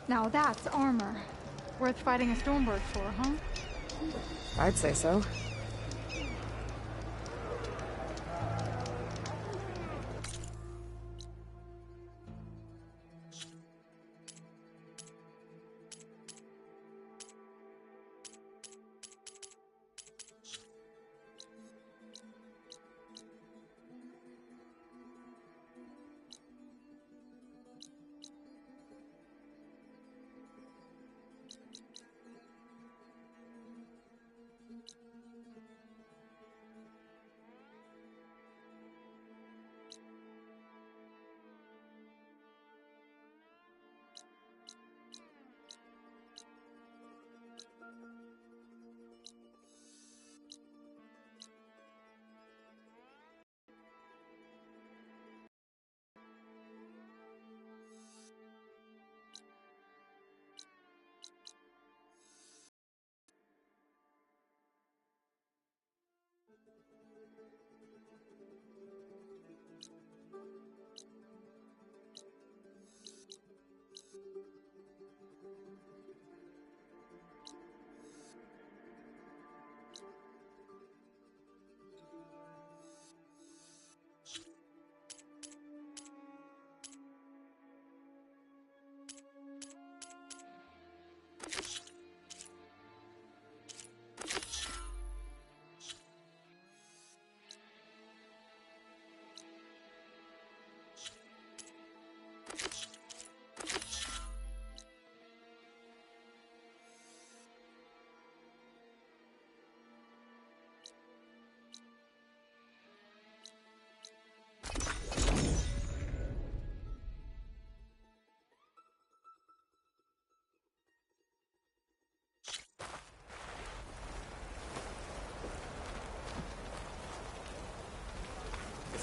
Now that's armor. Worth fighting a Stormbird for, huh? I'd say so.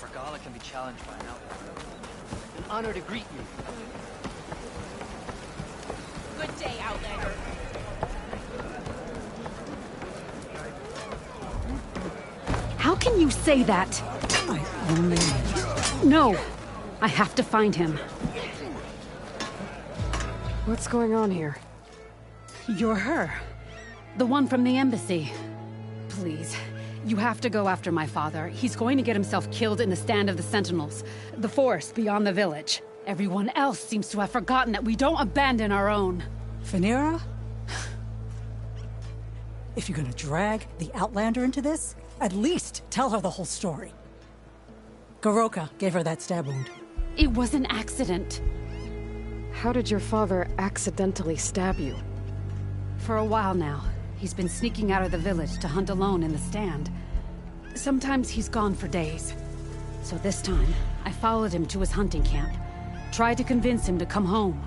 Regala can be challenged by an outlander. An honor to greet you. Good day, Outlander. How can you say that? I only... No! I have to find him. What's going on here? You're her. The one from the embassy. Please. You have to go after my father. He's going to get himself killed in the stand of the Sentinels. The forest beyond the village. Everyone else seems to have forgotten that we don't abandon our own. Phaneira? If you're gonna drag the Outlander into this, at least tell her the whole story. Goroka gave her that stab wound. It was an accident. How did your father accidentally stab you? For a while now. He's been sneaking out of the village to hunt alone in the stand. Sometimes he's gone for days. So this time, I followed him to his hunting camp. Tried to convince him to come home.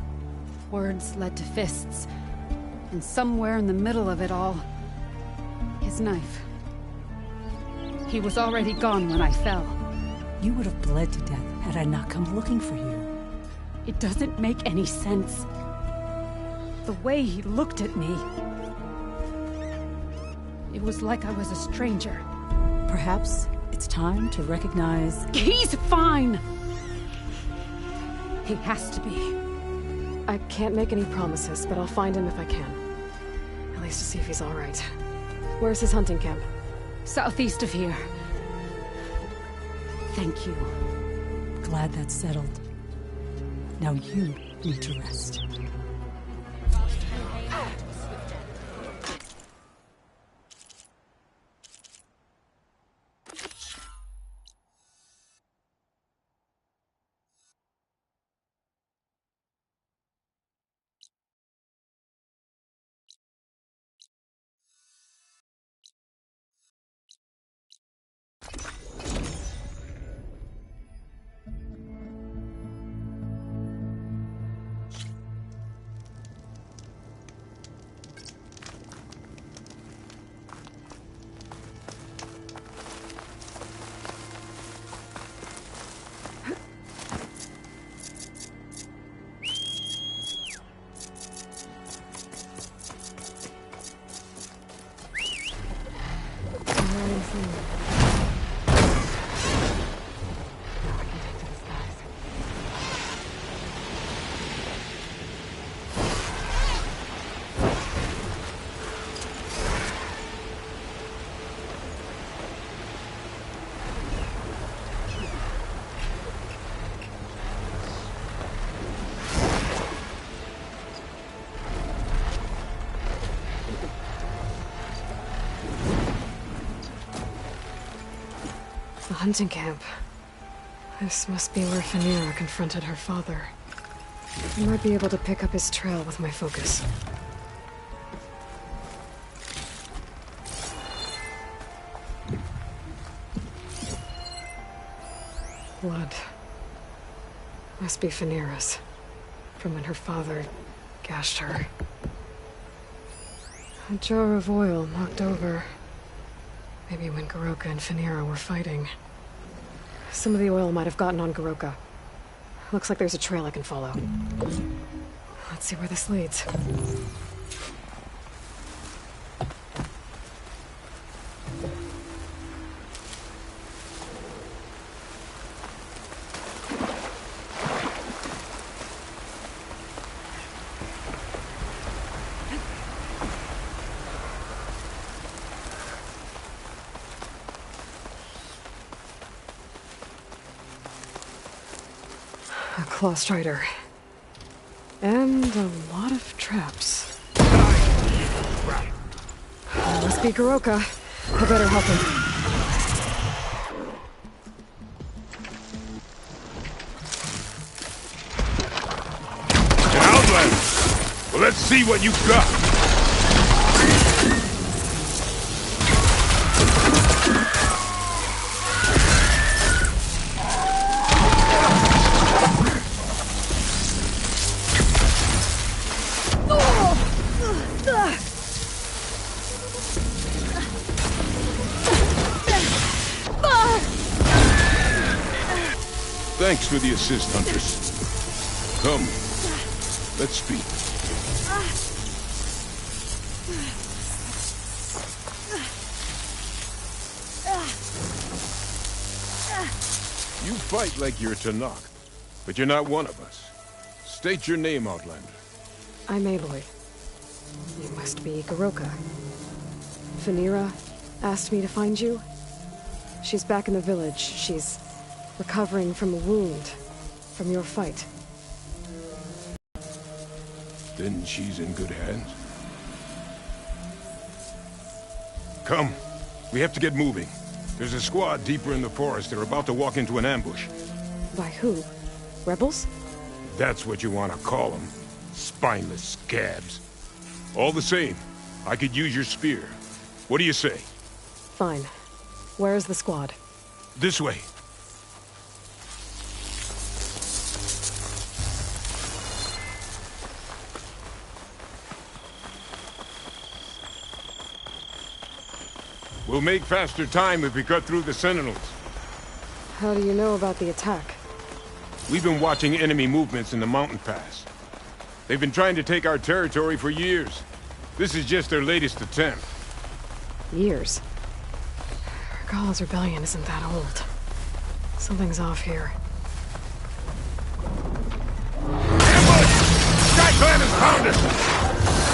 Words led to fists. And somewhere in the middle of it all, his knife. He was already gone when I fell. You would have bled to death had I not come looking for you. It doesn't make any sense. The way he looked at me... It was like I was a stranger. Perhaps it's time to recognize... He's fine! He has to be. I can't make any promises, but I'll find him if I can. At least to see if he's all right. Where's his hunting camp? Southeast of here. Thank you. Glad that's settled. Now you need to rest. The hunting camp. This must be where Phaneira confronted her father. I might be able to pick up his trail with my focus. Blood. Must be Phaneira's. From when her father gashed her. A jar of oil knocked over. Maybe when Goroka and Phaneira were fighting. Some of the oil might have gotten on Goroka. Looks like there's a trail I can follow. Let's see where this leads. A claw strider. And a lot of traps. Must be Goroka. I better help him. An outlander! Well, let's see what you've got! Thanks for the assist, Huntress. Come, let's speak. You fight like you're Tanakh, but you're not one of us. State your name, Outlander. I'm Aloy. You must be Goroka. Phaneira asked me to find you. She's back in the village. She's recovering from a wound from your fight. Then she's in good hands. Come, we have to get moving. There's a squad deeper in the forest. They're about to walk into an ambush. By who? Rebels? That's what you want to call them. Spineless scabs. All the same, I could use your spear. What do you say? Fine. Where is the squad? This way. We'll make faster time if we cut through the sentinels. How do you know about the attack? We've been watching enemy movements in the mountain pass. They've been trying to take our territory for years. This is just their latest attempt. Years? Regalla's rebellion isn't that old. Something's off here. Ambush! Sky Clan has found us!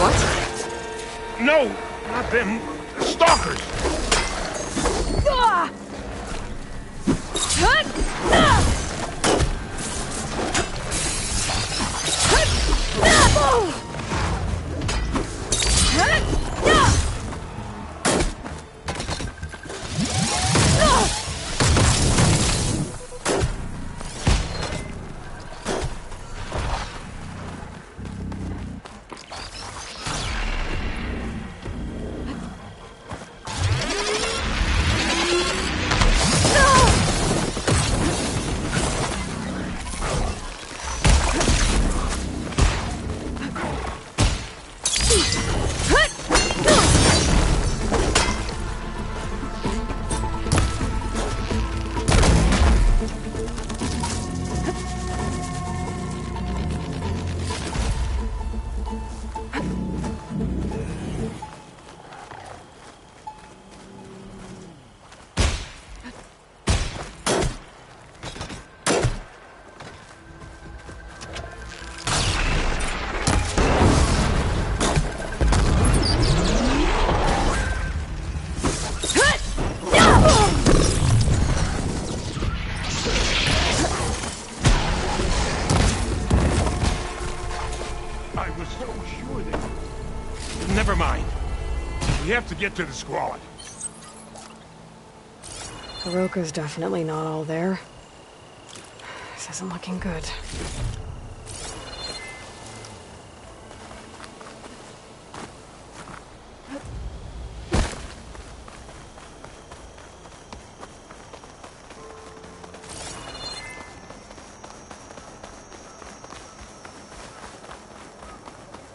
What? No, not them. Stalkers! Never mind. We have to get to the squad. Hiroka's definitely not all there. This isn't looking good.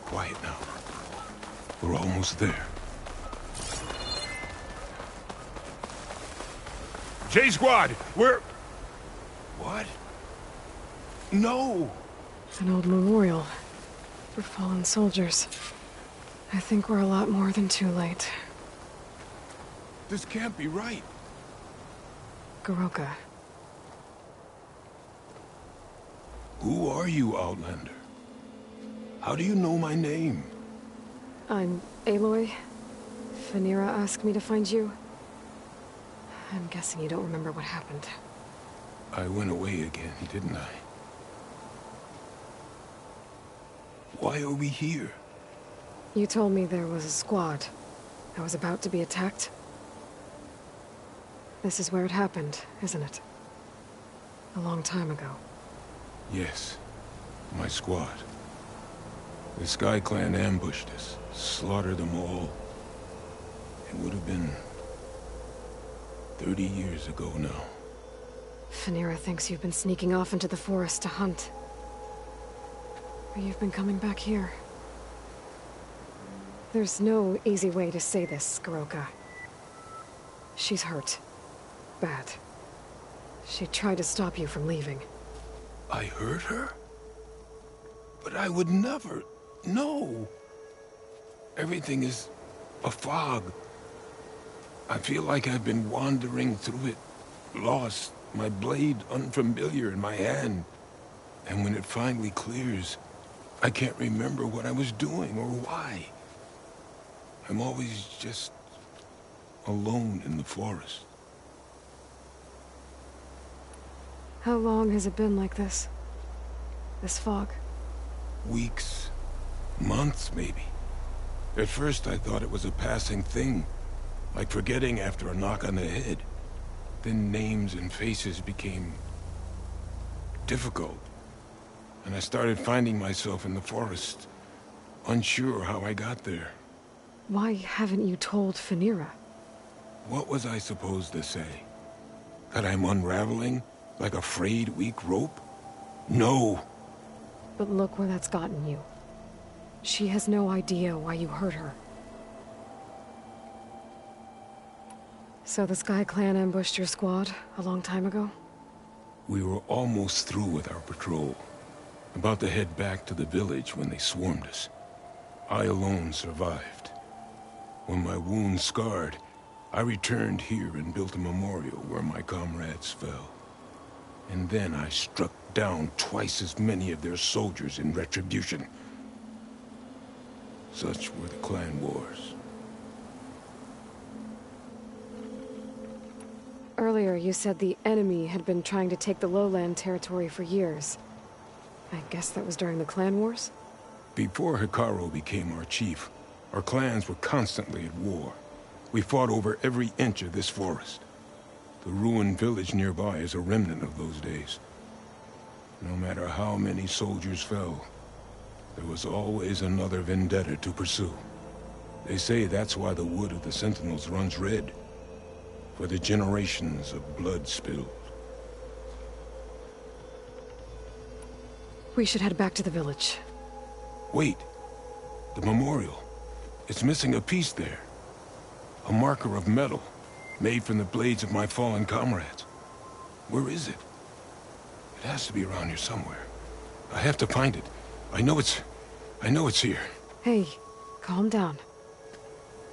Quiet now. We're almost there. J Squad, we're... What? No! An old memorial for fallen soldiers. I think we're a lot more than too late. This can't be right. Goroka. Who are you, Outlander? How do you know my name? I'm Aloy. Phaneera asked me to find you. I'm guessing you don't remember what happened. I went away again, didn't I? Why are we here? You told me there was a squad. I was about to be attacked. This is where it happened, isn't it? A long time ago. Yes. My squad. The Sky Clan ambushed us, slaughtered them all. It would have been 30 years ago now. Phaneera thinks you've been sneaking off into the forest to hunt. Or you've been coming back here. There's no easy way to say this, Goroka. She's hurt. Bad. She tried to stop you from leaving. I hurt her? But I would never... No! Everything is a fog. I feel like I've been wandering through it, lost, my blade unfamiliar in my hand. And when it finally clears, I can't remember what I was doing or why. I'm always just alone in the forest. How long has it been like this? This fog? Weeks, months maybe. At first I thought it was a passing thing, like forgetting after a knock on the head. Then names and faces became difficult, and I started finding myself in the forest, unsure how I got there. Why haven't you told Phaneera? What was I supposed to say? That I'm unraveling, like a frayed, weak rope? No! But look where that's gotten you. She has no idea why you hurt her. So the Sky Clan ambushed your squad a long time ago? We were almost through with our patrol. About to head back to the village when they swarmed us. I alone survived. When my wounds scarred, I returned here and built a memorial where my comrades fell. And then I struck down twice as many of their soldiers in retribution. Such were the clan wars. Earlier, you said the enemy had been trying to take the lowland territory for years. I guess that was during the clan wars? Before Hikaru became our chief, our clans were constantly at war. We fought over every inch of this forest. The ruined village nearby is a remnant of those days. No matter how many soldiers fell, there was always another vendetta to pursue. They say that's why the wood of the Sentinels runs red, for the generations of blood spilled. We should head back to the village. Wait. The memorial. It's missing a piece there. A marker of metal, made from the blades of my fallen comrades. Where is it? It has to be around here somewhere. I have to find it. I know it's here. Hey, calm down.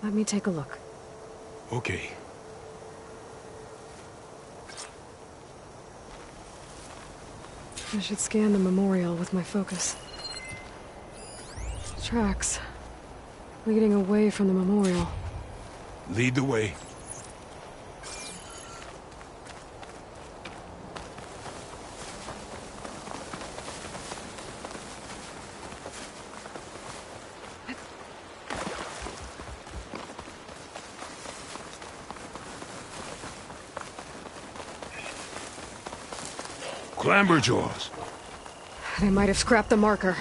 Let me take a look. Okay. I should scan the memorial with my focus. Tracks. Leading away from the memorial. Lead the way. Clamberjaws. They might have scrapped the marker.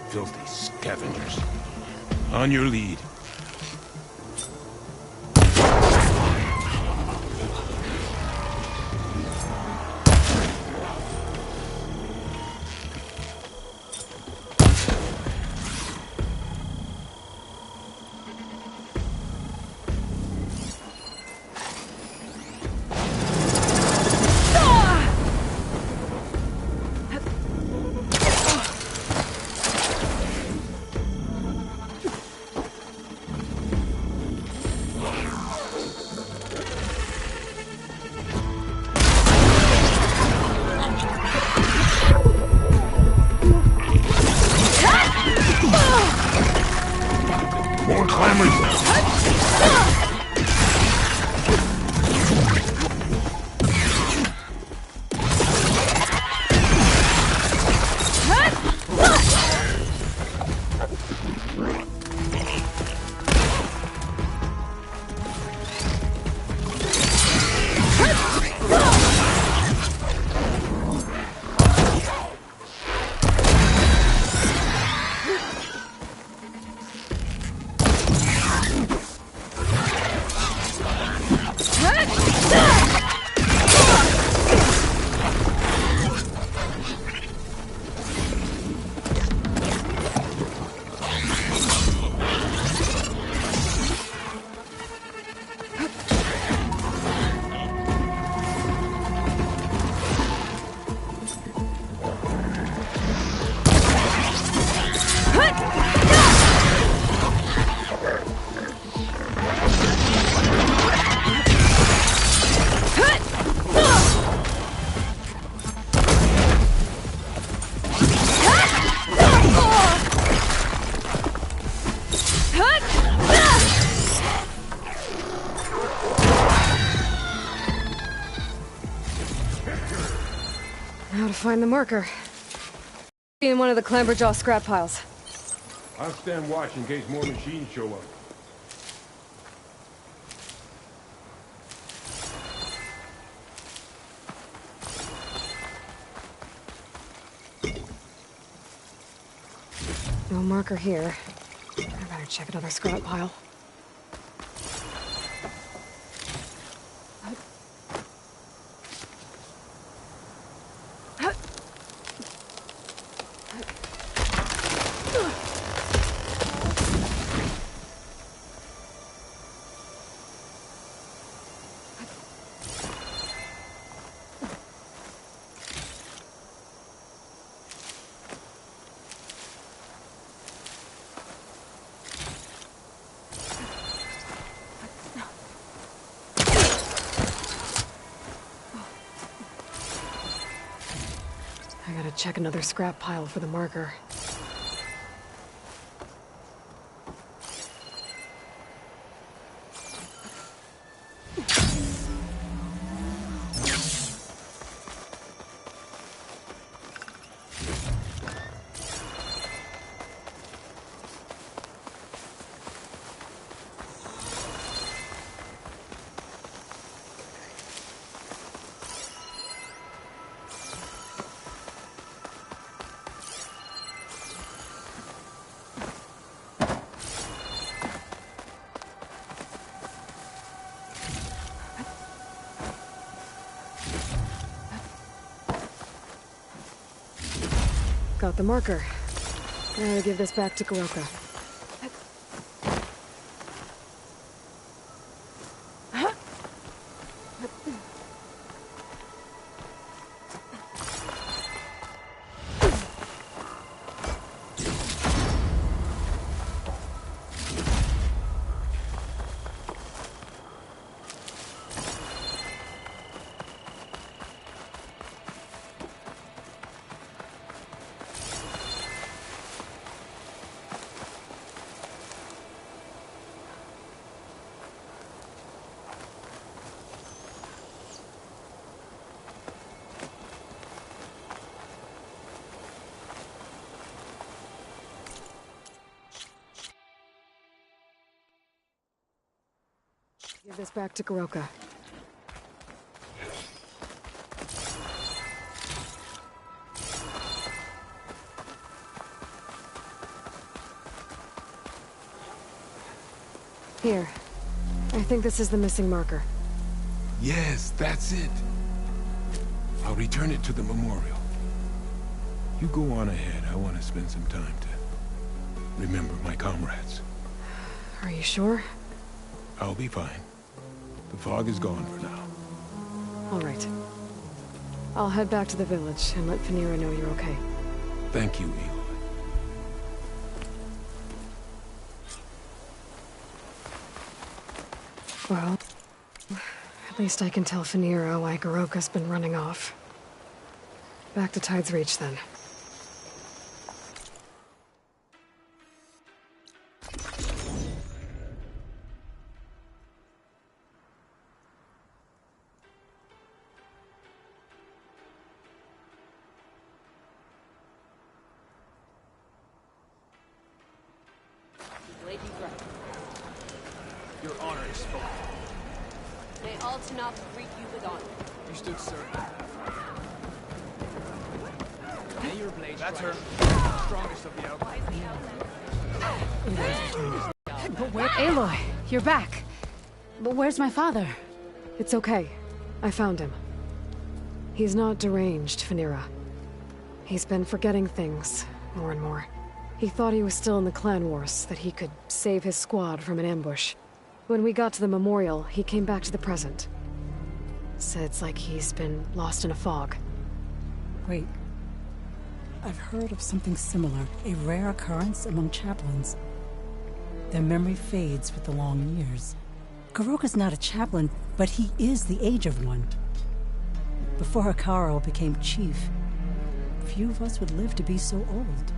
Filthy scavengers. On your lead. More clamberjaws. Now to find the marker. Be in one of the Clamberjaw scrap piles. I'll stand watch in case more machines show up. No marker here. I better check another scrap pile. I gotta check another scrap pile for the marker. Got the marker. Now to give this back to Goroka. Give this back to Goroka. Here. I think this is the missing marker. Yes, that's it. I'll return it to the memorial. You go on ahead. I want to spend some time to remember my comrades. Are you sure? I'll be fine. The fog is gone for now. All right. I'll head back to the village and let Phaneera know you're okay. Thank you, Aloy. Well, at least I can tell Phaneera why Goroka's been running off. Back to Tide's Reach, then. Lady's right. Your honor is spoken. May all Tanab greet you with honor. You stood, sir. May your blade That's her. Strongest of the outlaws. But where... Aloy, you're back. But where's my father? It's okay. I found him. He's not deranged, Phaneera. He's been forgetting things, more and more. He thought he was still in the clan wars, that he could save his squad from an ambush. When we got to the memorial, he came back to the present. Said it's like he's been lost in a fog. Wait. I've heard of something similar, a rare occurrence among chaplains. Their memory fades with the long years. Goroka's not a chaplain, but he is the age of one. Before Hekaro became chief, few of us would live to be so old.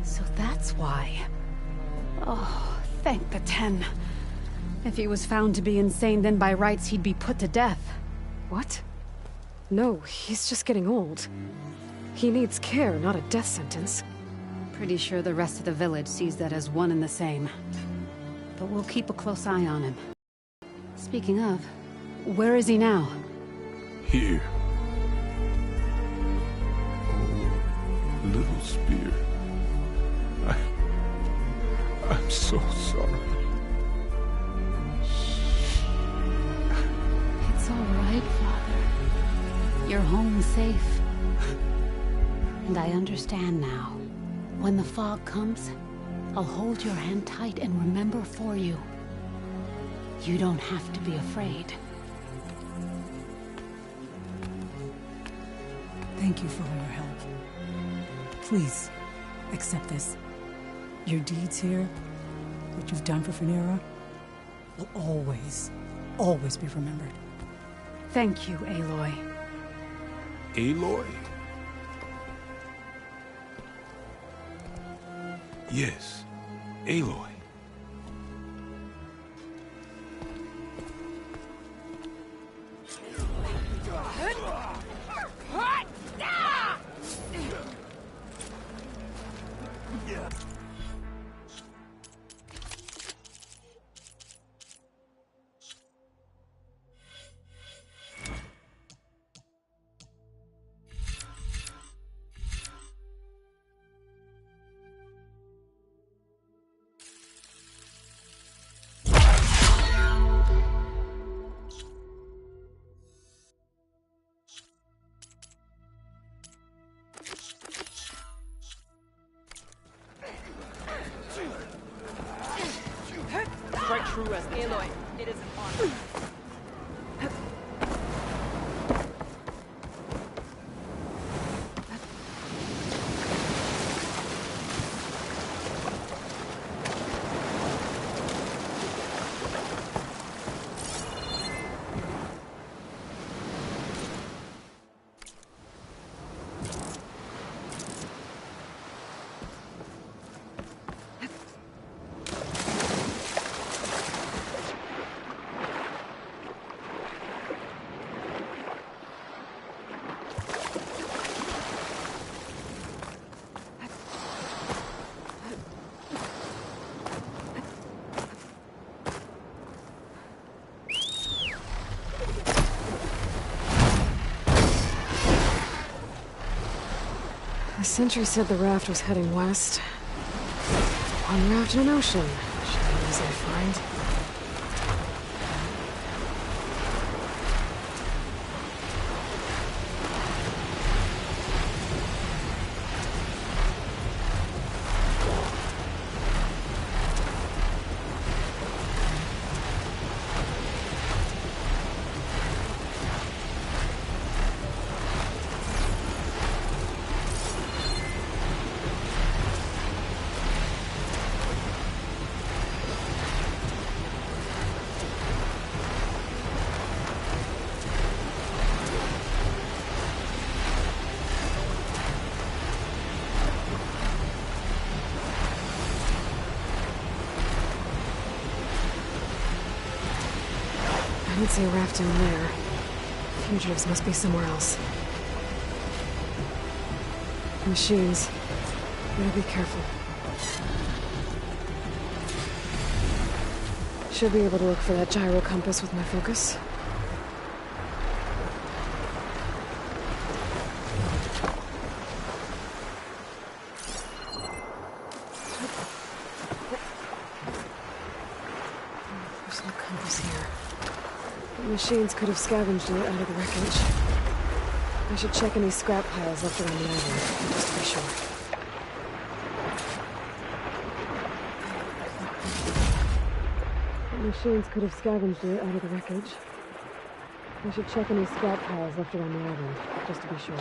So that's why. Oh, thank the Ten. If he was found to be insane, then by rights he'd be put to death. What? No, he's just getting old. He needs care, not a death sentence. Pretty sure the rest of the village sees that as one and the same. But we'll keep a close eye on him. Speaking of, where is he now? Here. Oh, little spear. I'm so sorry. It's all right, Father. You're home safe. And I understand now. When the fog comes, I'll hold your hand tight and remember for you. You don't have to be afraid. Thank you for all your help. Please, accept this. Your deeds here, what you've done for Phaneera, will always, always be remembered. Thank you, Aloy. Aloy? Yes, Aloy. Strike true as the Aloy, it is an honor. The sentry said the raft was heading west. One raft in an ocean. Should be easy to find. I don't see a raft down there. Fugitives must be somewhere else. Machines. Better be careful. Should be able to look for that gyro compass with my focus. There's no compass here. The machines could have scavenged it out of the wreckage. I should check any scrap piles left around the island, just to be sure. The machines could have scavenged it out of the wreckage. I should check any scrap piles left around the island, just to be sure.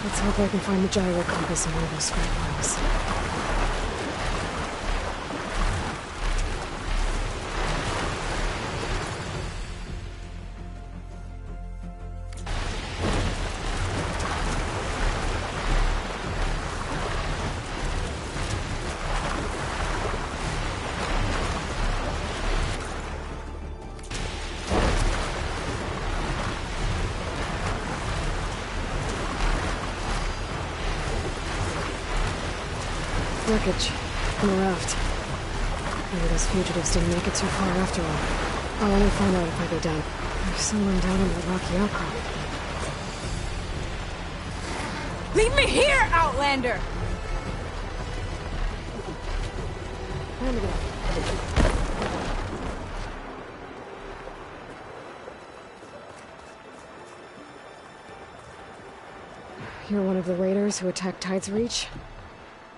Let's hope I can find the gyro compass in one of those scrap piles. Wreckage. On a raft. Maybe those fugitives didn't make it too far after all. I'll only find out if I go down. There's someone down in that rocky outcrop. Leave me here, Outlander! Time to get up. You're one of the raiders who attacked Tide's Reach?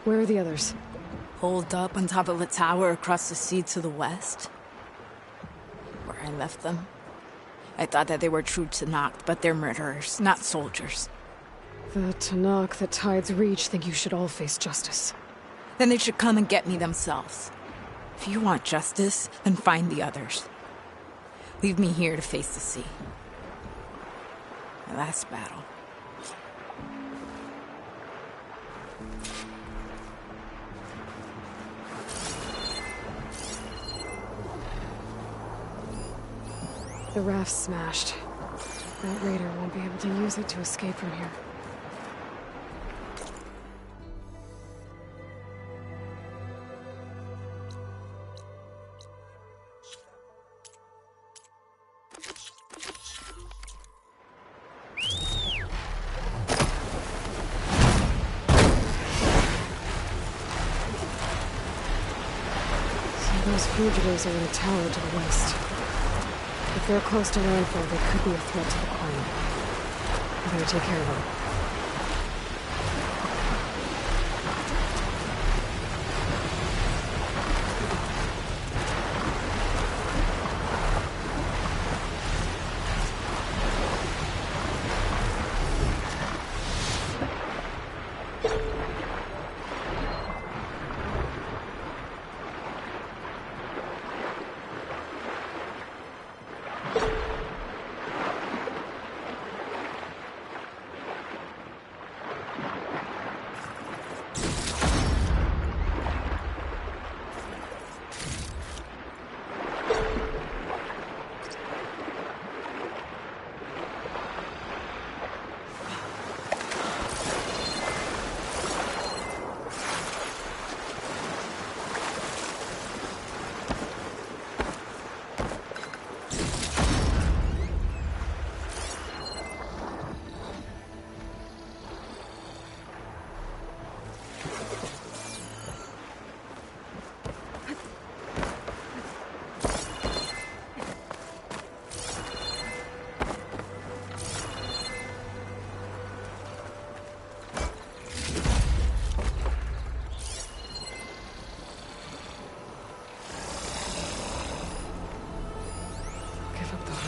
Where are the others? Holed up on top of a tower across the sea to the west. Where I left them. I thought that they were true Tanakh, but they're murderers, not soldiers. The Tanakh that Tide's Reach think you should all face justice. Then they should come and get me themselves. If you want justice, then find the others. Leave me here to face the sea. My last battle. The raft's smashed. That raider won't be able to use it to escape from here. So those fugitives are in a tower to the west. If they're close to landfall, they could be a threat to the claim. I better take care of them.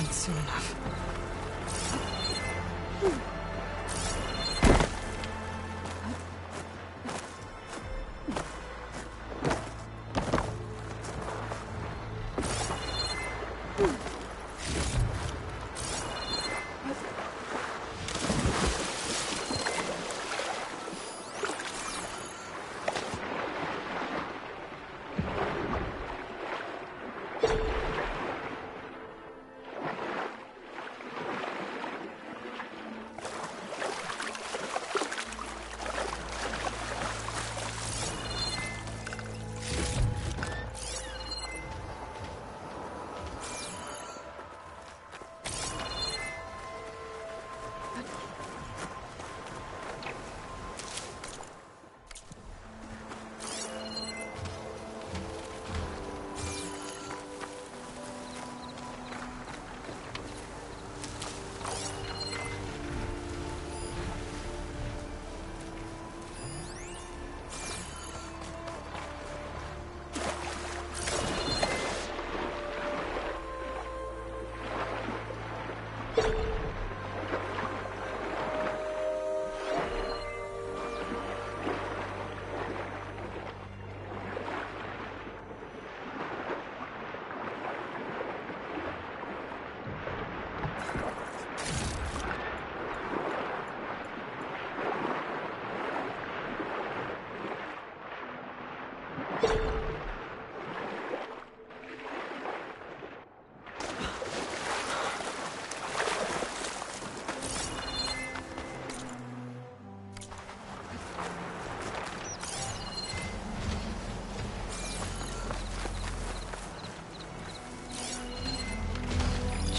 happen soon enough.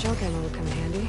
Shell ammo would come in handy.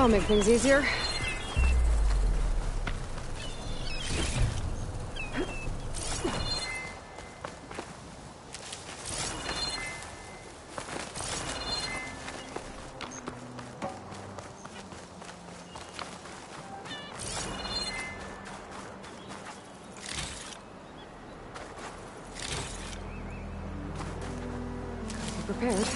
That'll make things easier. prepared.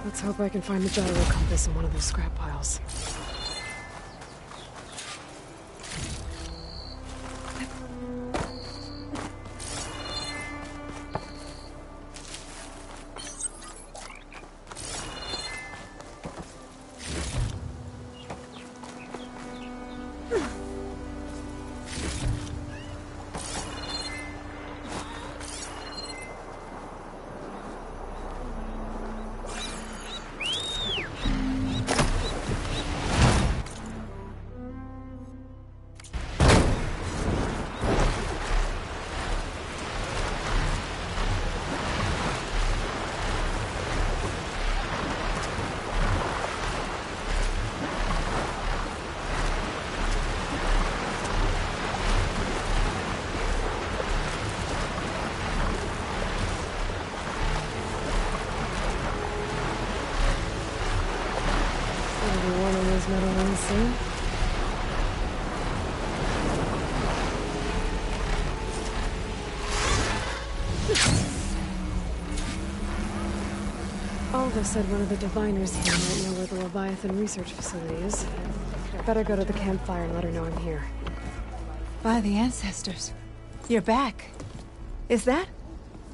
Let's hope I can find the gyro compass in one of those scrap piles. Metal ones soon. Alva said one of the diviners here might know where the Leviathan research facility is. Better go to the campfire and let her know I'm here. By the ancestors. You're back. Is that?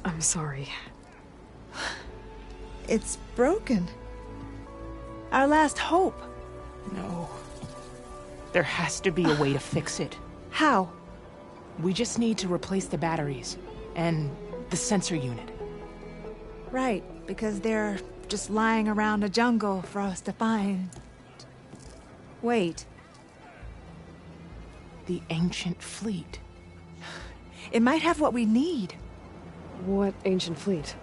I'm sorry. It's broken. Our last hope. No. There has to be a way to fix it. How? We just need to replace the batteries. And the sensor unit. Right, because they're just lying around a jungle for us to find. Wait. The ancient fleet. It might have what we need. What ancient fleet?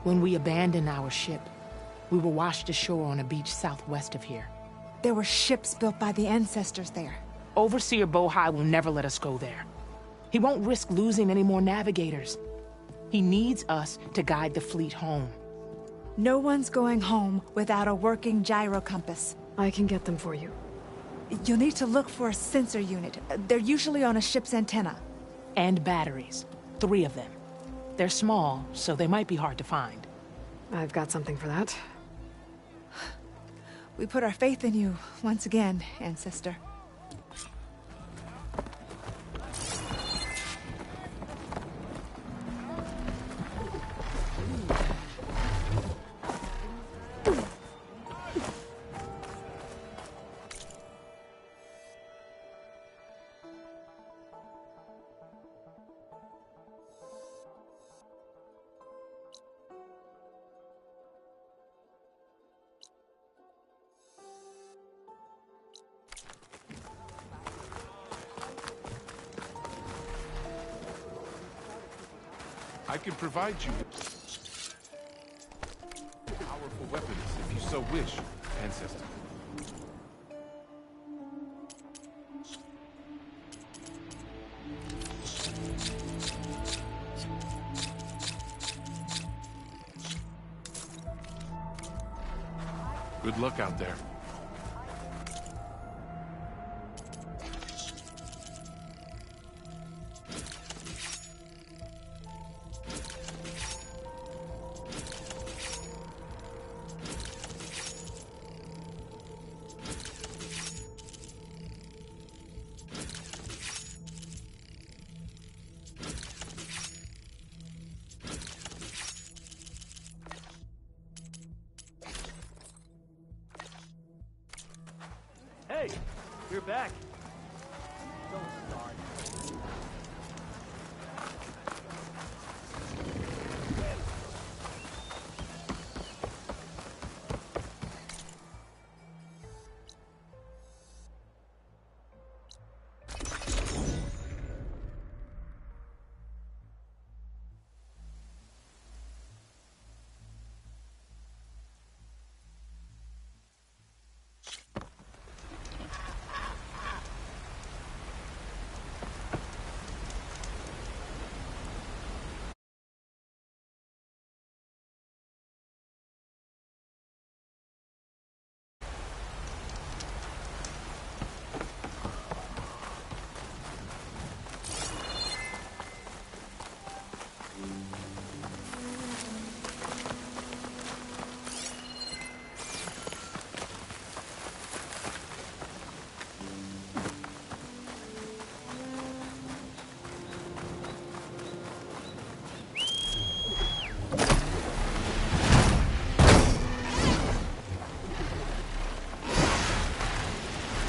When we abandoned our ship, we were washed ashore on a beach southwest of here. There were ships built by the ancestors there. Overseer Bohai will never let us go there. He won't risk losing any more navigators. He needs us to guide the fleet home. No one's going home without a working gyro compass. I can get them for you. You'll need to look for a sensor unit. They're usually on a ship's antenna. And batteries. 3 of them. They're small, so they might be hard to find. I've got something for that. We put our faith in you once again, Ancestor. I can provide you with powerful weapons if you so wish, Ancestor. Good luck out there. Hey, you're back. Don't start.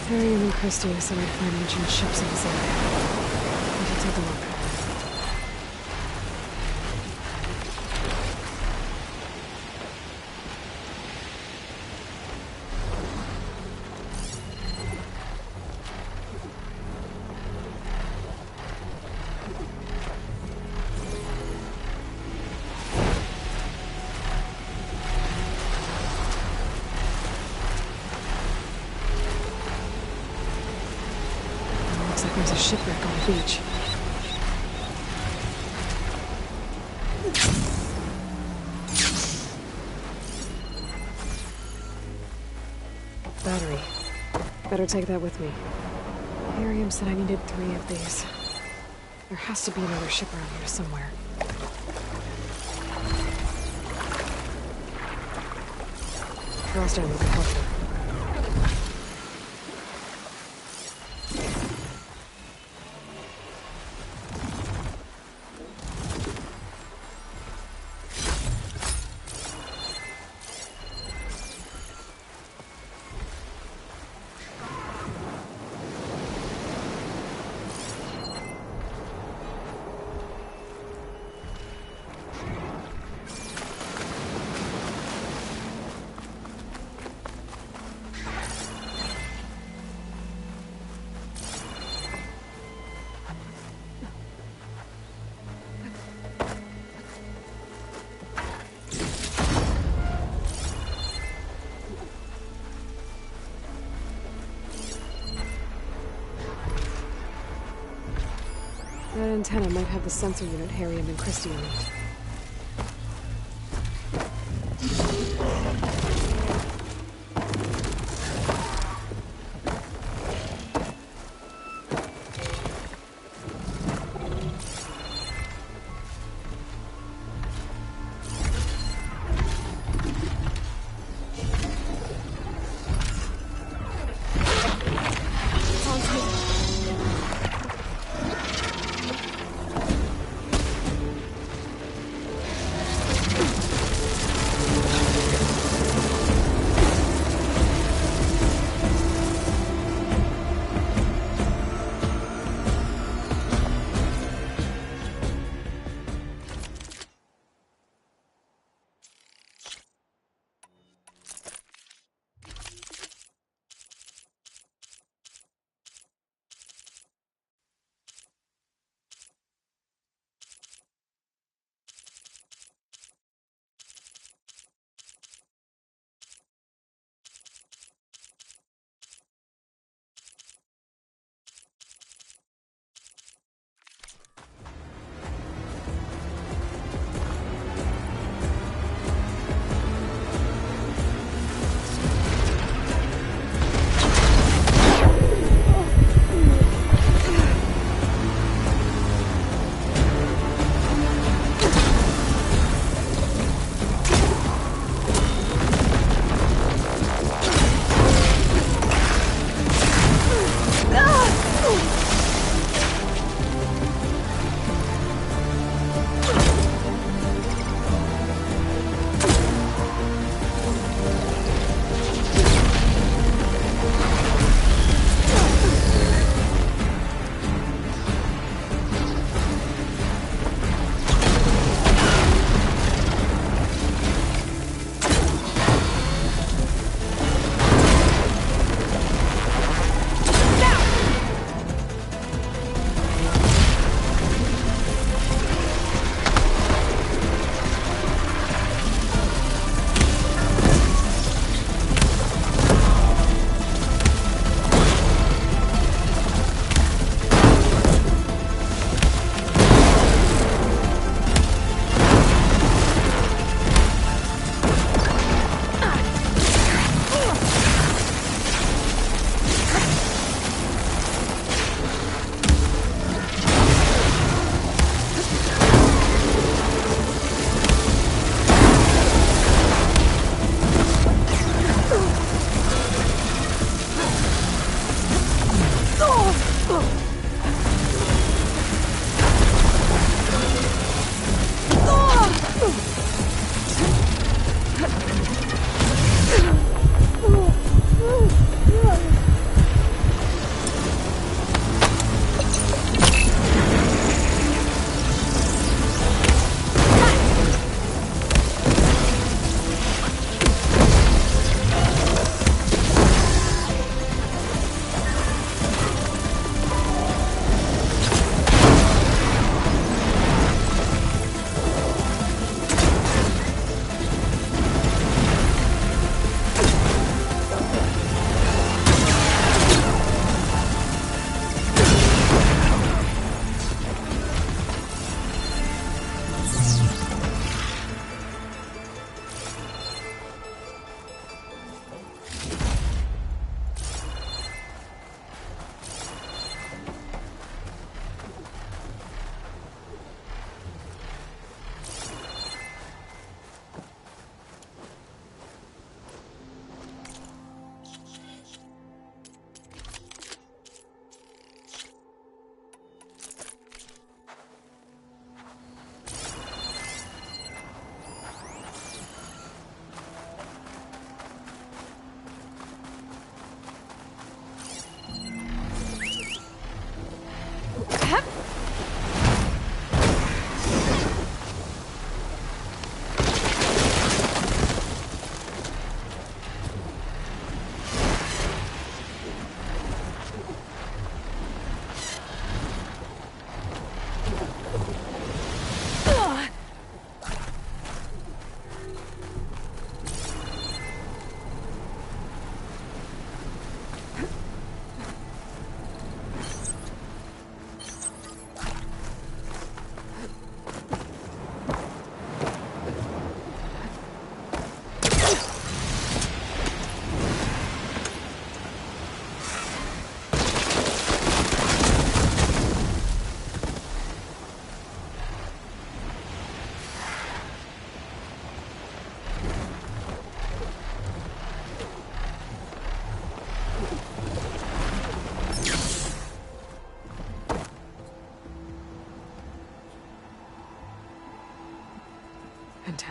Harry and Christy said I'd find ancient ships in this area. We should take a look. Looks like there's a shipwreck on the beach. Battery. Better take that with me. Miriam said I needed 3 of these. There has to be another ship around here somewhere. Girls down with the helper. That antenna might have the sensor unit Harry and Christy on it.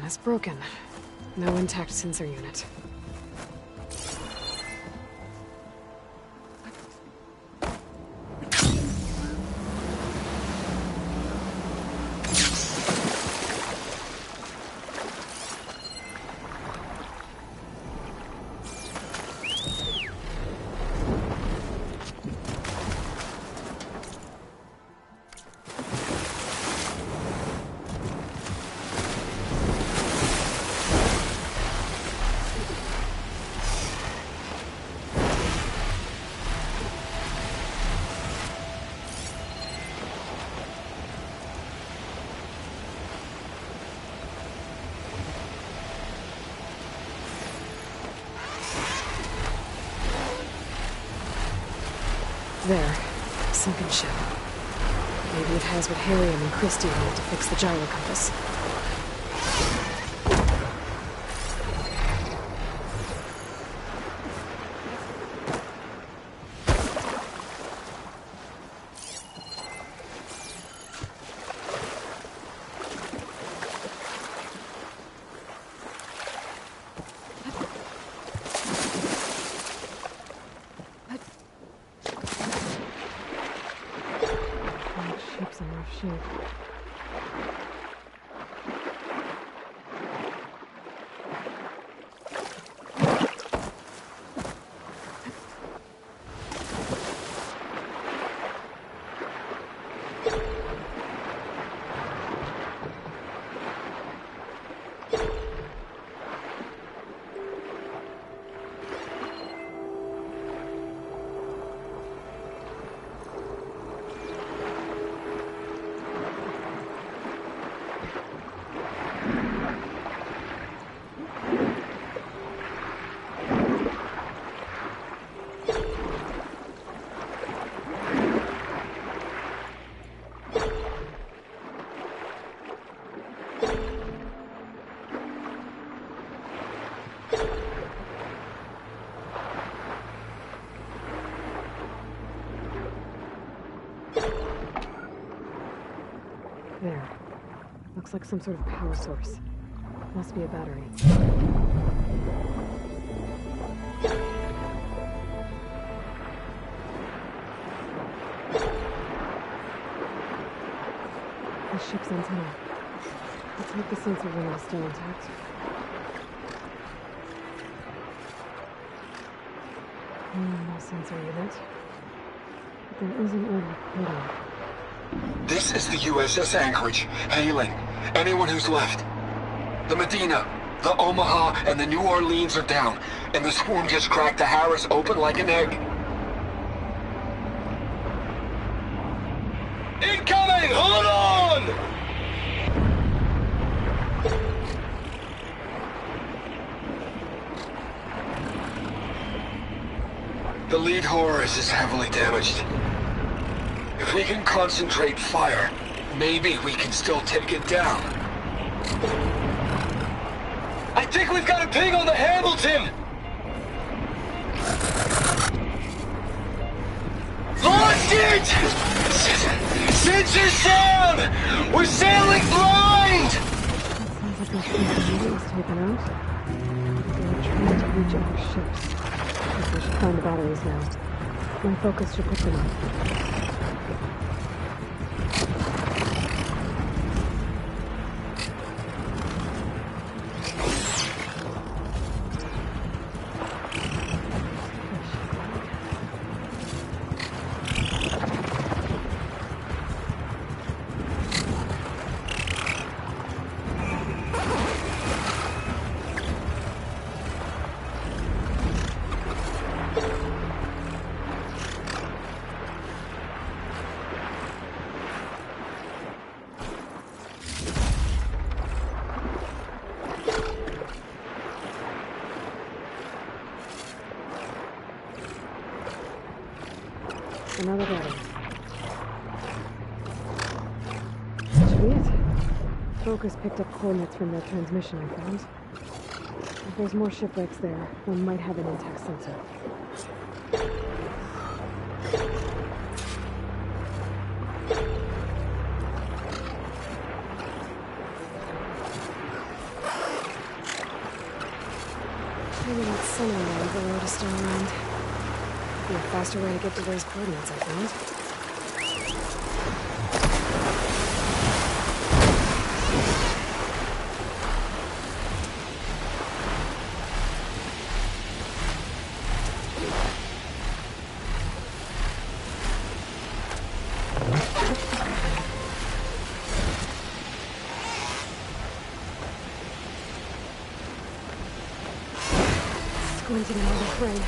is broken. No intact sensor unit. There. Sunken ship. Maybe it has what Helium and Christie need to fix the gyro compass. Ship's in rough shape. There. Looks like some sort of power source. Must be a battery. The ship's antenna. Let's hope the sensor unit is still intact. No sensor unit. But there is an order coding. This is the USS Anchorage, hailing anyone who's left. The Medina, the Omaha, and the New Orleans are down, and the swarm just cracked the Harris open like an egg. Incoming! Hold on! The lead Horus is heavily damaged. If we can concentrate fire, maybe we can still take it down. I think we've got a ping on the Hamilton! Lost it! Sensors down! We're sailing blind! Sounds like there's something was taken out. They're trying to reach other ships. Guess we should find the batteries now. My focus should pick them up. Another battery. That should be it. Focus picked up coordinates from that transmission I found. If there's more shipwrecks there, one might have an intact sensor. still around. Be a faster way to get to those coordinates I found. Squinting out of the frame.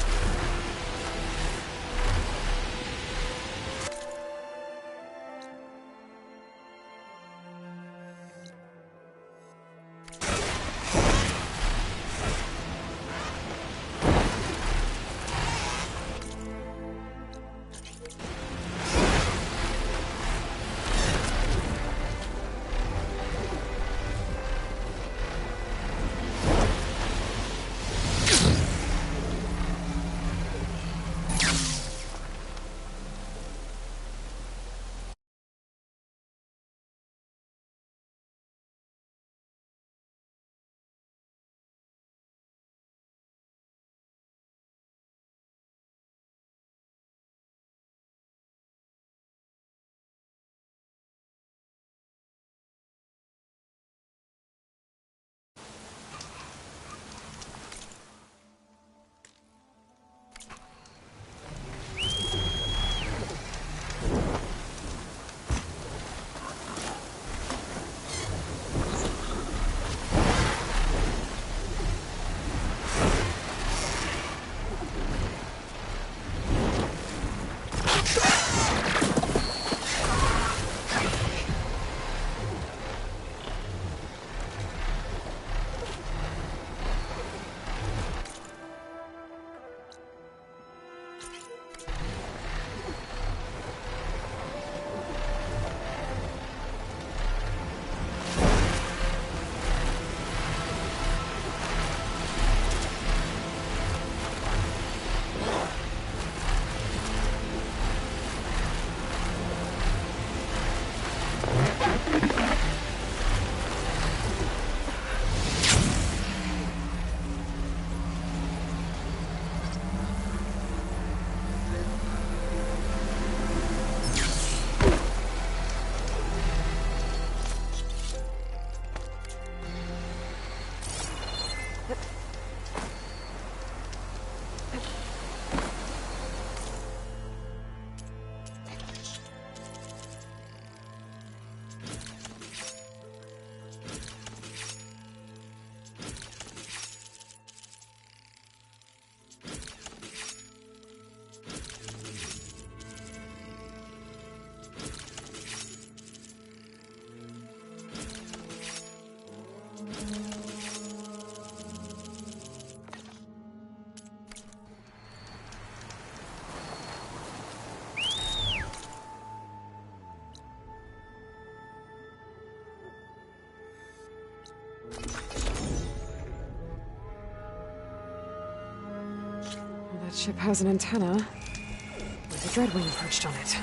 That ship has an antenna with a dreadwing perched on it.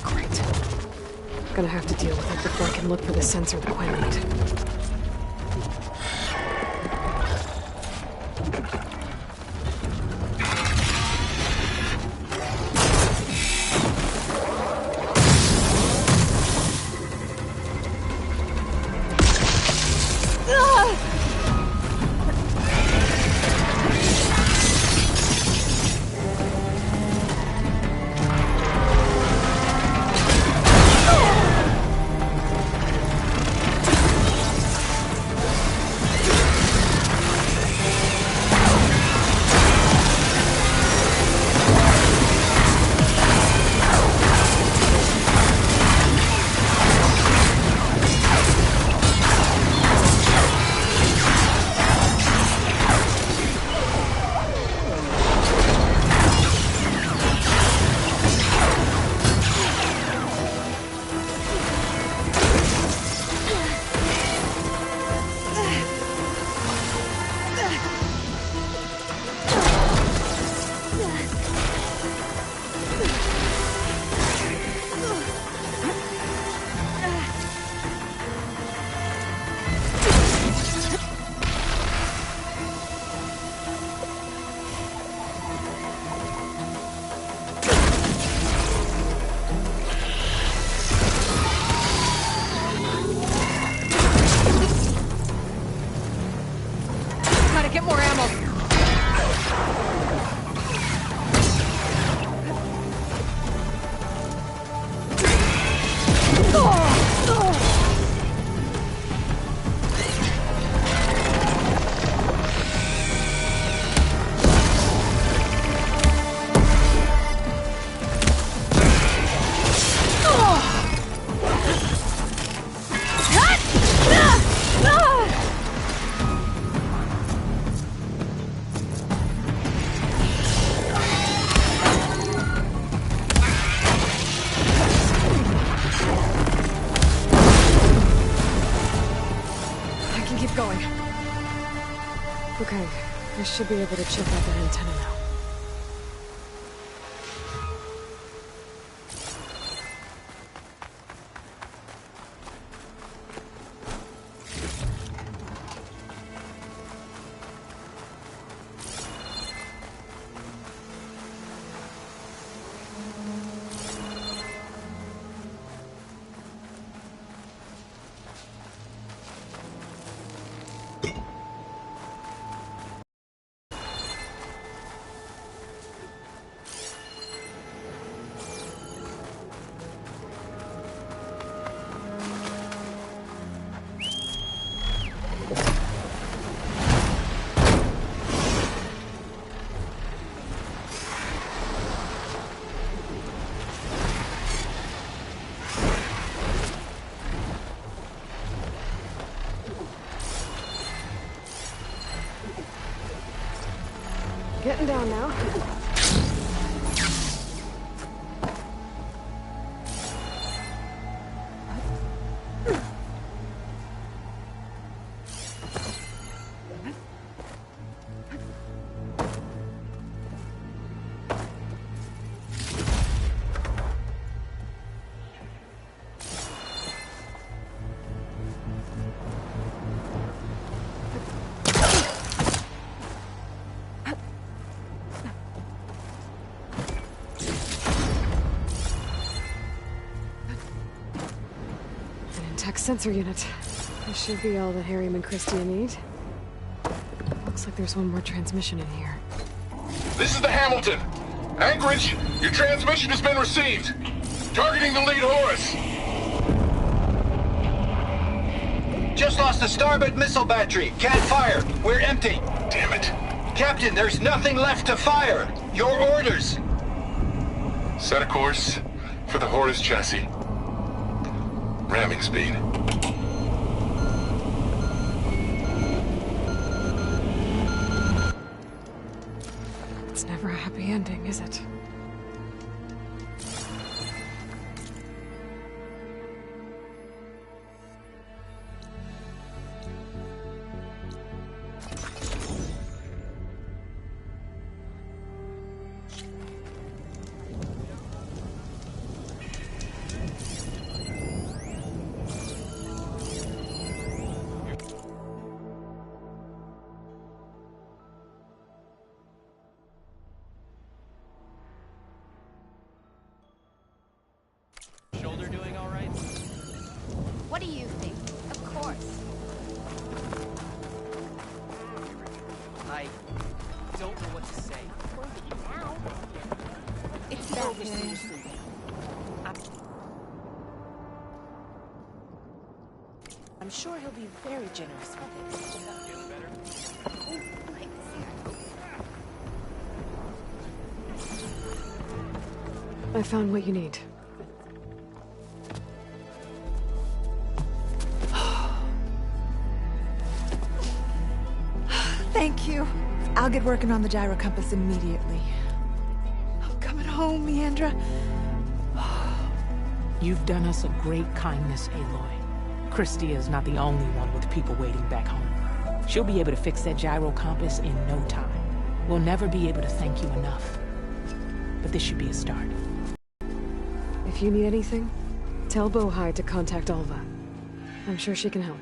Great. Gonna have to deal with it before I can look for the sensor that I need. Okay, I should be able to check out that antenna now. Getting down now. Sensor unit. This should be all that Harriman and Christia need. Looks like there's one more transmission in here. This is the Hamilton. Anchorage, your transmission has been received. Targeting the lead Horus. Just lost the starboard missile battery. Can't fire. We're empty. Damn it. Captain, there's nothing left to fire. Your orders. Set a course for the Horus chassis. Ramming speed. It's never a happy ending, is it? What do you think? Of course. I don't know what to say. Now. It's okay. I'm sure he'll be very generous with it. I found what you need. Thank you. I'll get working on the gyro compass immediately. I'm coming home, Leandra. You've done us a great kindness, Aloy. Christia is not the only one with people waiting back home. She'll be able to fix that gyro compass in no time. We'll never be able to thank you enough. But this should be a start. If you need anything, tell Bohai to contact Alva. I'm sure she can help.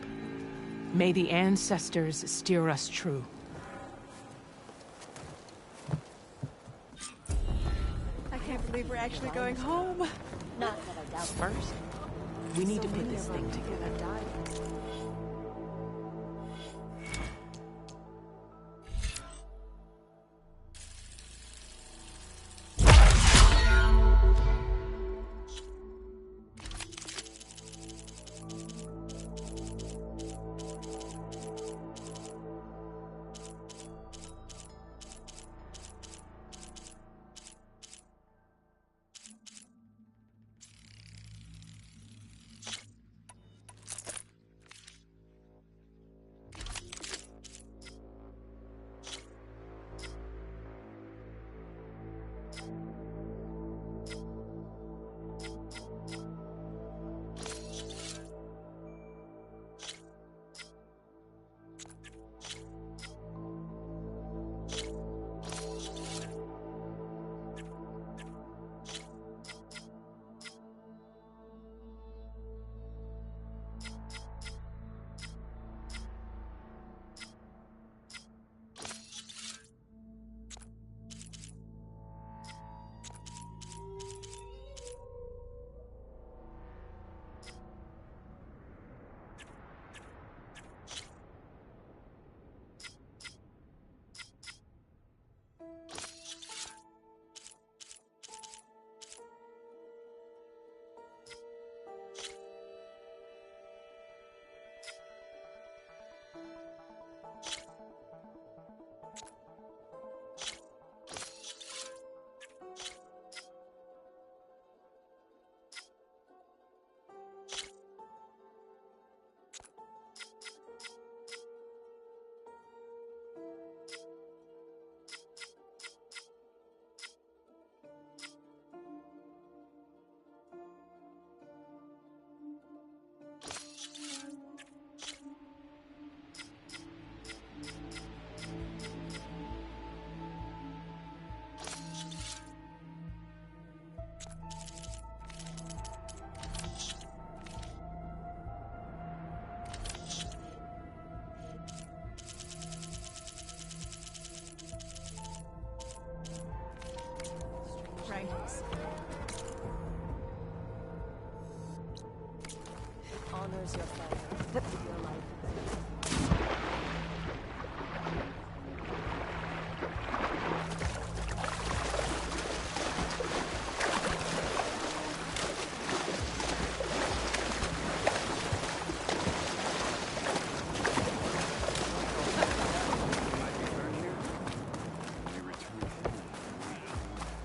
May the ancestors steer us true. I can't believe we're actually going home. Not that I doubt First, we need to put this thing together.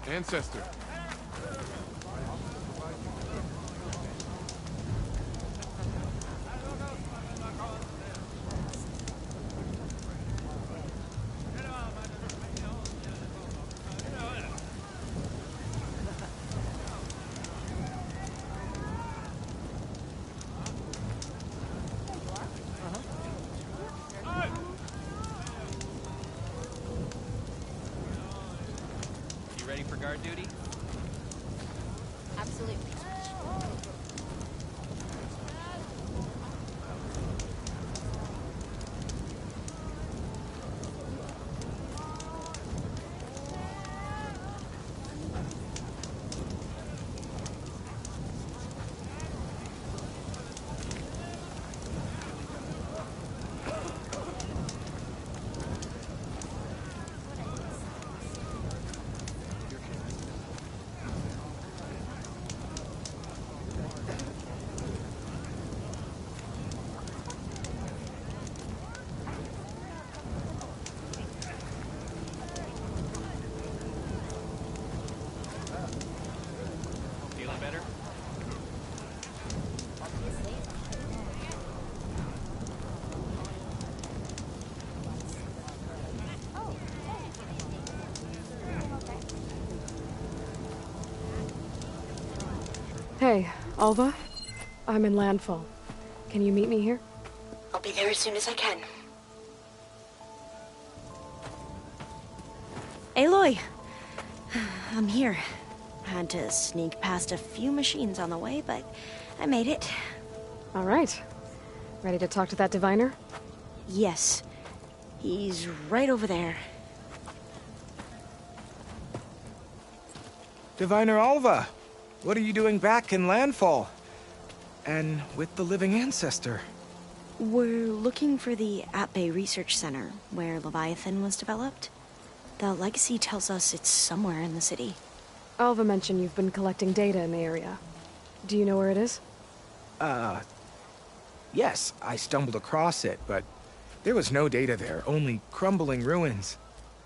Ancestor. You ready for guard duty? Absolutely. Feeling better? Hey, Alva? I'm in landfall. Can you meet me here? I'll be there as soon as I can. Aloy! I'm here. Had to sneak past a few machines on the way, but I made it. All right. Ready to talk to that diviner? Yes. He's right over there. Diviner Alva, what are you doing back in Landfall? And with the living ancestor? We're looking for the At-Bay Research Center, where Leviathan was developed. The legacy tells us it's somewhere in the city. Alva mentioned you've been collecting data in the area. Do you know where it is? Yes, I stumbled across it, but there was no data there, only crumbling ruins.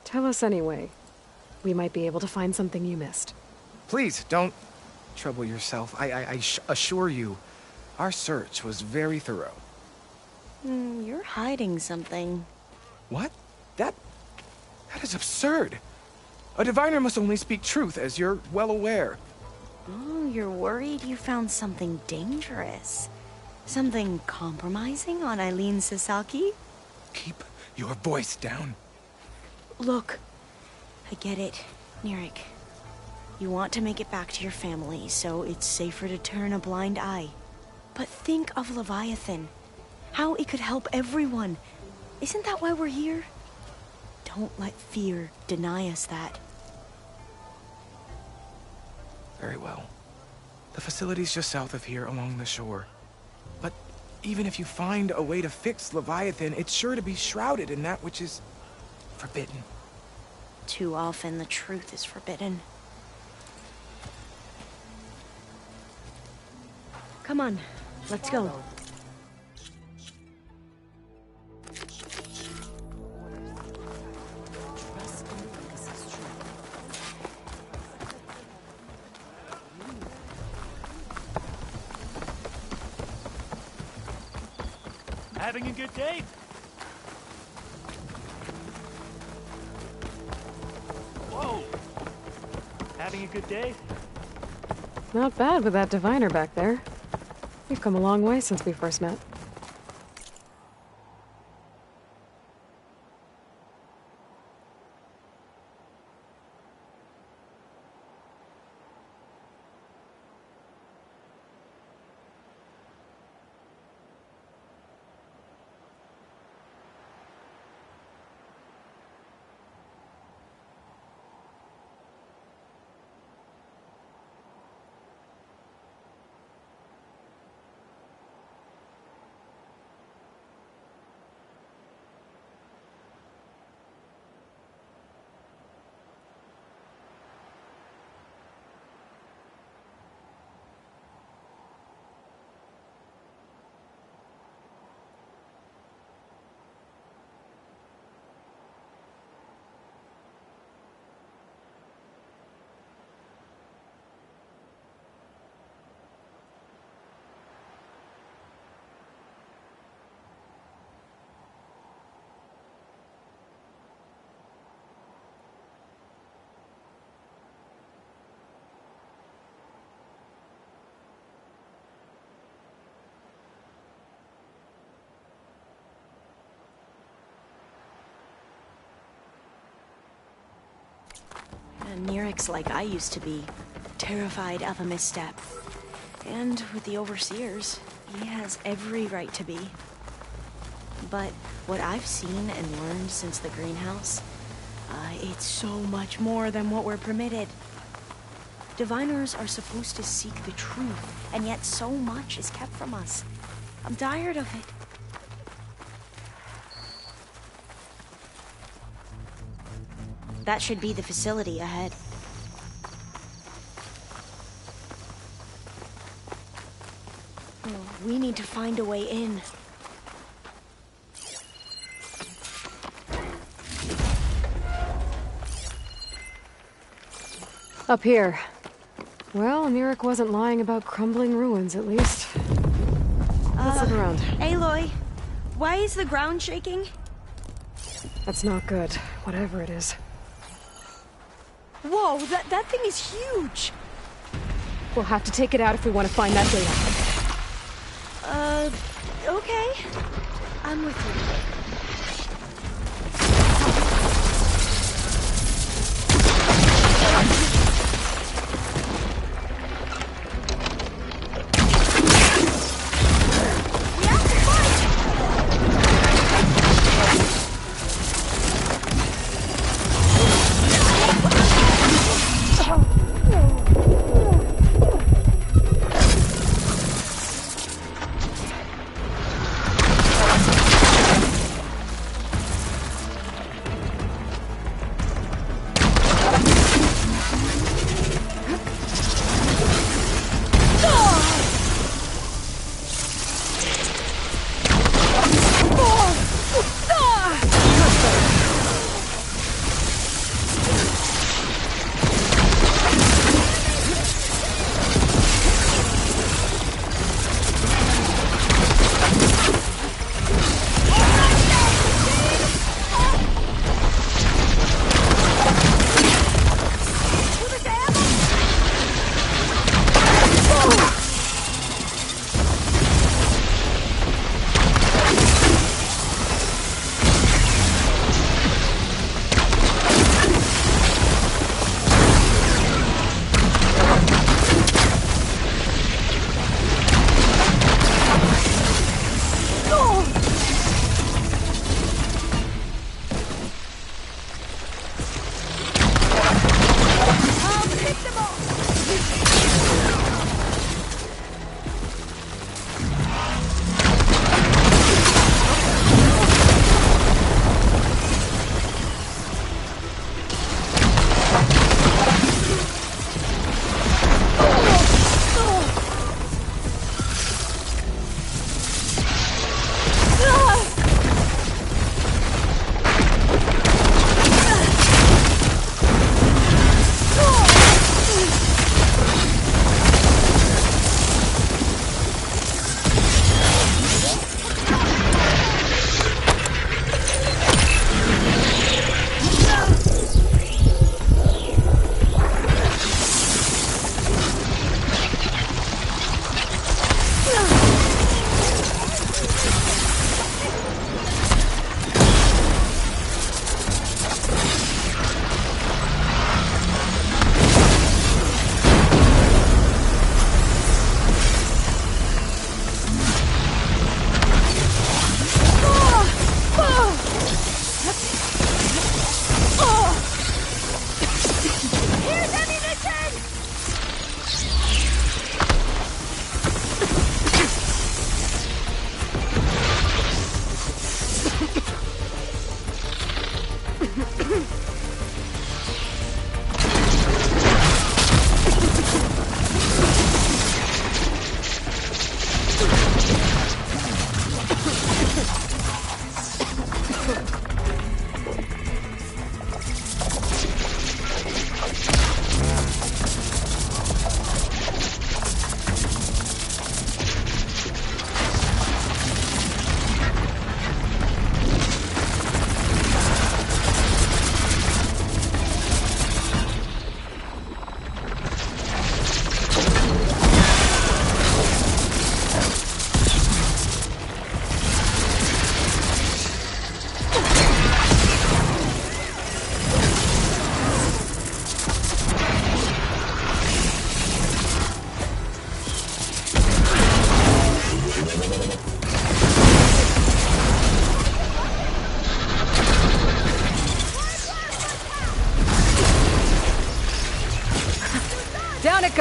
Tell us anyway. We might be able to find something you missed. Please, don't trouble yourself. I assure you, our search was very thorough. You're hiding something. What? That is absurd. A diviner must only speak truth, as you're well aware. Oh, you're worried you found something dangerous. Something compromising on Eileen Sasaki? Keep your voice down. Look, I get it, Nirik. You want to make it back to your family, so it's safer to turn a blind eye. But think of Leviathan. How it could help everyone. Isn't that why we're here? Don't let fear deny us that. Very well. The facility's just south of here, along the shore. But even if you find a way to fix Leviathan, it's sure to be shrouded in that which is forbidden. Too often the truth is forbidden. Come on, let's go. Having a good day? Whoa! Having a good day? Not bad with that diviner back there. We've come a long way since we first met. Nirik's like I used to be, terrified of a misstep. And with the Overseers, he has every right to be. But what I've seen and learned since the greenhouse, it's so much more than what we're permitted. Diviners are supposed to seek the truth, and yet so much is kept from us. I'm tired of it. That should be the facility ahead. Oh, we need to find a way in. Up here. Well, Nirik wasn't lying about crumbling ruins, at least. Let's look around. Aloy, why is the ground shaking? That's not good, whatever it is. Whoa, that thing is huge! We'll have to take it out if we want to find that data. Okay. I'm with you.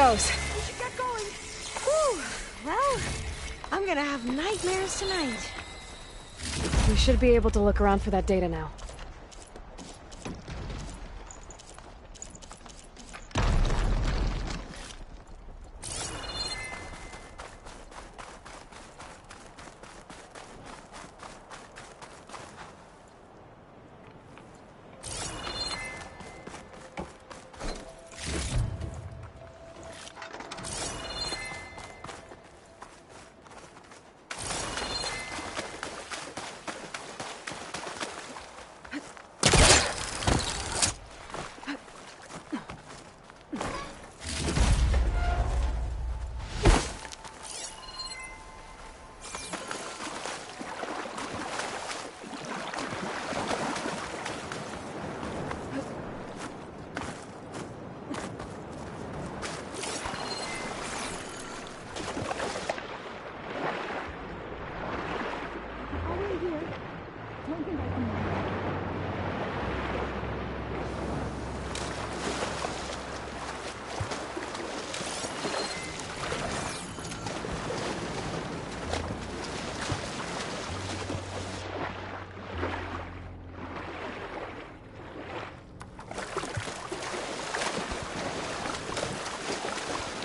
goes. We should get going. Whew. Well, I'm gonna have nightmares tonight. We should be able to look around for that data now.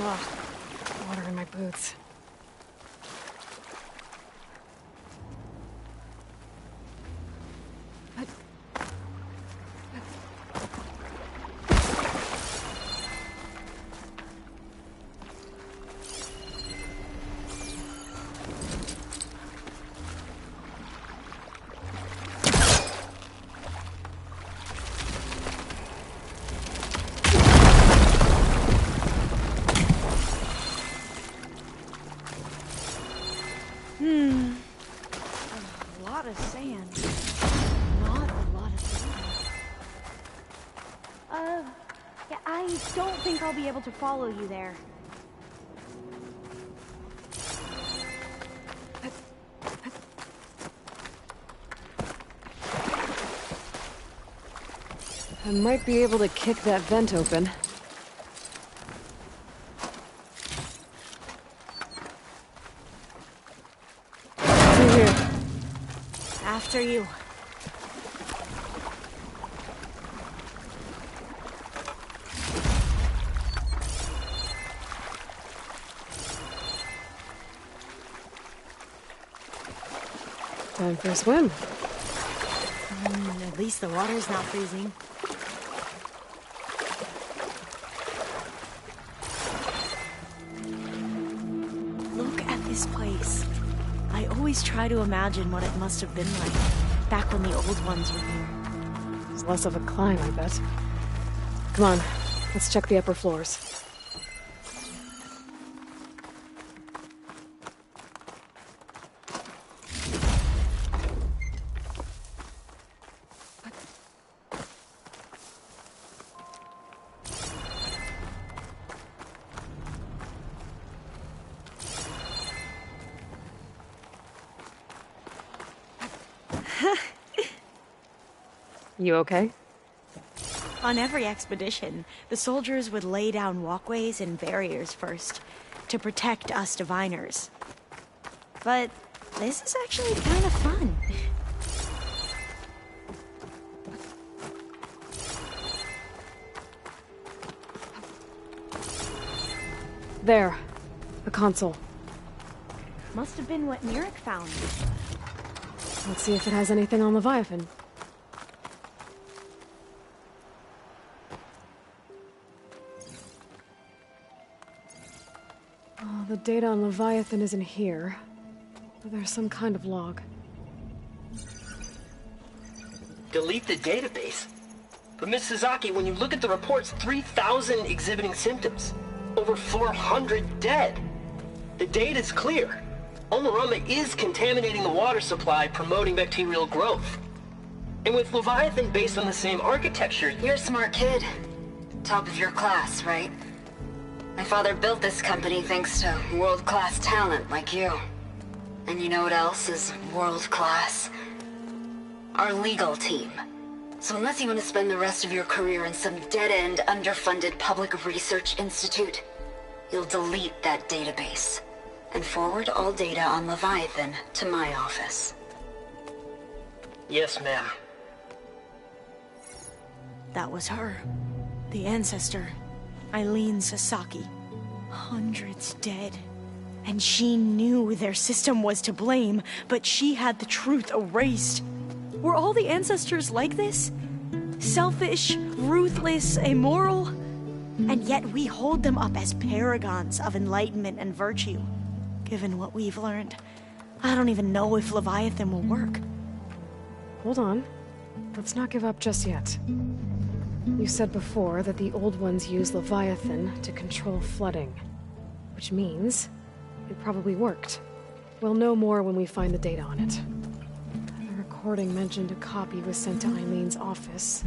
Ugh, water in my boots. A lot of sand. Not a lot of sand. Yeah, I don't think I'll be able to follow you there. I might be able to kick that vent open. Through here. After you. Time for a swim. At least the water's not freezing. Look at this place. I always try to imagine what it must have been like back when the old ones were here. It's less of a climb, I bet. Come on, let's check the upper floors. You okay? On every expedition, the soldiers would lay down walkways and barriers first to protect us diviners. But this is actually kind of fun. There. The console. Must have been what Nirek found. Let's see if it has anything on Leviathan. Oh, the data on Leviathan isn't here. But there's some kind of log. Delete the database? But Miss Sasaki, when you look at the reports, 3,000 exhibiting symptoms. Over 400 dead. The data's clear. Omarama is contaminating the water supply, promoting bacterial growth. And with Leviathan based on the same architecture... You're a smart kid. Top of your class, right? My father built this company thanks to world-class talent like you. And you know what else is world-class? Our legal team. So unless you want to spend the rest of your career in some dead-end, underfunded public research institute, you'll delete that database and forward all data on Leviathan to my office. Yes, ma'am. That was her. The ancestor. Eileen Sasaki. Hundreds dead. And she knew their system was to blame, but she had the truth erased. Were all the ancestors like this? Selfish, ruthless, immoral? And yet we hold them up as paragons of enlightenment and virtue. Given what we've learned, I don't even know if Leviathan will work. Hold on. Let's not give up just yet. You said before that the old ones use Leviathan to control flooding. Which means it probably worked. We'll know more when we find the data on it. The recording mentioned a copy was sent to Eileen's office.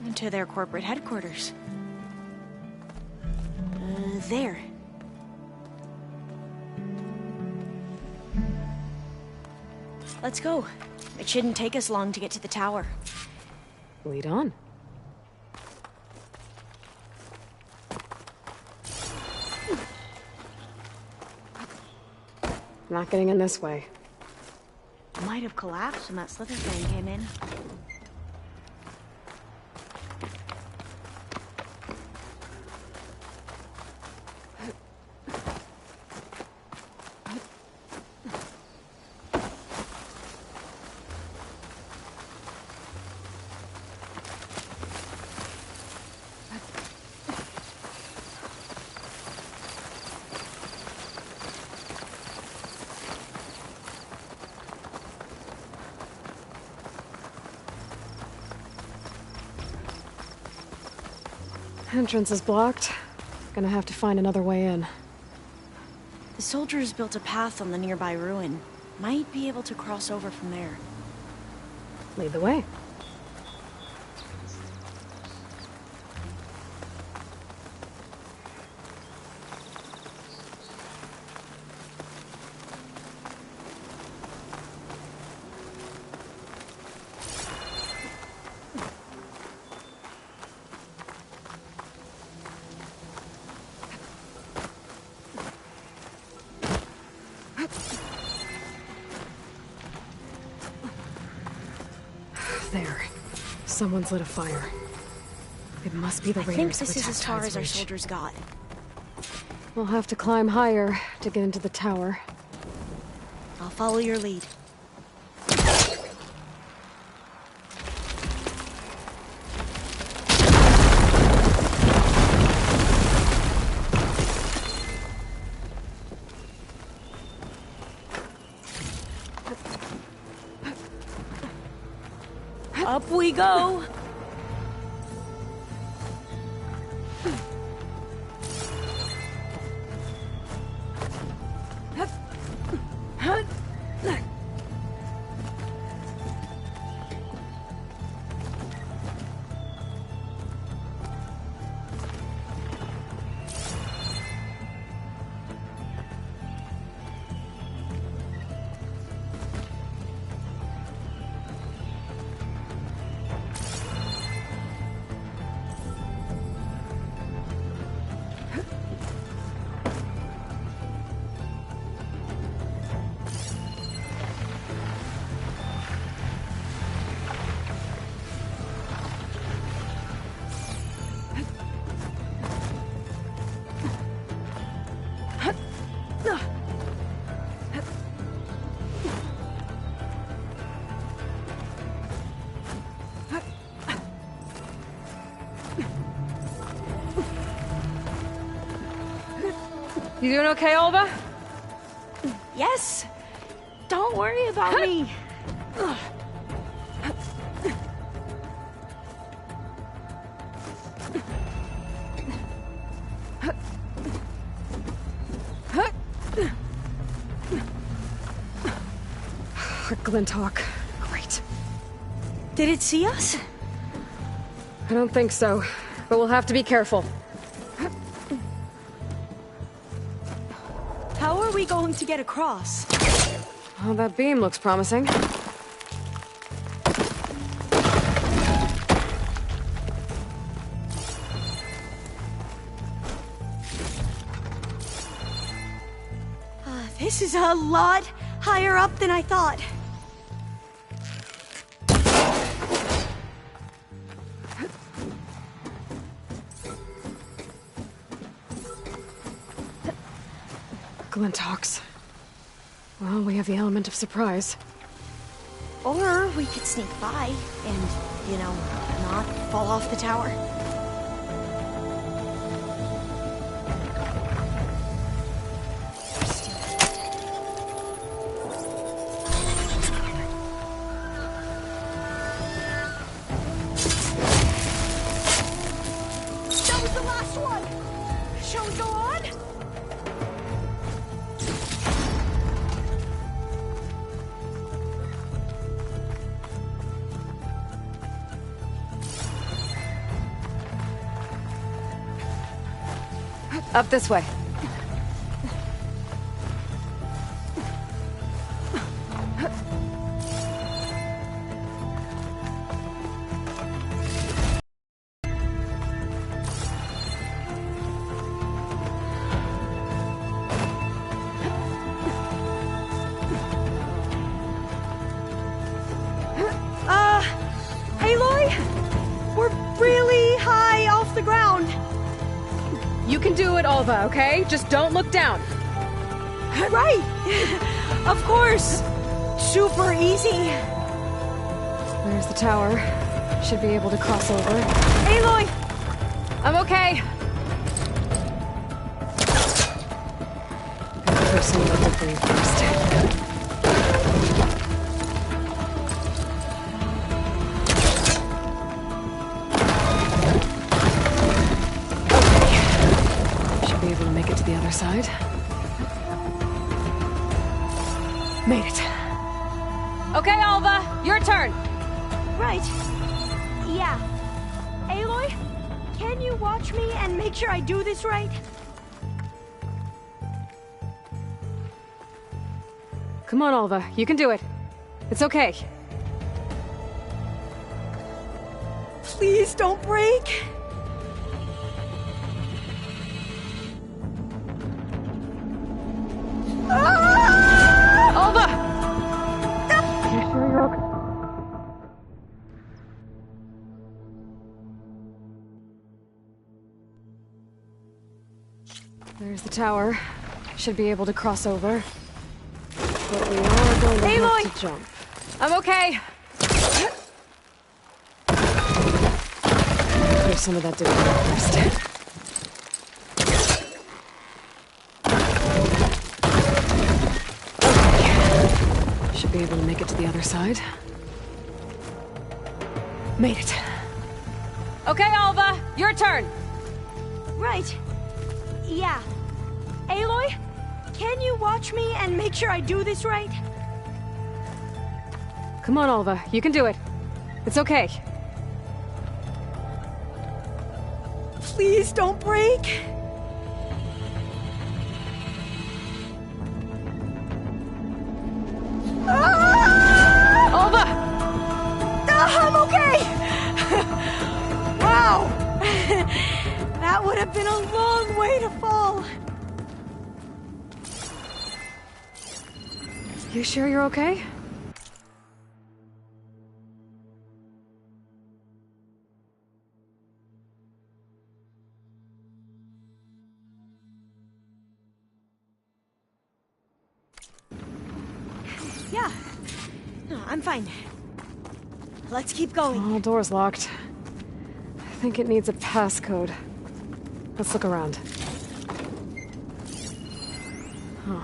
And to their corporate headquarters. There. Let's go. It shouldn't take us long to get to the tower. Lead on. Not getting in this way. Might have collapsed when that slither thing came in. Entrance is blocked. Gonna have to find another way in. The soldiers built a path on the nearby ruin. Might be able to cross over from there. Lead the way. There. Someone's lit a fire. It must be the raiders. I think this who is as attacked far High's as our Reach. soldiers got. We'll have to climb higher to get into the tower. I'll follow your lead. Up we go! You doing okay, Olva? Yes! Don't worry about me! Glinthawk. Great. Did it see us? I don't think so, but we'll have to be careful. How are we going to get across? Oh, that beam looks promising. This is a lot higher up than I thought. Glinthawks. Well, we have the element of surprise. Or we could sneak by and, you know, not fall off the tower. That was the last one! Shall we go on? Up this way. Aloy? We're really high off the ground. You can do it, Alva, okay? Just don't look down. Right! Of course! Super easy. There's the tower. Should be able to cross over. Aloy! I'm okay. Gotta clear some of that debris first. Be able to make it to the other side. Made it. Okay, Alva, your turn. Right. Yeah. Aloy, can you watch me and make sure I do this right? Come on, Alva. You can do it. It's okay. Please don't break. Alva! You sure you're okay? There's the tower. Should be able to cross over. But we are going to have to jump. I'm okay. Clear some of that debris first. Should be able to make it to the other side. Made it. Okay, Alva, your turn. Right. Yeah. Aloy, can you watch me and make sure I do this right? Come on, Alva. You can do it. It's okay. Please don't break. Alva! I'm okay! Wow! That would have been a long way to fall. You sure you're okay? Yeah. No, I'm fine. Let's keep going. Oh, door's locked. I think it needs a passcode. Let's look around. Huh.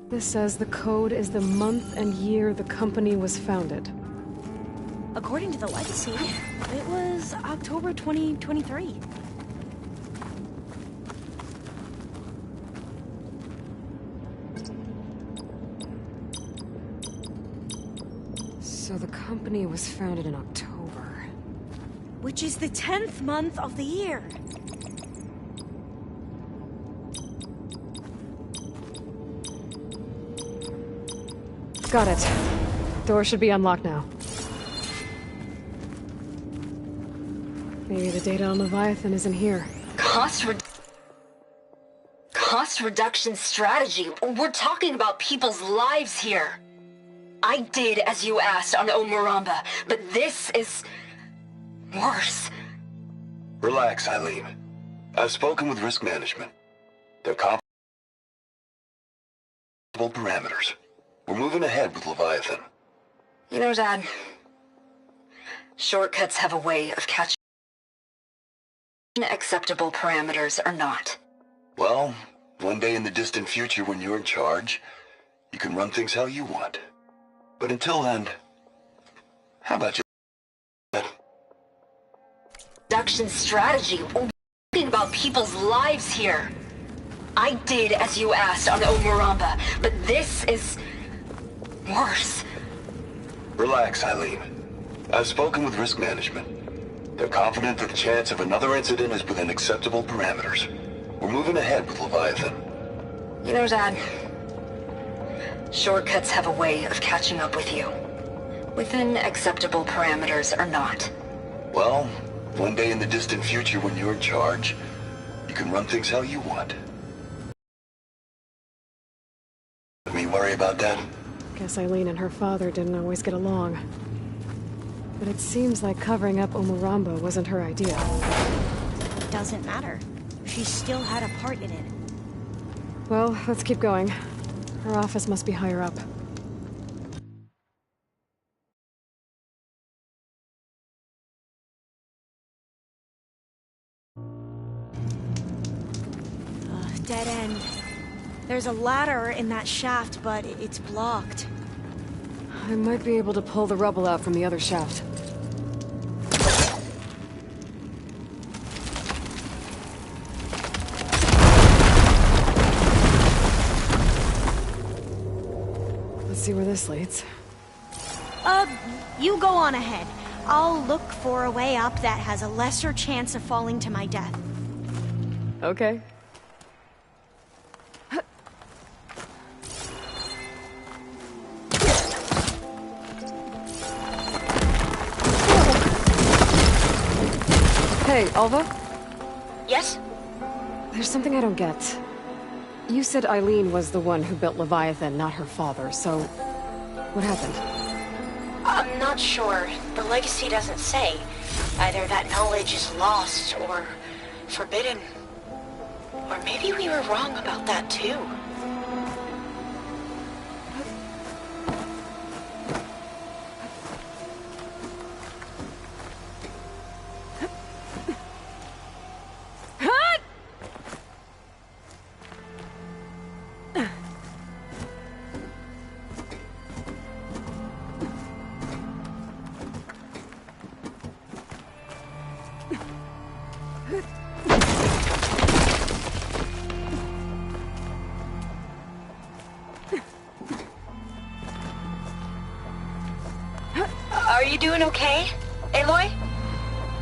This says the code is the month and year the company was founded. According to the legacy, it was October 2023. So the company was founded in October. Which is the 10th month of the year. Got it. Door should be unlocked now. Maybe the data on Leviathan isn't here. Cost reduction strategy. We're talking about people's lives here. I did as you asked on Omuramba, but this is worse. Relax, Eileen. I've spoken with risk management. They're comparable parameters. We're moving ahead with Leviathan. You know, Dad, shortcuts have a way of catching acceptable parameters or not. Well, one day in the distant future when you're in charge, you can run things how you want. But until then, how about you? Reduction strategy. We're talking about people's lives here. I did as you asked on Omuramba, but this is worse. Relax, Eileen. I've spoken with risk management. They're confident that the chance of another incident is within acceptable parameters. We're moving ahead with Leviathan. You know, Dad, shortcuts have a way of catching up with you. Within acceptable parameters or not. Well, one day in the distant future when you're in charge, you can run things how you want. Let me worry about that. Guess Eileen and her father didn't always get along. But it seems like covering up Omuramba wasn't her idea. Doesn't matter. She still had a part in it. Well, let's keep going. Her office must be higher up. Dead end. There's a ladder in that shaft, but it's blocked. I might be able to pull the rubble out from the other shaft. Let's see where this leads. You go on ahead. I'll look for a way up that has a lesser chance of falling to my death. Okay. Hey, Alva? Yes? There's something I don't get. You said Eileen was the one who built Leviathan, not her father, so... what happened? I'm not sure. The legacy doesn't say. Either that knowledge is lost, or forbidden. Or maybe we were wrong about that too. Are you doing okay, Aloy?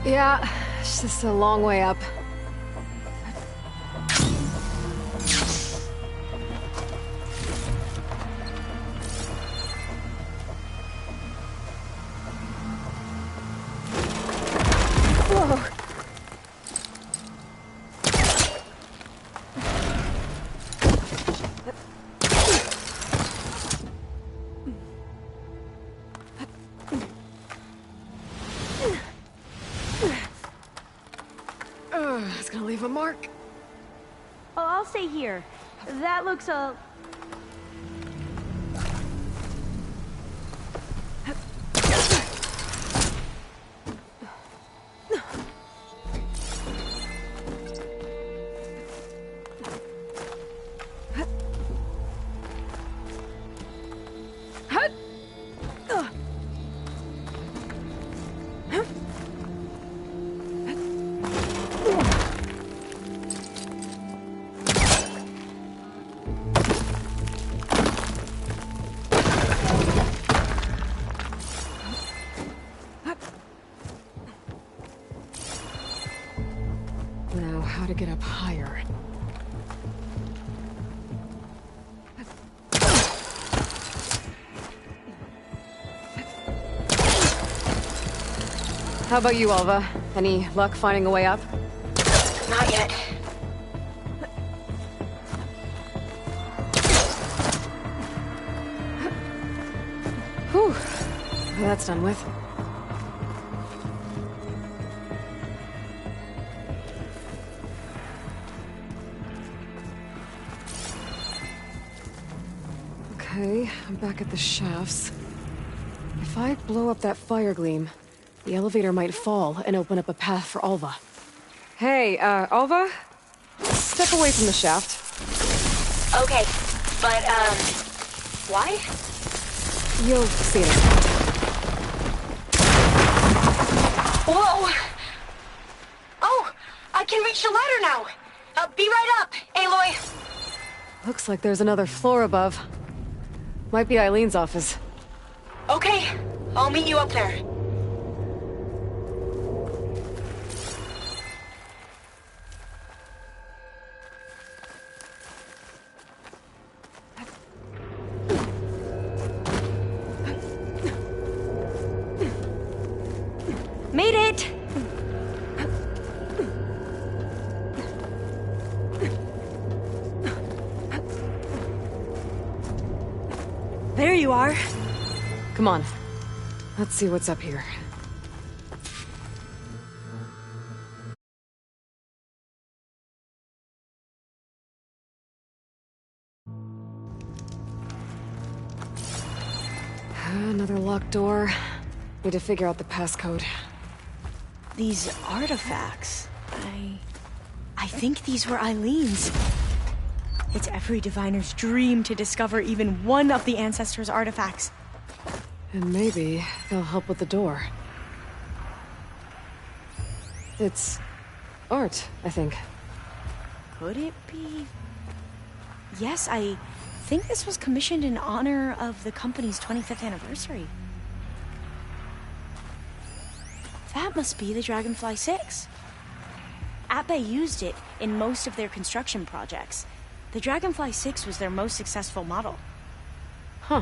Yeah, it's just a long way up. Whoa. It's gonna leave a mark. Oh, I'll stay here. That looks Now, how to get up higher? How about you, Alva? Any luck finding a way up? Not yet. Whew. Well, that's done with. Okay, I'm back at the shafts. If I blow up that fire gleam, the elevator might fall and open up a path for Alva. Hey, Alva? Step away from the shaft. Okay, but, why? You'll see it. Whoa! Oh, I can reach the ladder now! Be right up, Aloy! Looks like there's another floor above. Might be Eileen's office. Okay, I'll meet you up there. Made it! There you are. Come on. Let's see what's up here. Another locked door. Need to figure out the passcode. These artifacts... I think these were Eileen's. It's every diviner's dream to discover even one of the Ancestors' artifacts. And maybe they'll help with the door. It's art, I think. Could it be? Yes, I think this was commissioned in honor of the company's 25th anniversary. That must be the Dragonfly 6. Atbay used it in most of their construction projects. The Dragonfly 6 was their most successful model. Huh.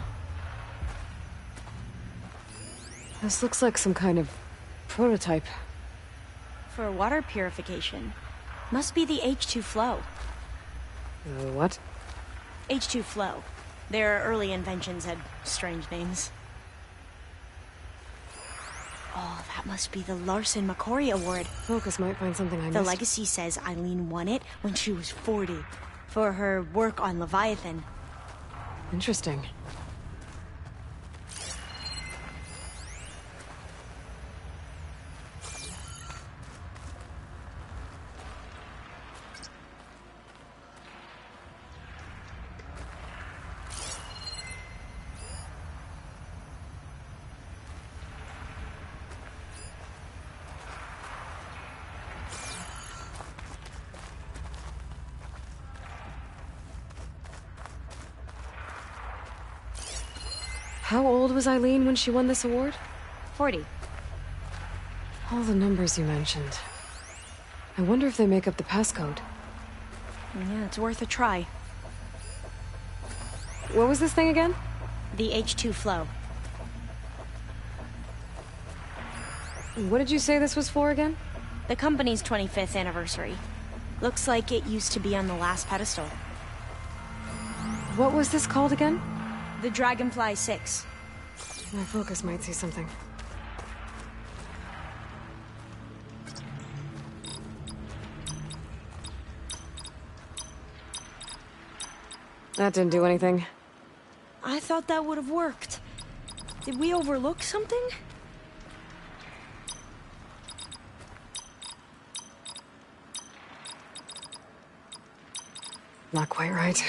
This looks like some kind of prototype. For water purification. Must be the H2 flow. What? H2 flow. Their early inventions had strange names. Oh, that must be the Larson McCory Award. Focus might find something I missed. The legacy says Eileen won it when she was 40 for her work on Leviathan. Interesting. How old was Eileen when she won this award? 40. All the numbers you mentioned. I wonder if they make up the passcode. Yeah, it's worth a try. What was this thing again? The H2 flow. What did you say this was for again? The company's 25th anniversary. Looks like it used to be on the last pedestal. What was this called again? The Dragonfly 6. My focus might see something. That didn't do anything. I thought that would have worked. Did we overlook something? Not quite right.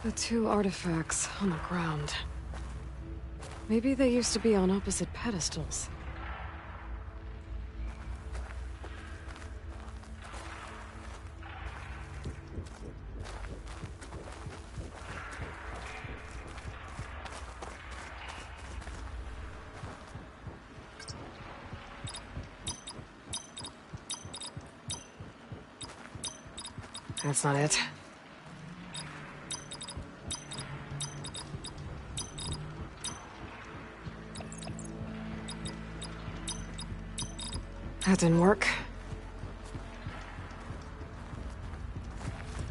The two artifacts on the ground. Maybe they used to be on opposite pedestals. That's not it. That didn't work.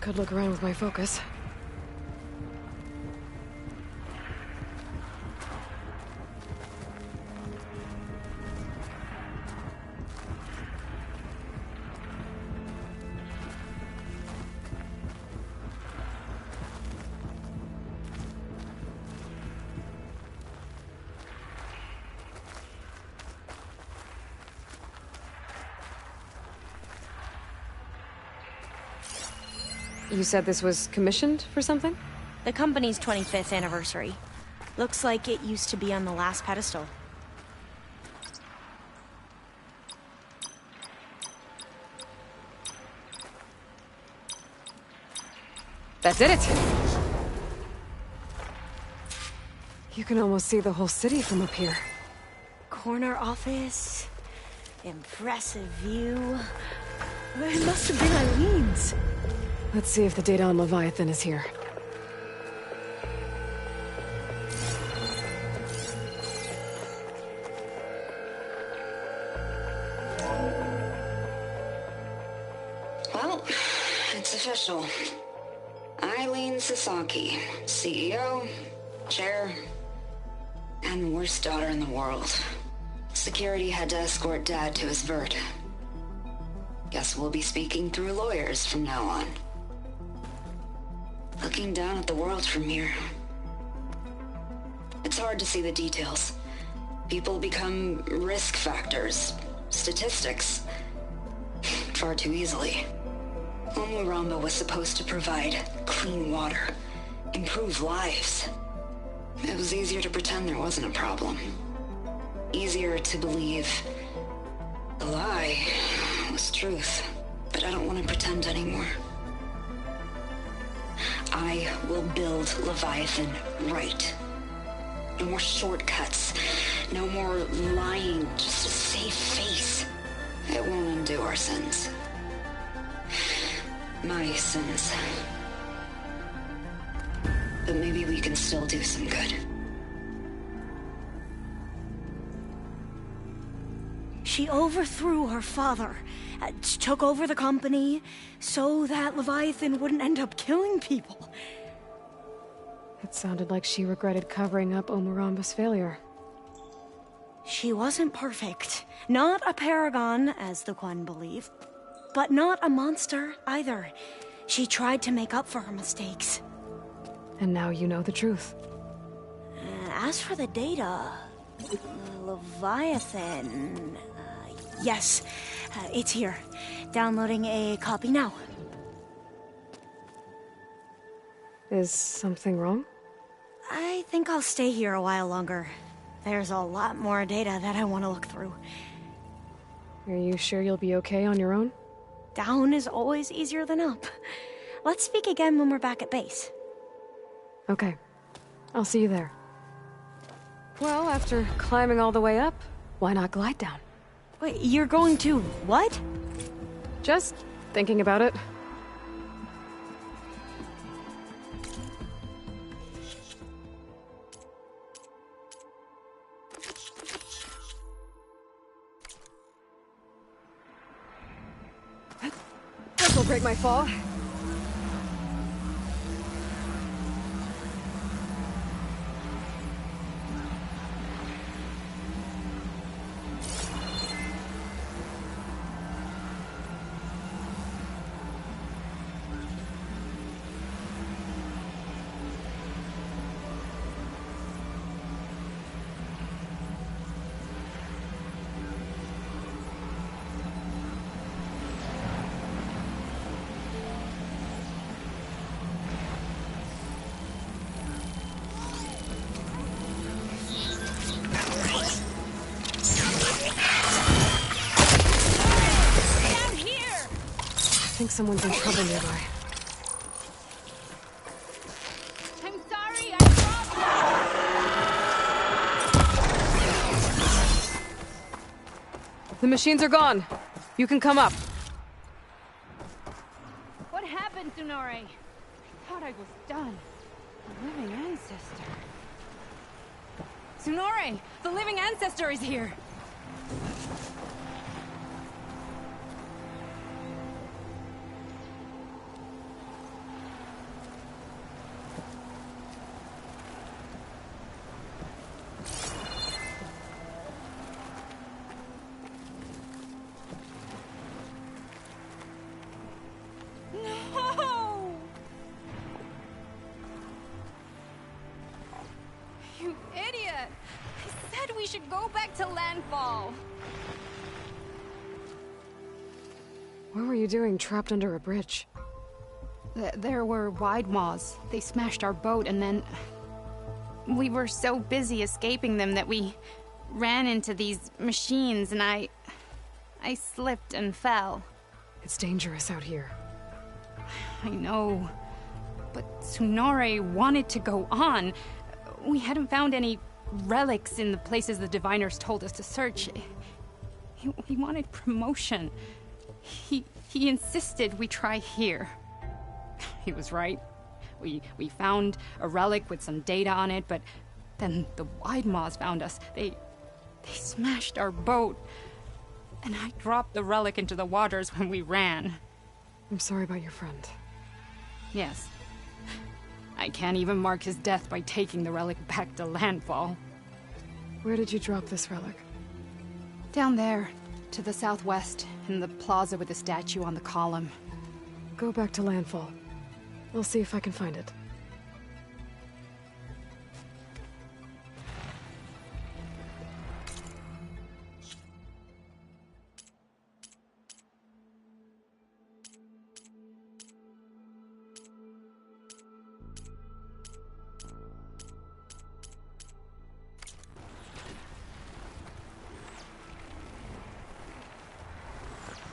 Could look around with my focus. You said this was commissioned for something? The company's 25th anniversary. Looks like it used to be on the last pedestal. That did it! You can almost see the whole city from up here. Corner office. Impressive view. It must have been Eileen's. Let's see if the data on Leviathan is here. Well, it's official. Eileen Sasaki, CEO, chair, and worst daughter in the world. Security had to escort Dad to his vert. Guess we'll be speaking through lawyers from now on. Looking down at the world from here. It's hard to see the details. People become risk factors, statistics, far too easily. Omuramba was supposed to provide clean water, improve lives. It was easier to pretend there wasn't a problem. Easier to believe the lie was truth. But I don't want to pretend anymore. I will build Leviathan right. No more shortcuts. No more lying just to save face. It won't undo our sins. My sins. But maybe we can still do some good. She overthrew her father, took over the company, so that Leviathan wouldn't end up killing people. It sounded like she regretted covering up Omuramba's failure. She wasn't perfect. Not a paragon, as the Quan believe. But not a monster, either. She tried to make up for her mistakes. And now you know the truth. As for the data... Leviathan... yes, it's here. Downloading a copy now. Is something wrong? I think I'll stay here a while longer. There's a lot more data that I want to look through. Are you sure you'll be okay on your own? Down is always easier than up. Let's speak again when we're back at base. Okay. I'll see you there. Well, after climbing all the way up, why not glide down? Wait, you're going to what? Just thinking about it. This'll break my fall. I think someone's in trouble nearby. I'm sorry, I The machines are gone. You can come up. What happened I thought I was done. The living ancestor. Tsunore! The living ancestor is here! No! You idiot! I said we should go back to landfall. What were you doing trapped under a bridge? There were wide maws. They smashed our boat, and then we were so busy escaping them that we ran into these machines, and I slipped and fell. It's dangerous out here. I know, but Tsunore wanted to go on. We hadn't found any relics in the places the diviners told us to search. He wanted promotion. He insisted we try here. He was right. We found a relic with some data on it, but then the wide maws found us. They smashed our boat, and I dropped the relic into the waters when we ran. I'm sorry about your friend. Yes. I can't even mark his death by taking the relic back to landfall. Where did you drop this relic? Down there, to the southwest, in the plaza with the statue on the column. Go back to landfall. I'll see if I can find it.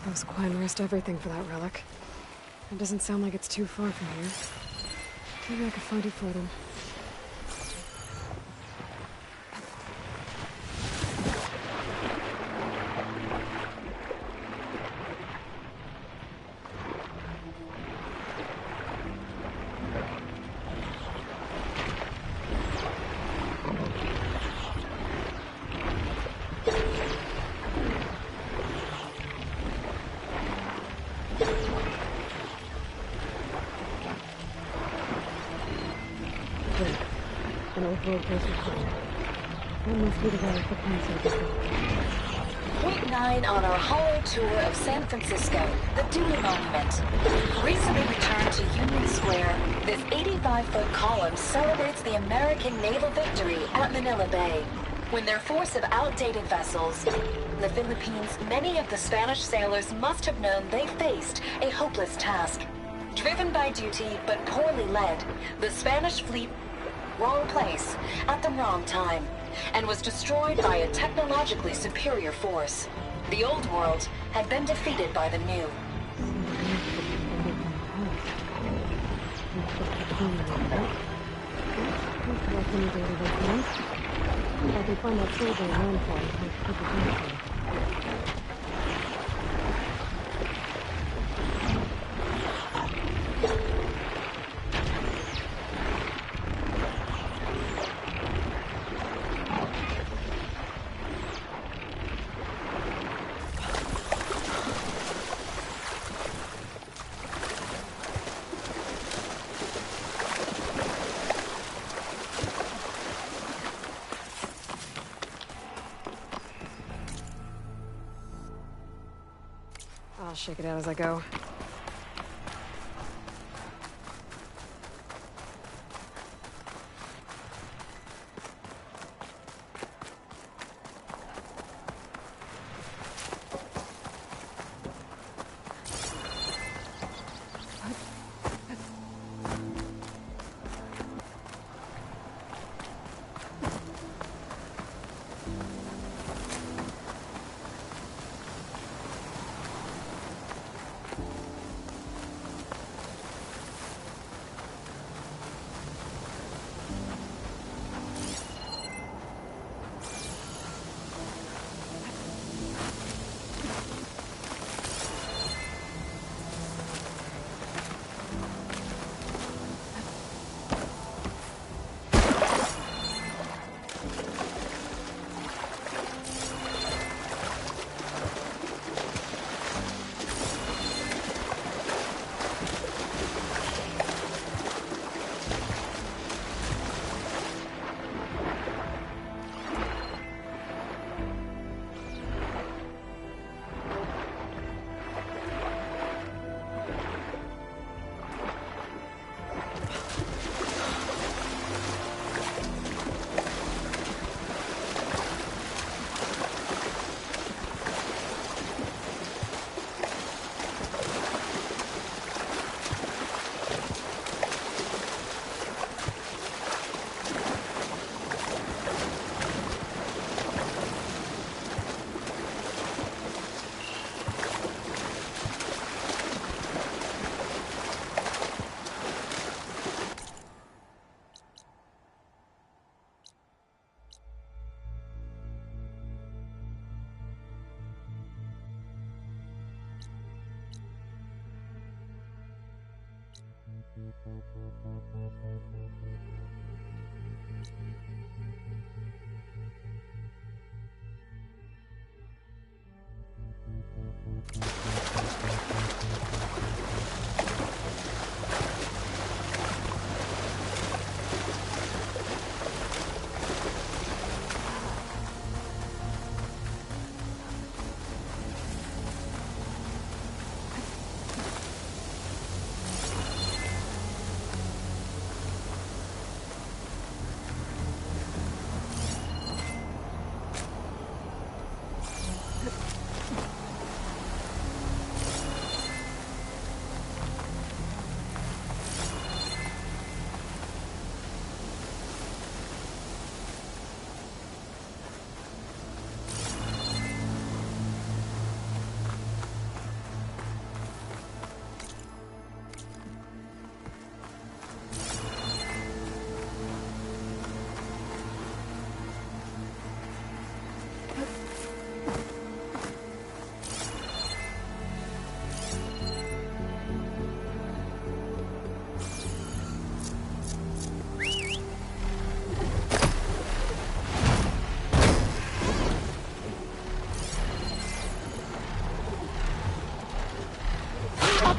Those Quine risked everything for that relic. It doesn't sound like it's too far from here. Maybe I could find it for them. Week 9 on our hallway tour of San Francisco, the Dewey Monument. Recently returned to Union Square, this 85-foot column celebrates the American naval victory at Manila Bay. When their force of outdated vessels, the Philippines, many of the Spanish sailors must have known they faced a hopeless task. Driven by duty, but poorly led, the Spanish fleet wrong place at the wrong time, and was destroyed by a technologically superior force. The old world had been defeated by the new. I'll shake it out as I go.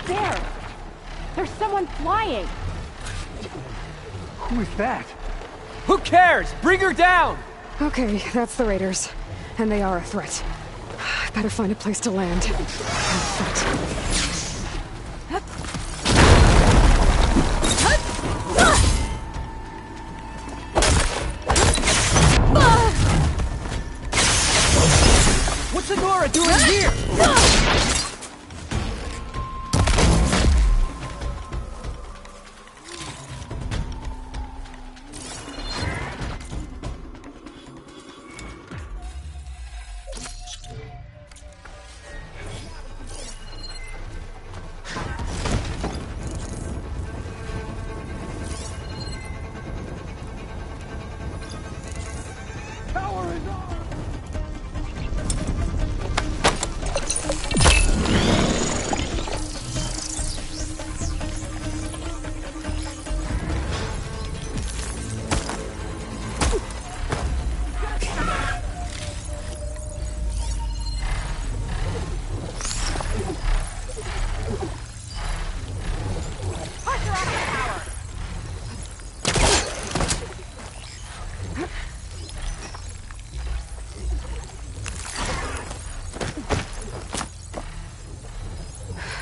There! There's someone flying! Who is that? Who cares? Bring her down! Okay, that's the raiders. And they are a threat. I better find a place to land. What's Honora doing here?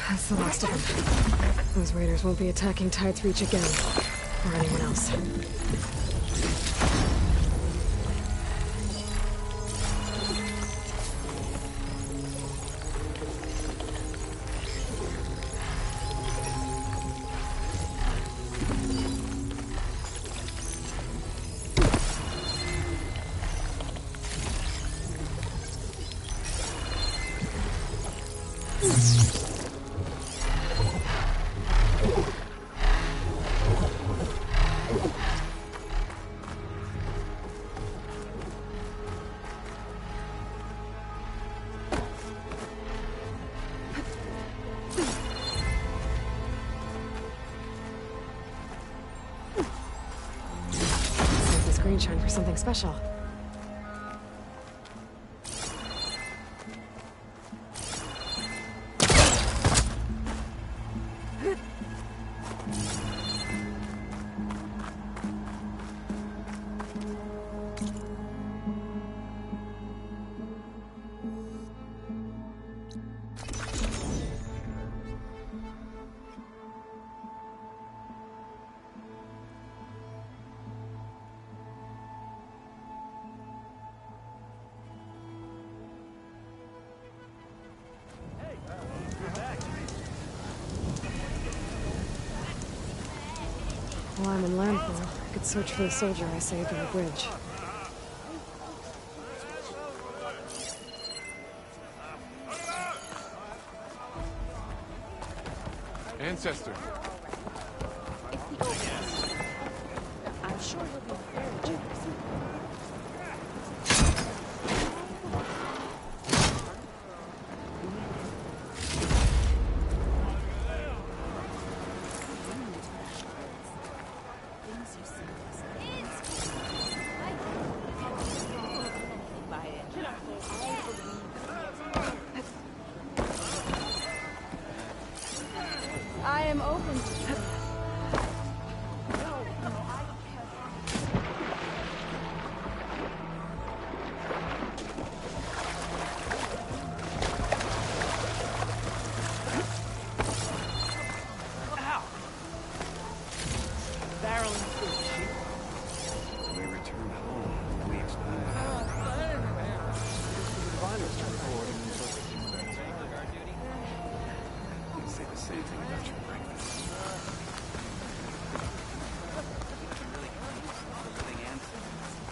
That's the last of them. Those raiders won't be attacking Tide's Reach again. Or anyone else. Shine for something special. While I'm in landfall, I could search for the soldier I saved on the bridge. Ancestor. I'm sure he'll be very generous.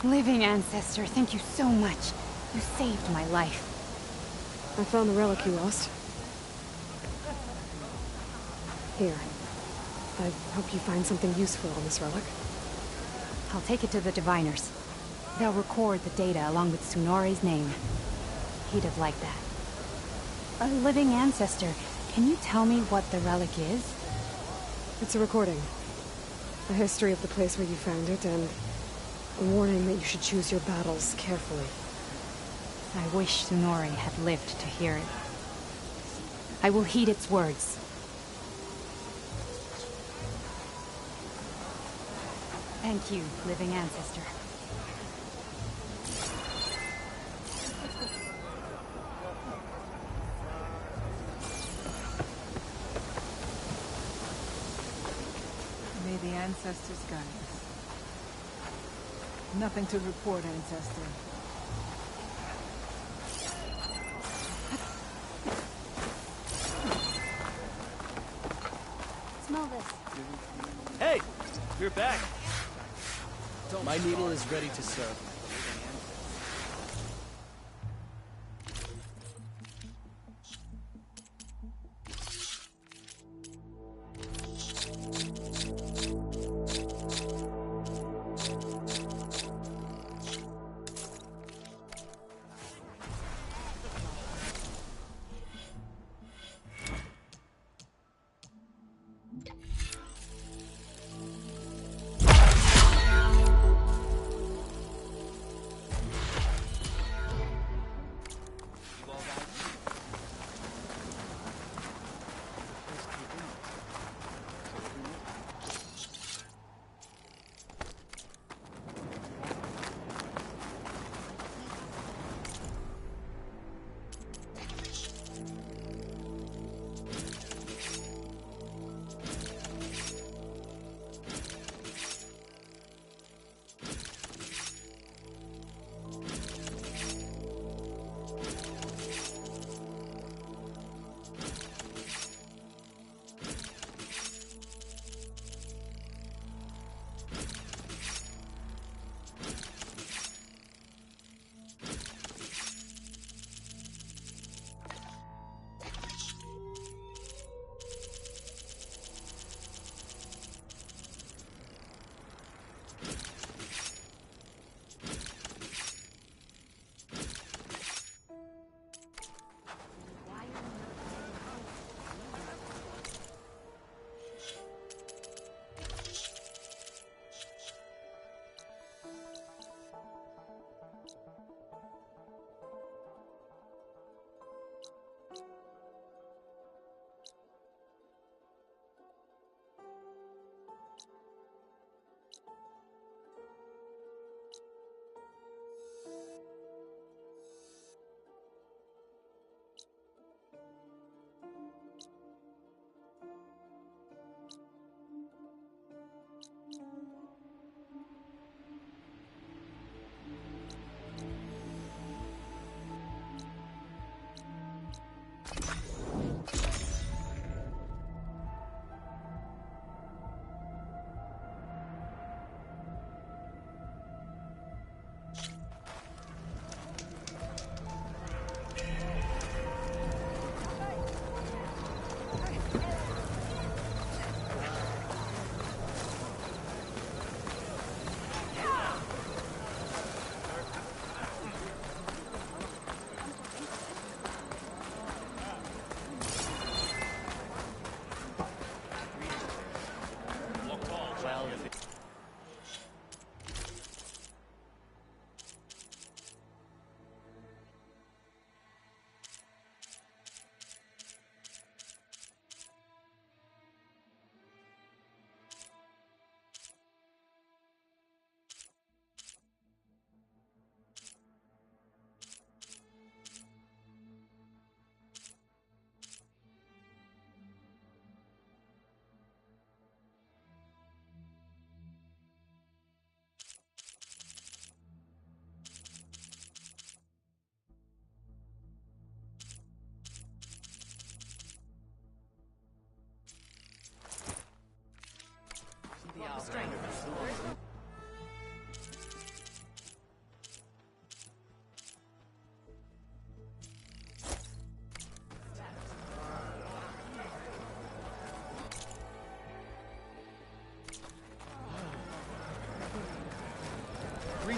Living ancestor, thank you so much. You saved my life. I found the relic you lost. Here. I hope you find something useful on this relic. I'll take it to the diviners. They'll record the data along with Tsunore's name. He'd have liked that. A living ancestor, can you tell me what the relic is? It's a recording. A history of the place where you found it, and a warning that you should choose your battles carefully. I wish Tsunore had lived to hear it. I will heed its words. Thank you, living ancestor. May the ancestors guide us. Nothing to report, ancestor. Smell this. Hey! You're back. My needle is ready to serve.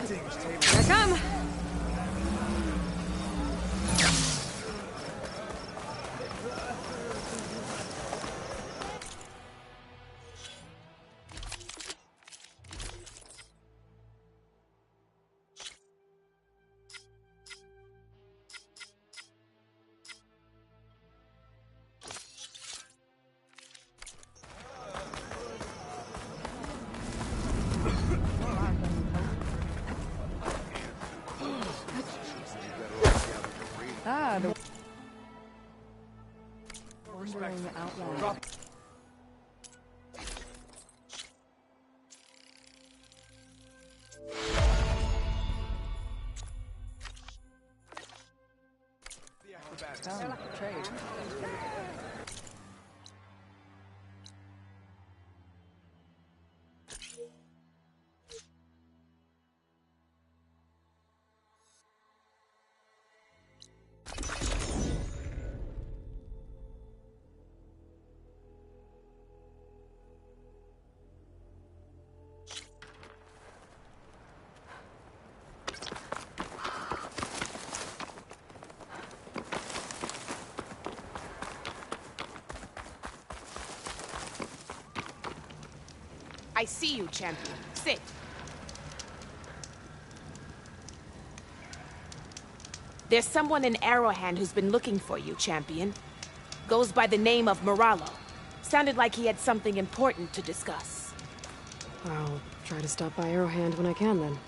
Here I come! Ah, the Wandering outline. trade. I see you, champion. Sit. There's someone in Arrowhand who's been looking for you, champion. Goes by the name of Moralo. Sounded like he had something important to discuss. I'll try to stop by Arrowhand when I can, then.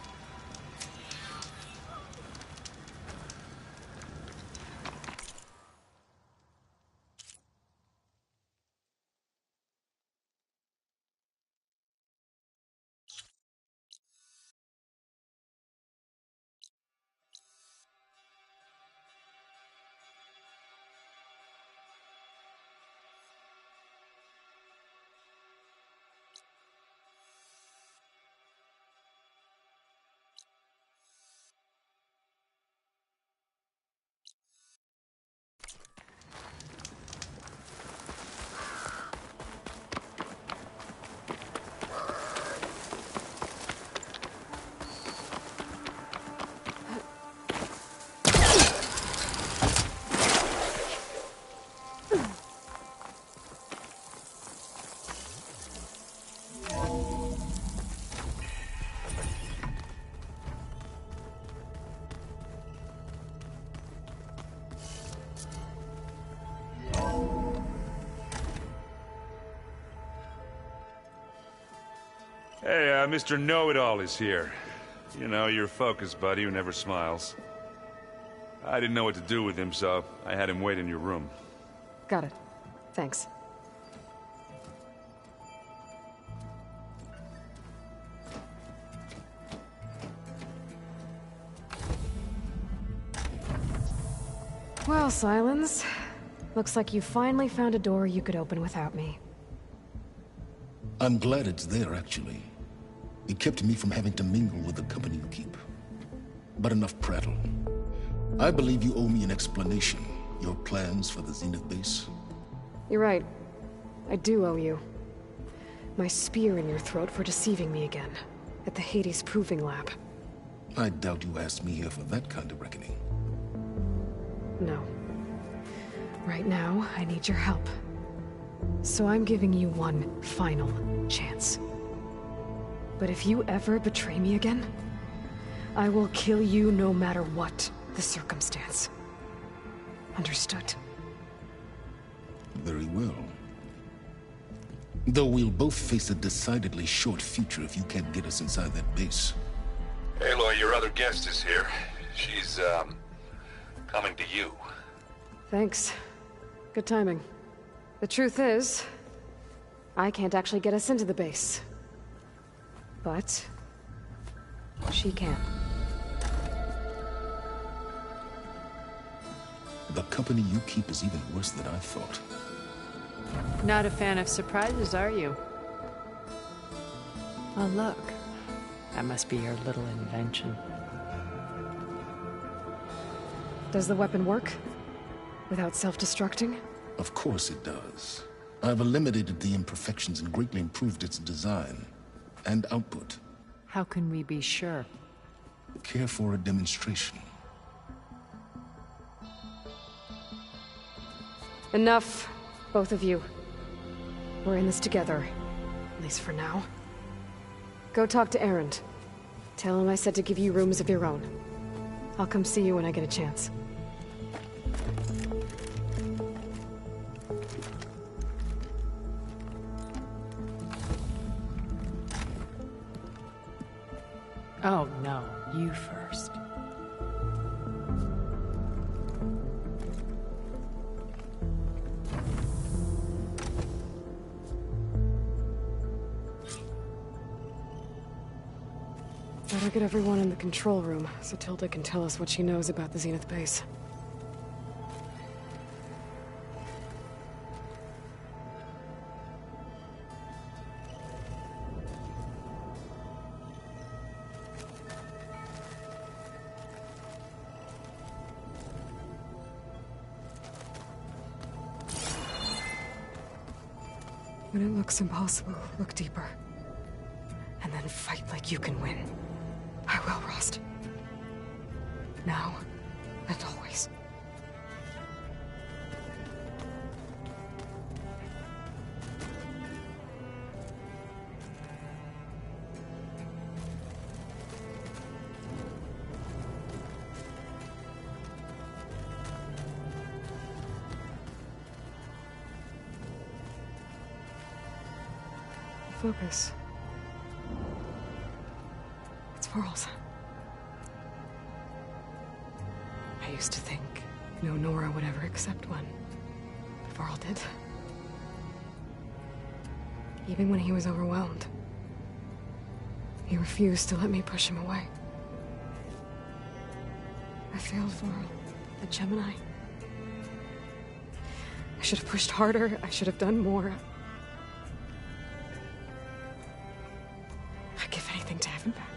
Hey, Mr. Know-It-All is here. You know, your focus buddy who never smiles. I didn't know what to do with him, so I had him wait in your room. Got it. Thanks. Well, Silence. Looks like you finally found a door you could open without me. I'm glad it's there, actually. It kept me from having to mingle with the company you keep. But enough prattle. I believe you owe me an explanation. Your plans for the Zenith base? You're right. I do owe you. My spear in your throat for deceiving me again. At the Hades Proving Lab. I doubt you asked me here for that kind of reckoning. No. Right now, I need your help. So I'm giving you one final chance. But if you ever betray me again, I will kill you no matter what the circumstance. Understood? Very well. Though we'll both face a decidedly short future if you can't get us inside that base. Aloy, your other guest is here. She's, coming to you. Thanks. Good timing. The truth is, I can't actually get us into the base. But she can. The company you keep is even worse than I thought. Not a fan of surprises, are you? Oh, look. That must be your little invention. Does the weapon work? Without self-destructing? Of course it does. I've eliminated the imperfections and greatly improved its design and output. How can we be sure? care for a demonstration? Enough, both of you. We're in this together, at least for now. Go talk to Erend. Tell him I said to give you rooms of your own. I'll come see you when I get a chance. Oh no, you first. Better get everyone in the control room, so Tilda can tell us what she knows about the Zenith base. When it looks impossible, look deeper. And then fight like you can win. I will, Rost. Now and always. Focus. It's Varl's. I used to think no Nora would ever accept one. But Varl did. Even when he was overwhelmed. He refused to let me push him away. I failed Varl, the Gemini. I should have pushed harder. I should have done more. I'd give anything to have him back.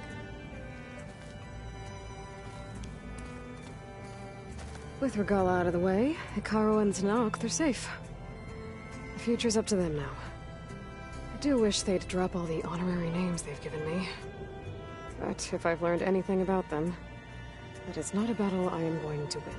With Regala out of the way, Hikaru and Zanok, they're safe. The future's up to them now. I do wish they'd drop all the honorary names they've given me. But if I've learned anything about them, that is not a battle I am going to win.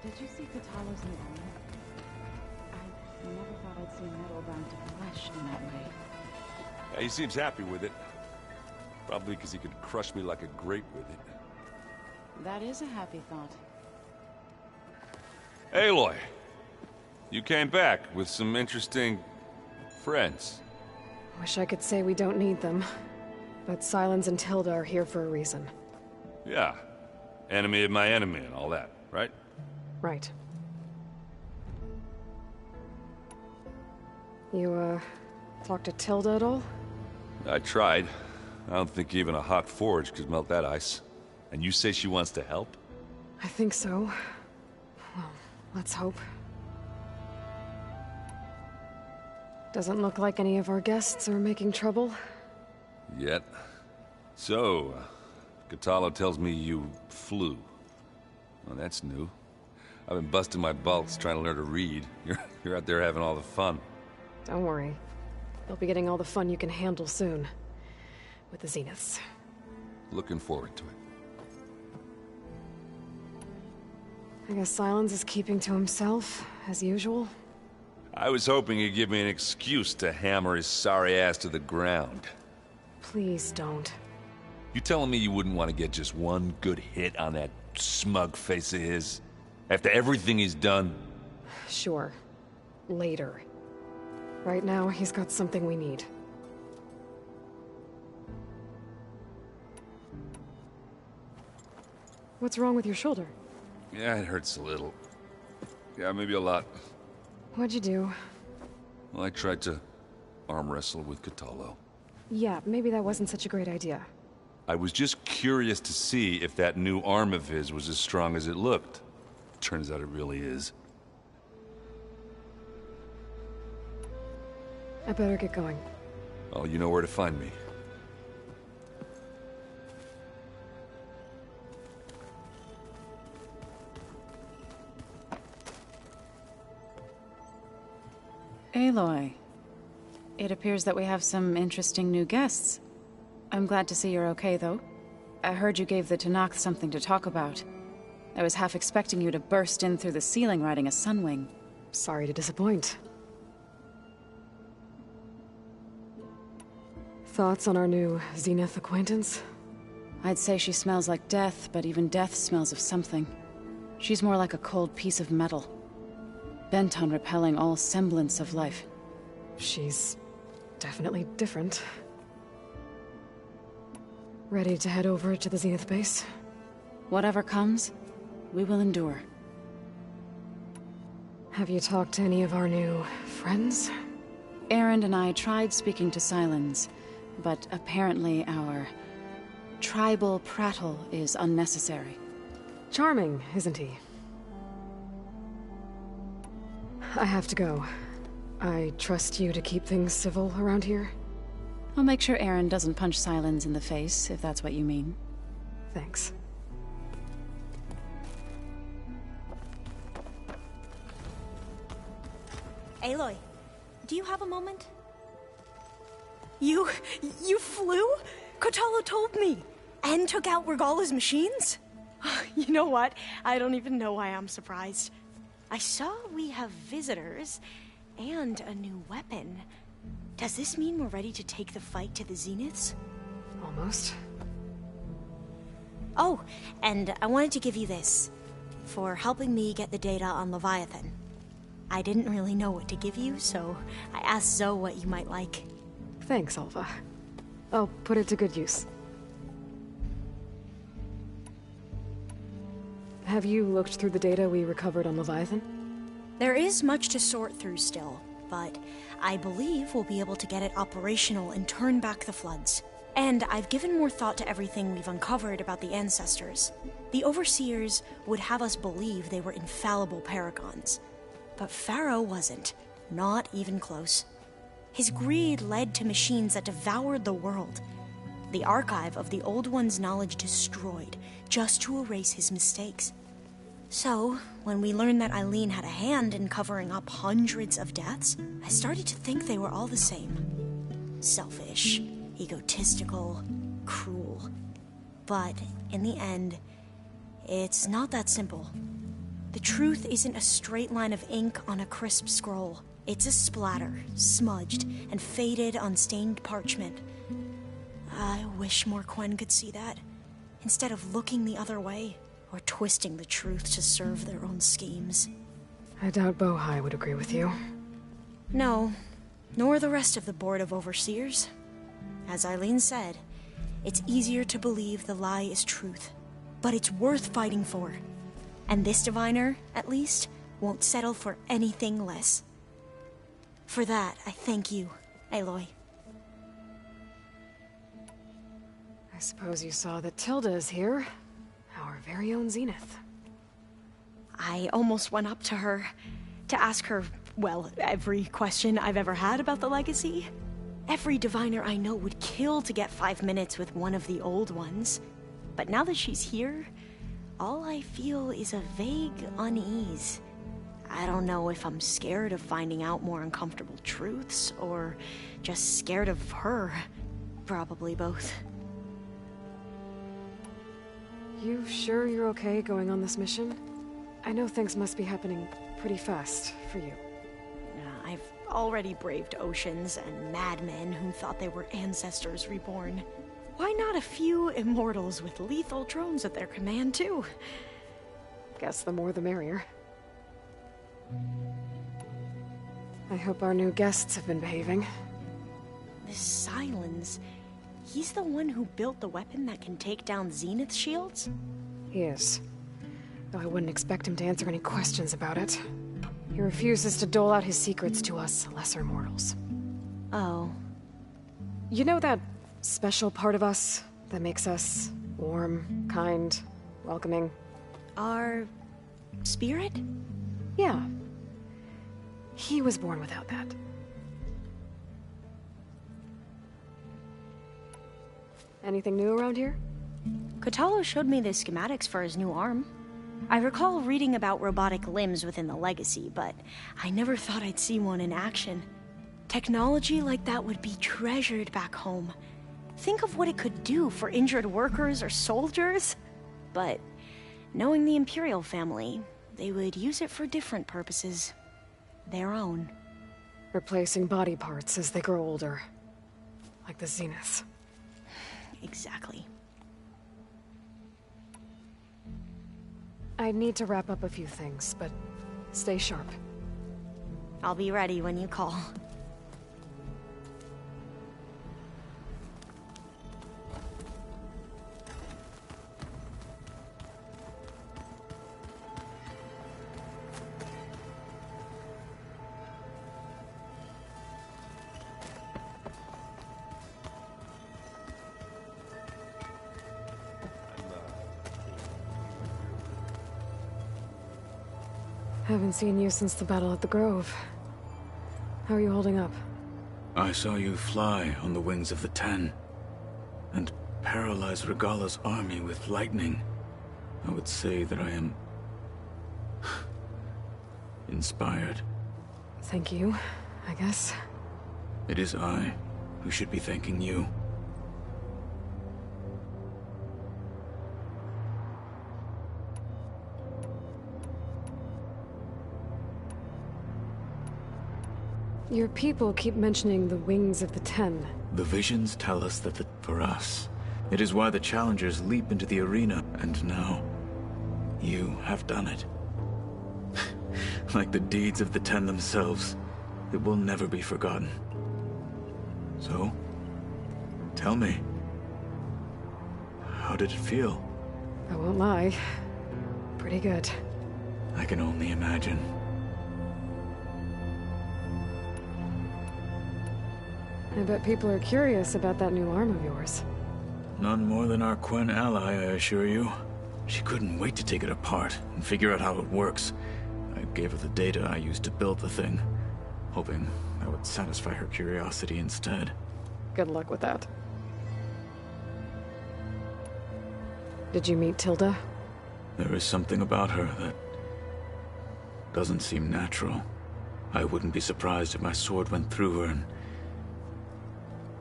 Did you see Katalo's new armor? I never thought I'd see metal bound to flesh in that way. Yeah, he seems happy with it. Probably because he could crush me like a grape with it. That is a happy thought. Aloy! You came back with some interesting... friends. Wish I could say we don't need them. But Sylens and Tilda are here for a reason. Yeah. Enemy of my enemy and all that, right? Right. You, talked to Tilda at all? I tried. I don't think even a hot forge could melt that ice. And you say she wants to help? I think so. Well, let's hope. Doesn't look like any of our guests are making trouble. Yet. So, Katalo tells me you flew. Well, that's new. I've been busting my balls trying to learn to read. You're out there having all the fun. Don't worry. You'll be getting all the fun you can handle soon. With the Zeniths. Looking forward to it. I guess Sylens is keeping to himself, as usual. I was hoping he'd give me an excuse to hammer his sorry ass to the ground. Please don't. You telling me you wouldn't want to get just one good hit on that smug face of his? After everything he's done? Sure. Later. Right now, he's got something we need. What's wrong with your shoulder? Yeah, it hurts a little. Yeah, maybe a lot. What'd you do? Well, I tried to arm wrestle with Katalo. Yeah, maybe that wasn't such a great idea. I was just curious to see if that new arm of his was as strong as it looked. Turns out it really is. I better get going. Oh, you know where to find me. Aloy, it appears that we have some interesting new guests. I'm glad to see you're okay, though. I heard you gave the Tanakh something to talk about. I was half expecting you to burst in through the ceiling riding a sunwing. Sorry to disappoint. Thoughts on our new Zenith acquaintance? I'd say she smells like death, but even death smells of something. She's more like a cold piece of metal, bent on repelling all semblance of life. She's definitely different. Ready to head over to the Zenith base? Whatever comes, we will endure. Have you talked to any of our new friends? Erend and I tried speaking to Sylens, but apparently our tribal prattle is unnecessary. Charming, isn't he? I have to go. I trust you to keep things civil around here? I'll make sure Erend doesn't punch Sylens in the face, if that's what you mean. Thanks. Aloy, do you have a moment? You flew? Kotalo told me! And took out Regala's machines? You know what? I don't even know why I'm surprised. I saw we have visitors, and a new weapon. Does this mean we're ready to take the fight to the Zeniths? Almost. Oh, and I wanted to give you this, for helping me get the data on Leviathan. I didn't really know what to give you, so I asked Zoe what you might like. Thanks, Alva. I'll put it to good use. Have you looked through the data we recovered on Leviathan? There is much to sort through still, but I believe we'll be able to get it operational and turn back the floods. And I've given more thought to everything we've uncovered about the ancestors. The Overseers would have us believe they were infallible paragons. But Pharaoh wasn't. Not even close. His greed led to machines that devoured the world. The archive of the Old One's knowledge destroyed, just to erase his mistakes. So, when we learned that Eileen had a hand in covering up hundreds of deaths, I started to think they were all the same. Selfish, egotistical, cruel. But, in the end, it's not that simple. The truth isn't a straight line of ink on a crisp scroll. It's a splatter, smudged, and faded on stained parchment. I wish more Quen could see that, instead of looking the other way, or twisting the truth to serve their own schemes. I doubt Bohai would agree with you. No, nor the rest of the Board of Overseers. As Eileen said, it's easier to believe the lie is truth, but it's worth fighting for. And this diviner, at least, won't settle for anything less. For that, I thank you, Aloy. I suppose you saw that Tilda is here. Our very own Zenith. I almost went up to her to ask her, well, every question I've ever had about the legacy. Every diviner I know would kill to get 5 minutes with one of the old ones. But now that she's here, all I feel is a vague unease. I don't know if I'm scared of finding out more uncomfortable truths, or just scared of her. Probably both. You sure you're okay going on this mission? I know things must be happening pretty fast for you. I've already braved oceans and madmen who thought they were ancestors reborn. Why not a few immortals with lethal drones at their command, too? Guess the more the merrier. I hope our new guests have been behaving. This Sylens, he's the one who built the weapon that can take down Zenith shields? He is. Though I wouldn't expect him to answer any questions about it. He refuses to dole out his secrets to us lesser mortals. Oh. You know that special part of us that makes us warm, kind, welcoming? Our spirit? Yeah. He was born without that. Anything new around here? Kotallo showed me the schematics for his new arm. I recall reading about robotic limbs within the Legacy, but I never thought I'd see one in action. Technology like that would be treasured back home. Think of what it could do for injured workers or soldiers. But knowing the Imperial family, they would use it for different purposes. Their own. Replacing body parts as they grow older. Like the Zeniths. Exactly. I need to wrap up a few things, but stay sharp. I'll be ready when you call. Haven't seen you since the battle at the Grove. How are you holding up? I saw you fly on the wings of the Ten, and paralyze Regala's army with lightning. I would say that I am inspired. Thank you, I guess. It is I who should be thanking you. Your people keep mentioning the wings of the Ten. The visions tell us that for us, it is why the challengers leap into the arena, and now, you have done it. Like the deeds of the Ten themselves, it will never be forgotten. So, tell me, how did it feel? I won't lie. Pretty good. I can only imagine. I bet people are curious about that new arm of yours. None more than our Quen ally, I assure you. She couldn't wait to take it apart and figure out how it works. I gave her the data I used to build the thing, hoping that would satisfy her curiosity instead. Good luck with that. Did you meet Tilda? There is something about her that doesn't seem natural. I wouldn't be surprised if my sword went through her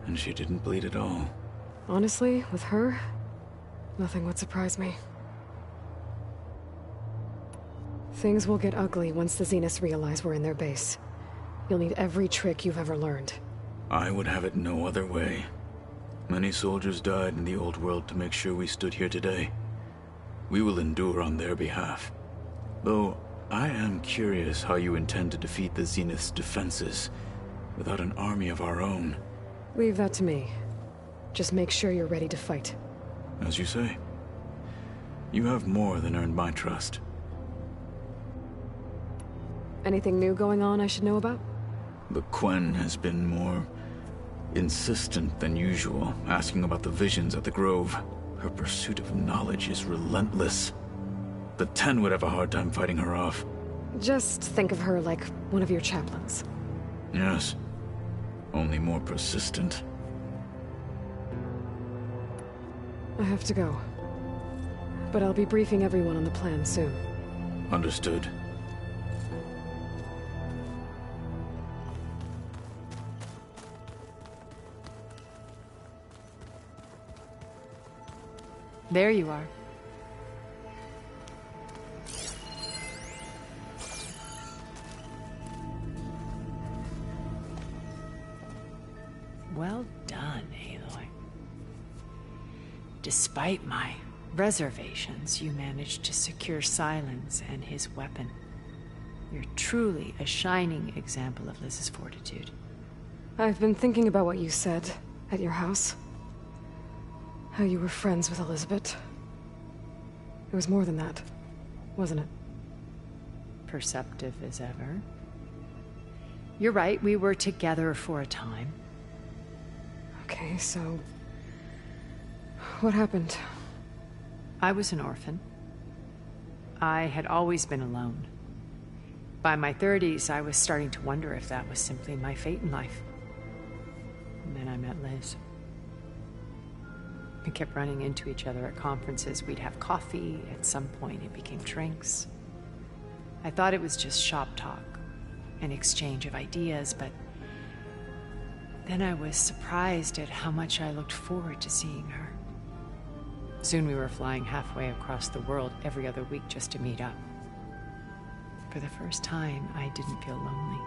and she didn't bleed at all. Honestly, with her, nothing would surprise me. Things will get ugly once the Zeniths realize we're in their base. You'll need every trick you've ever learned. I would have it no other way. Many soldiers died in the old world to make sure we stood here today. We will endure on their behalf. Though, I am curious how you intend to defeat the Zenith's defenses without an army of our own. Leave that to me. Just make sure you're ready to fight. As you say. You have more than earned my trust. Anything new going on I should know about? The Quen has been more insistent than usual, asking about the visions at the Grove. Her pursuit of knowledge is relentless. The Ten would have a hard time fighting her off. Just think of her like one of your chaplains. Yes. Only more persistent. I have to go. But I'll be briefing everyone on the plan soon. Understood. There you are. Well done, Aloy. Despite my reservations, you managed to secure Silence and his weapon. You're truly a shining example of Liz's fortitude. I've been thinking about what you said at your house. How you were friends with Elizabeth. It was more than that, wasn't it? Perceptive as ever. You're right, we were together for a time. Okay, so... what happened? I was an orphan. I had always been alone. By my 30s, I was starting to wonder if that was simply my fate in life. And then I met Liz. We kept running into each other at conferences. We'd have coffee. At some point, it became drinks. I thought it was just shop talk, an exchange of ideas, but then I was surprised at how much I looked forward to seeing her. Soon we were flying halfway across the world every other week just to meet up. For the first time, I didn't feel lonely.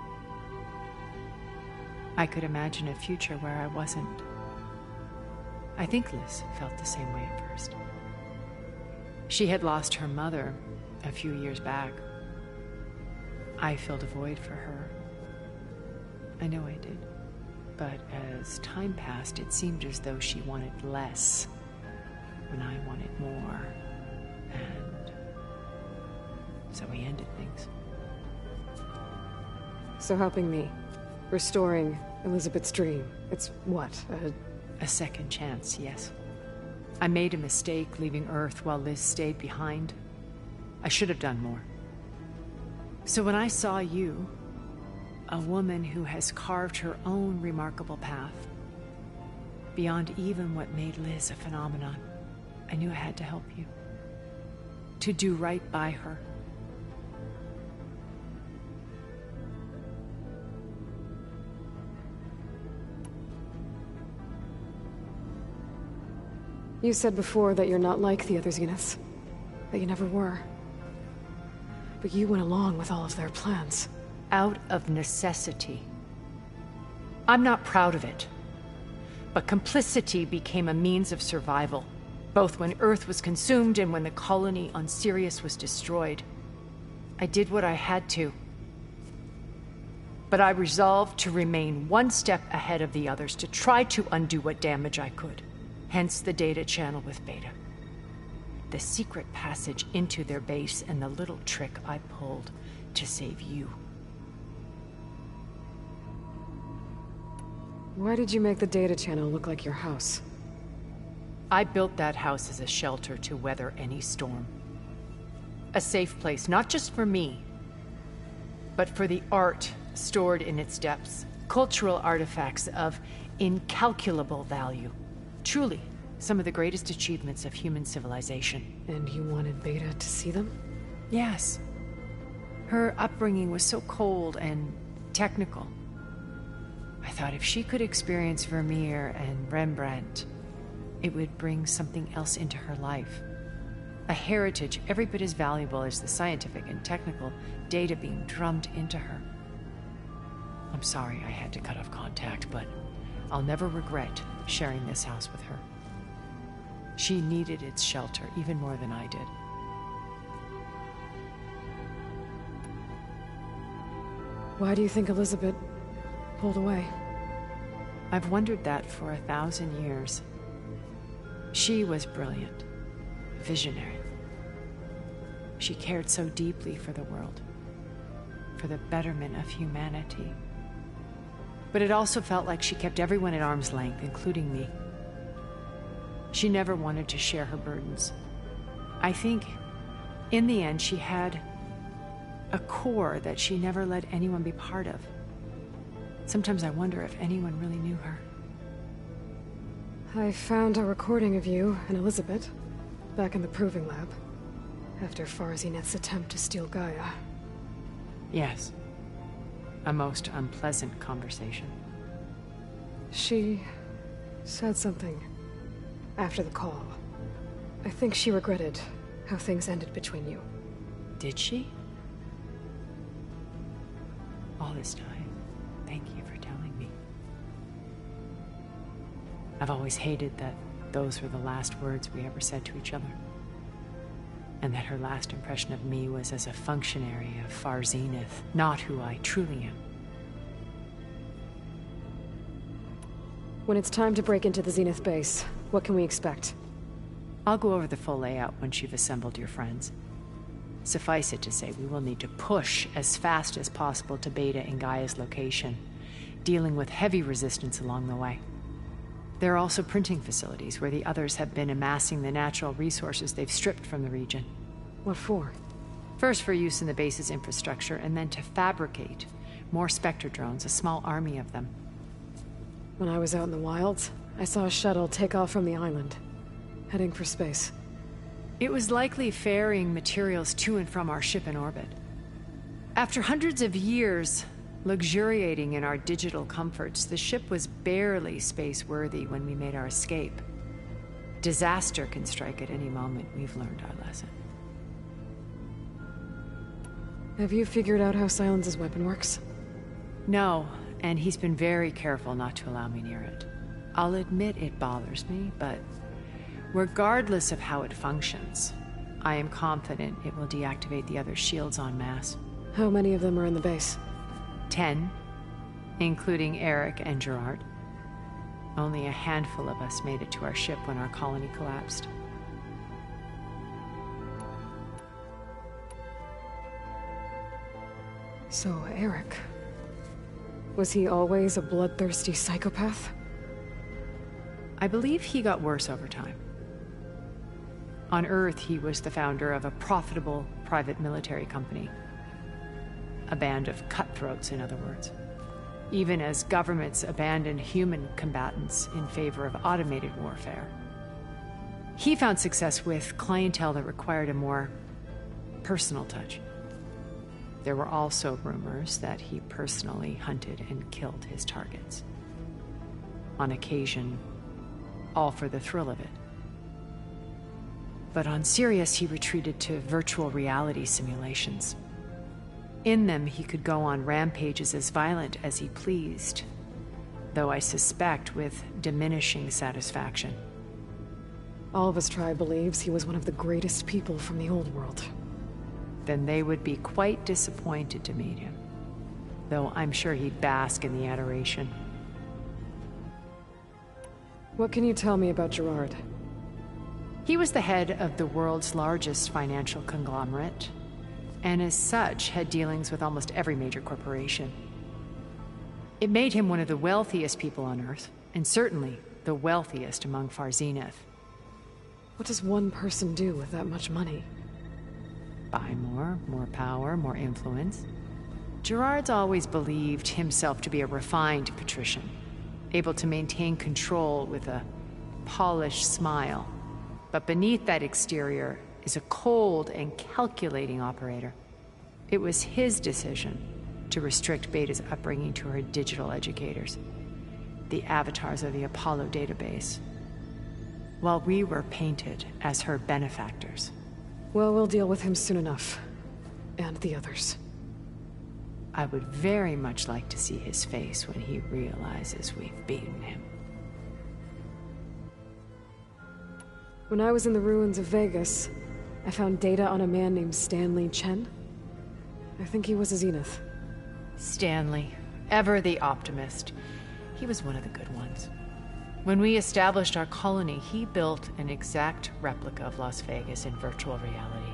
I could imagine a future where I wasn't. I think Liz felt the same way at first. She had lost her mother a few years back. I filled a void for her. I know I did. But as time passed, it seemed as though she wanted less, and I wanted more. And so we ended things. So helping me, restoring Elizabeth's dream, it's what, a second chance, yes. I made a mistake leaving Earth while Liz stayed behind. I should have done more. So when I saw you, a woman who has carved her own remarkable path, beyond even what made Liz a phenomenon, I knew I had to help you. To do right by her. You said before that you're not like the other Zeniths. That you never were. But you went along with all of their plans. Out of necessity. I'm not proud of it. But complicity became a means of survival, both when Earth was consumed and when the colony on Sirius was destroyed. I did what I had to. But I resolved to remain one step ahead of the others, to try to undo what damage I could. Hence the data channel with Beta. The secret passage into their base and the little trick I pulled to save you. Why did you make the data channel look like your house? I built that house as a shelter to weather any storm. A safe place, not just for me, but for the art stored in its depths. Cultural artifacts of incalculable value. Truly, some of the greatest achievements of human civilization. And you wanted Beta to see them? Yes. Her upbringing was so cold and technical. I thought if she could experience Vermeer and Rembrandt, it would bring something else into her life. A heritage every bit as valuable as the scientific and technical data being drummed into her. I'm sorry I had to cut off contact, but I'll never regret sharing this house with her. She needed its shelter even more than I did. Why do you think Elizabeth pulled away? I've wondered that for 1,000 years. She was brilliant, visionary. She cared so deeply for the world, for the betterment of humanity. But it also felt like she kept everyone at arm's length, including me. She never wanted to share her burdens. I think, in the end, she had a core that she never let anyone be part of. Sometimes I wonder if anyone really knew her. I found a recording of you and Elizabeth back in the Proving Lab, after Farzineth's attempt to steal Gaia. Yes. A most unpleasant conversation. She said something after the call. I think she regretted how things ended between you. Did she? All this time, thank you for telling me. I've always hated that those were the last words we ever said to each other. And that her last impression of me was as a functionary of Far Zenith, not who I truly am. When it's time to break into the Zenith base, what can we expect? I'll go over the full layout once you've assembled your friends. Suffice it to say, we will need to push as fast as possible to Beta and Gaia's location, dealing with heavy resistance along the way. There are also printing facilities where the others have been amassing the natural resources they've stripped from the region. What for? First for use in the base's infrastructure, and then to fabricate more Spectre drones, a small army of them. When I was out in the wilds, I saw a shuttle take off from the island, heading for space. It was likely ferrying materials to and from our ship in orbit. After hundreds of years luxuriating in our digital comforts, the ship was barely space-worthy when we made our escape. Disaster can strike at any moment. We've learned our lesson. Have you figured out how Silence's weapon works? No, and he's been very careful not to allow me near it. I'll admit it bothers me, but regardless of how it functions, I am confident it will deactivate the other shields en masse. How many of them are in the base? 10, including Eric and Gerard. Only a handful of us made it to our ship when our colony collapsed. So, Eric... was he always a bloodthirsty psychopath? I believe he got worse over time. On Earth, he was the founder of a profitable private military company. A band of cutthroats, in other words. Even as governments abandoned human combatants in favor of automated warfare. He found success with clientele that required a more personal touch. There were also rumors that he personally hunted and killed his targets. On occasion, all for the thrill of it. But on Sirius, he retreated to virtual reality simulations. In them, he could go on rampages as violent as he pleased, though I suspect with diminishing satisfaction. All of his tribe believes he was one of the greatest people from the old world. Then they would be quite disappointed to meet him, though I'm sure he'd bask in the adoration. What can you tell me about Gerard? He was the head of the world's largest financial conglomerate, and as such had dealings with almost every major corporation. It made him one of the wealthiest people on Earth, and certainly the wealthiest among Far Zenith. What does one person do with that much money? Buy more power, more influence. Gerard's always believed himself to be a refined patrician, able to maintain control with a polished smile. But beneath that exterior is a cold and calculating operator. It was his decision to restrict Beta's upbringing to her digital educators, the avatars of the Apollo database, while we were painted as her benefactors. Well, we'll deal with him soon enough. And the others. I would very much like to see his face when he realizes we've beaten him. When I was in the ruins of Vegas, I found data on a man named Stanley Chen. I think he was a Zenith. Stanley, ever the optimist. He was one of the good ones. When we established our colony, he built an exact replica of Las Vegas in virtual reality.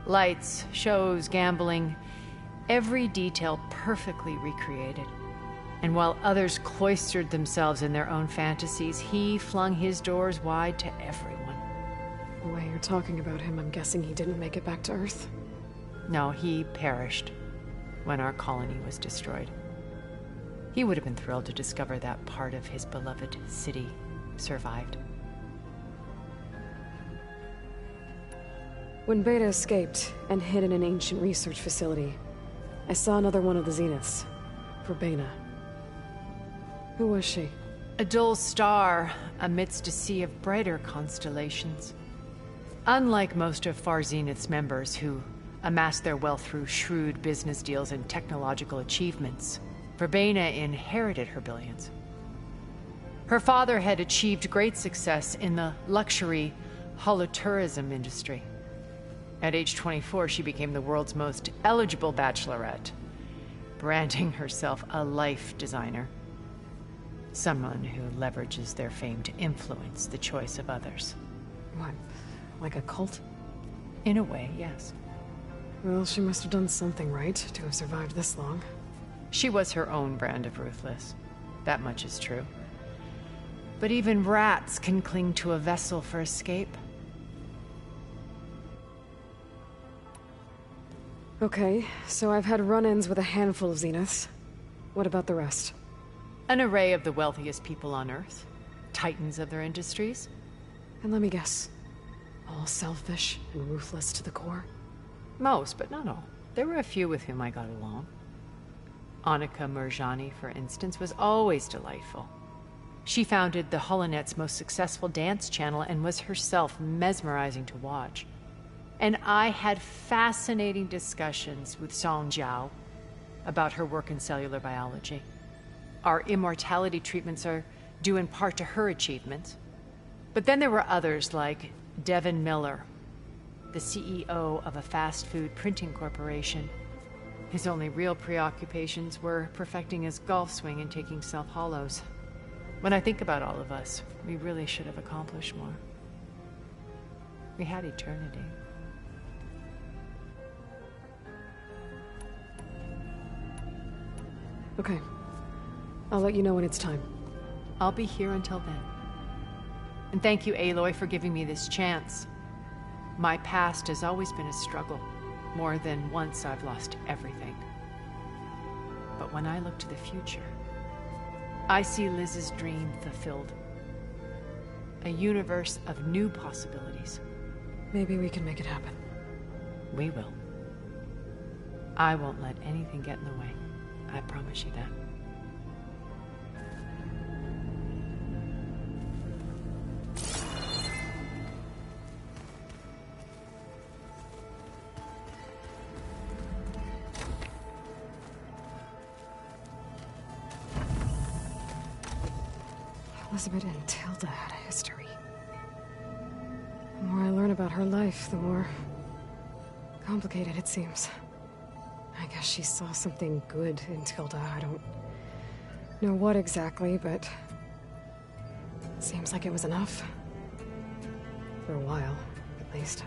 Lights, shows, gambling, every detail perfectly recreated. And while others cloistered themselves in their own fantasies, he flung his doors wide to everyone. The way you're talking about him, I'm guessing he didn't make it back to Earth? No, he perished when our colony was destroyed. He would have been thrilled to discover that part of his beloved city survived. When Beta escaped and hid in an ancient research facility, I saw another one of the Zeniths, Verbena. Who was she? A dull star amidst a sea of brighter constellations. Unlike most of Far Zenith's members who amassed their wealth through shrewd business deals and technological achievements, Verbena inherited her billions. Her father had achieved great success in the luxury holotourism industry. At age 24, she became the world's most eligible bachelorette, branding herself a life designer. Someone who leverages their fame to influence the choice of others. What, like a cult? In a way, yes. Well, she must have done something right to have survived this long. She was her own brand of ruthless. That much is true. But even rats can cling to a vessel for escape. Okay, so I've had run-ins with a handful of Zeniths. What about the rest? An array of the wealthiest people on Earth. Titans of their industries. And let me guess. All selfish and ruthless to the core? Most, but not all. There were a few with whom I got along. Annika Murjani, for instance, was always delightful. She founded the Holonet's most successful dance channel and was herself mesmerizing to watch. And I had fascinating discussions with Song Jiao about her work in cellular biology. Our immortality treatments are due in part to her achievements. But then there were others like Devin Miller, the CEO of a fast food printing corporation. His only real preoccupations were perfecting his golf swing and taking self-hollows. When I think about all of us, we really should have accomplished more. We had eternity. Okay. I'll let you know when it's time. I'll be here until then. And thank you, Aloy, for giving me this chance. My past has always been a struggle. More than once I've lost everything. But when I look to the future, I see Liz's dream fulfilled. A universe of new possibilities. Maybe we can make it happen. We will. I won't let anything get in the way. I promise you that. Elizabeth and Tilda had a history. The more I learn about her life, the more complicated it seems. I guess she saw something good in Tilda. I don't know what exactly, but it seems like it was enough. For a while, at least.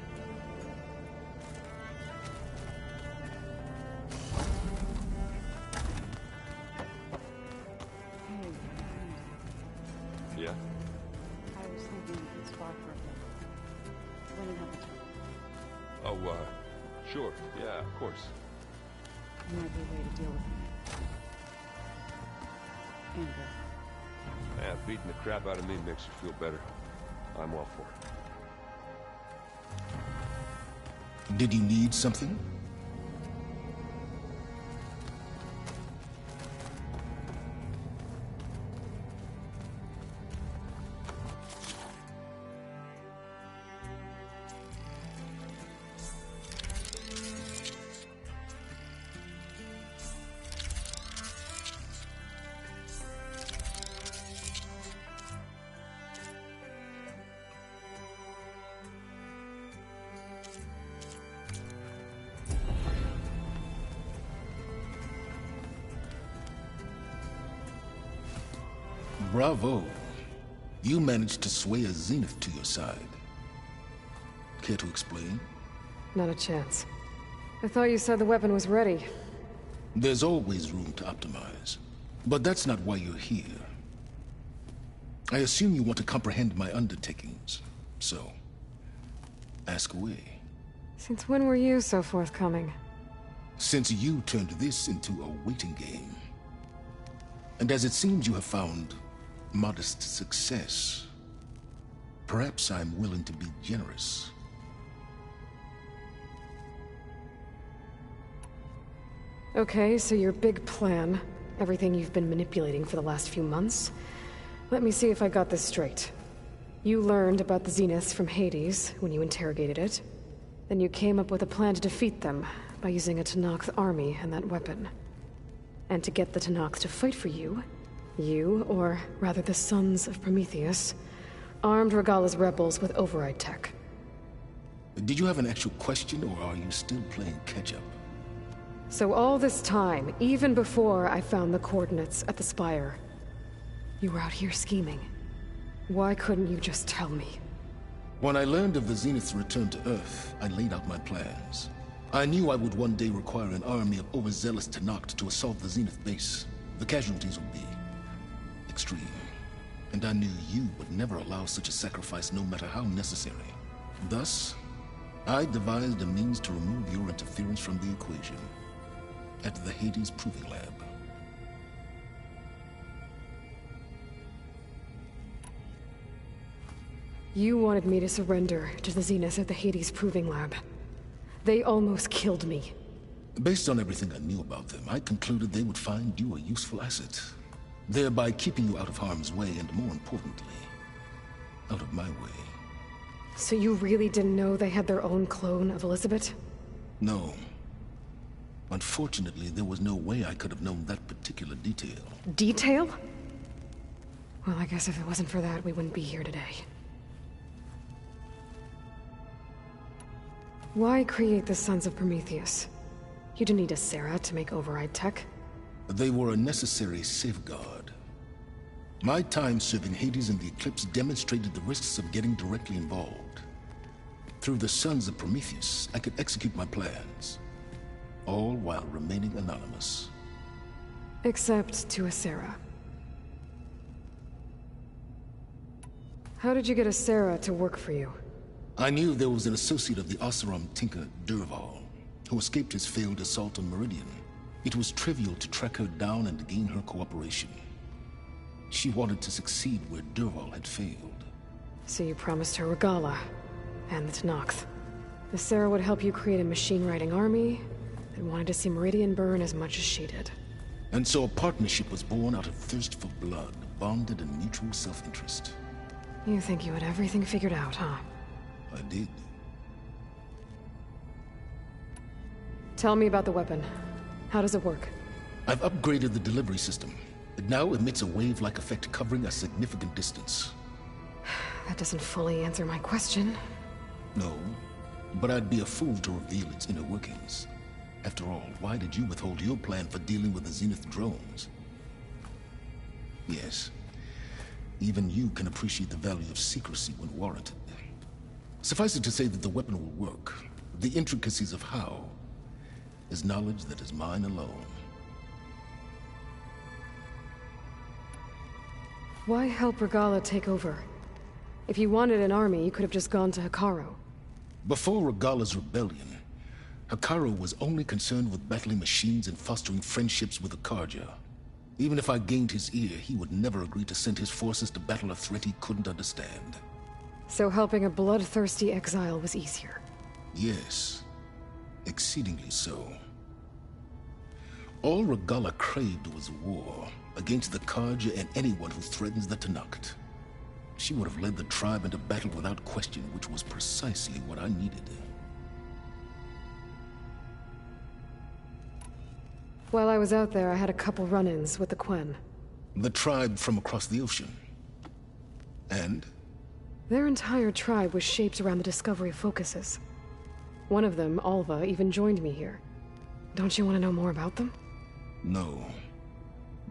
Yeah? I was thinking we could spark for a bit. When you have the time. Oh, sure. Yeah, of course. Might be a way to deal with it. Andrew. Yeah, beating the crap out of me makes you feel better. I'm all for it. Did you need something? Bravo. You managed to sway a Zenith to your side. Care to explain? Not a chance. I thought you said the weapon was ready. There's always room to optimize. But that's not why you're here. I assume you want to comprehend my undertakings. So, ask away. Since when were you so forthcoming? Since you turned this into a waiting game. And as it seems you have found modest success, perhaps I'm willing to be generous. Okay, so your big plan, everything you've been manipulating for the last few months. Let me see if I got this straight. You learned about the Zeniths from Hades when you interrogated it. Then you came up with a plan to defeat them by using a Tenakth army and that weapon. And to get the Tenakth to fight for you, or rather the Sons of Prometheus, armed Regala's rebels with override tech. Did you have an actual question, or are you still playing catch-up? So all this time, even before I found the coordinates at the Spire, you were out here scheming. Why couldn't you just tell me? When I learned of the Zenith's return to Earth, I laid out my plans. I knew I would one day require an army of overzealous Tenakth to assault the Zenith base. The casualties would be extreme. and I knew you would never allow such a sacrifice no matter how necessary. Thus, I devised a means to remove your interference from the equation at the Hades Proving Lab. You wanted me to surrender to the Zenith at the Hades Proving Lab. They almost killed me. Based on everything I knew about them, I concluded they would find you a useful asset, thereby keeping you out of harm's way and, more importantly, out of my way. So you really didn't know they had their own clone of Elizabeth? No. Unfortunately, there was no way I could have known that particular detail. Detail? Well, I guess if it wasn't for that, we wouldn't be here today. Why create the Sons of Prometheus? You didn't need a Sarah to make override tech. They were a necessary safeguard. My time serving Hades and the Eclipse demonstrated the risks of getting directly involved. Through the Sons of Prometheus, I could execute my plans, all while remaining anonymous. Except to a Sarah. How did you get a Sarah to work for you? I knew there was an associate of the Oseram tinker, Derval, who escaped his failed assault on Meridian. It was trivial to track her down and gain her cooperation. She wanted to succeed where Derval had failed. So you promised her Regala, and the Tenakth. The Sarah would help you create a machine-riding army that wanted to see Meridian burn as much as she did. And so a partnership was born out of thirst for blood, bonded in mutual self-interest. You think you had everything figured out, huh? I did. Tell me about the weapon. How does it work? I've upgraded the delivery system. It now emits a wave-like effect covering a significant distance. That doesn't fully answer my question. No, but I'd be a fool to reveal its inner workings. After all, why did you withhold your plan for dealing with the Zenith drones? Yes, even you can appreciate the value of secrecy when warranted. Suffice it to say that the weapon will work. The intricacies of how is knowledge that is mine alone. Why help Regala take over? If you wanted an army, you could have just gone to Hekarro. Before Regala's rebellion, Hekarro was only concerned with battling machines and fostering friendships with Hau-Jyun. Even if I gained his ear, he would never agree to send his forces to battle a threat he couldn't understand. So helping a bloodthirsty exile was easier? Yes, exceedingly so. All Regala craved was war against the Hau-Jyun and anyone who threatens the Tenakth. She would have led the tribe into battle without question, which was precisely what I needed. While I was out there, I had a couple run-ins with the Quen. The tribe from across the ocean. And? Their entire tribe was shaped around the discovery of focuses. One of them, Alva, even joined me here. Don't you want to know more about them? No.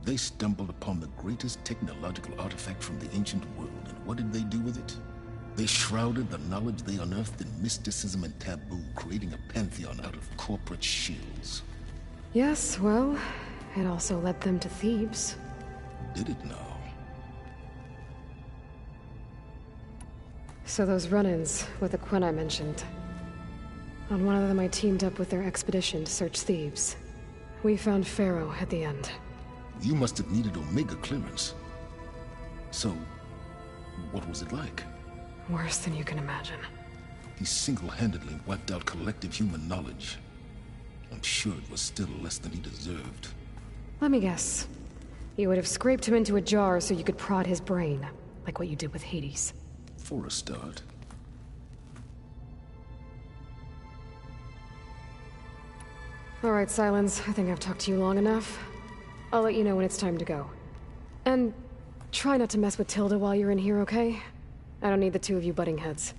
They stumbled upon the greatest technological artifact from the ancient world, and what did they do with it? They shrouded the knowledge they unearthed in mysticism and taboo, creating a pantheon out of corporate shills. Yes, well, it also led them to Thebes. Did it now? So those run-ins with the Quen I mentioned. On one of them I teamed up with their expedition to search Thebes. We found Pharaoh at the end. You must have needed Omega clearance. So, what was it like? Worse than you can imagine. He single-handedly wiped out collective human knowledge. I'm sure it was still less than he deserved. Let me guess. You would have scraped him into a jar so you could prod his brain, like what you did with Hades. For a start. All right, Silence. I think I've talked to you long enough. I'll let you know when it's time to go. And try not to mess with Tilda while you're in here, okay? I don't need the two of you butting heads.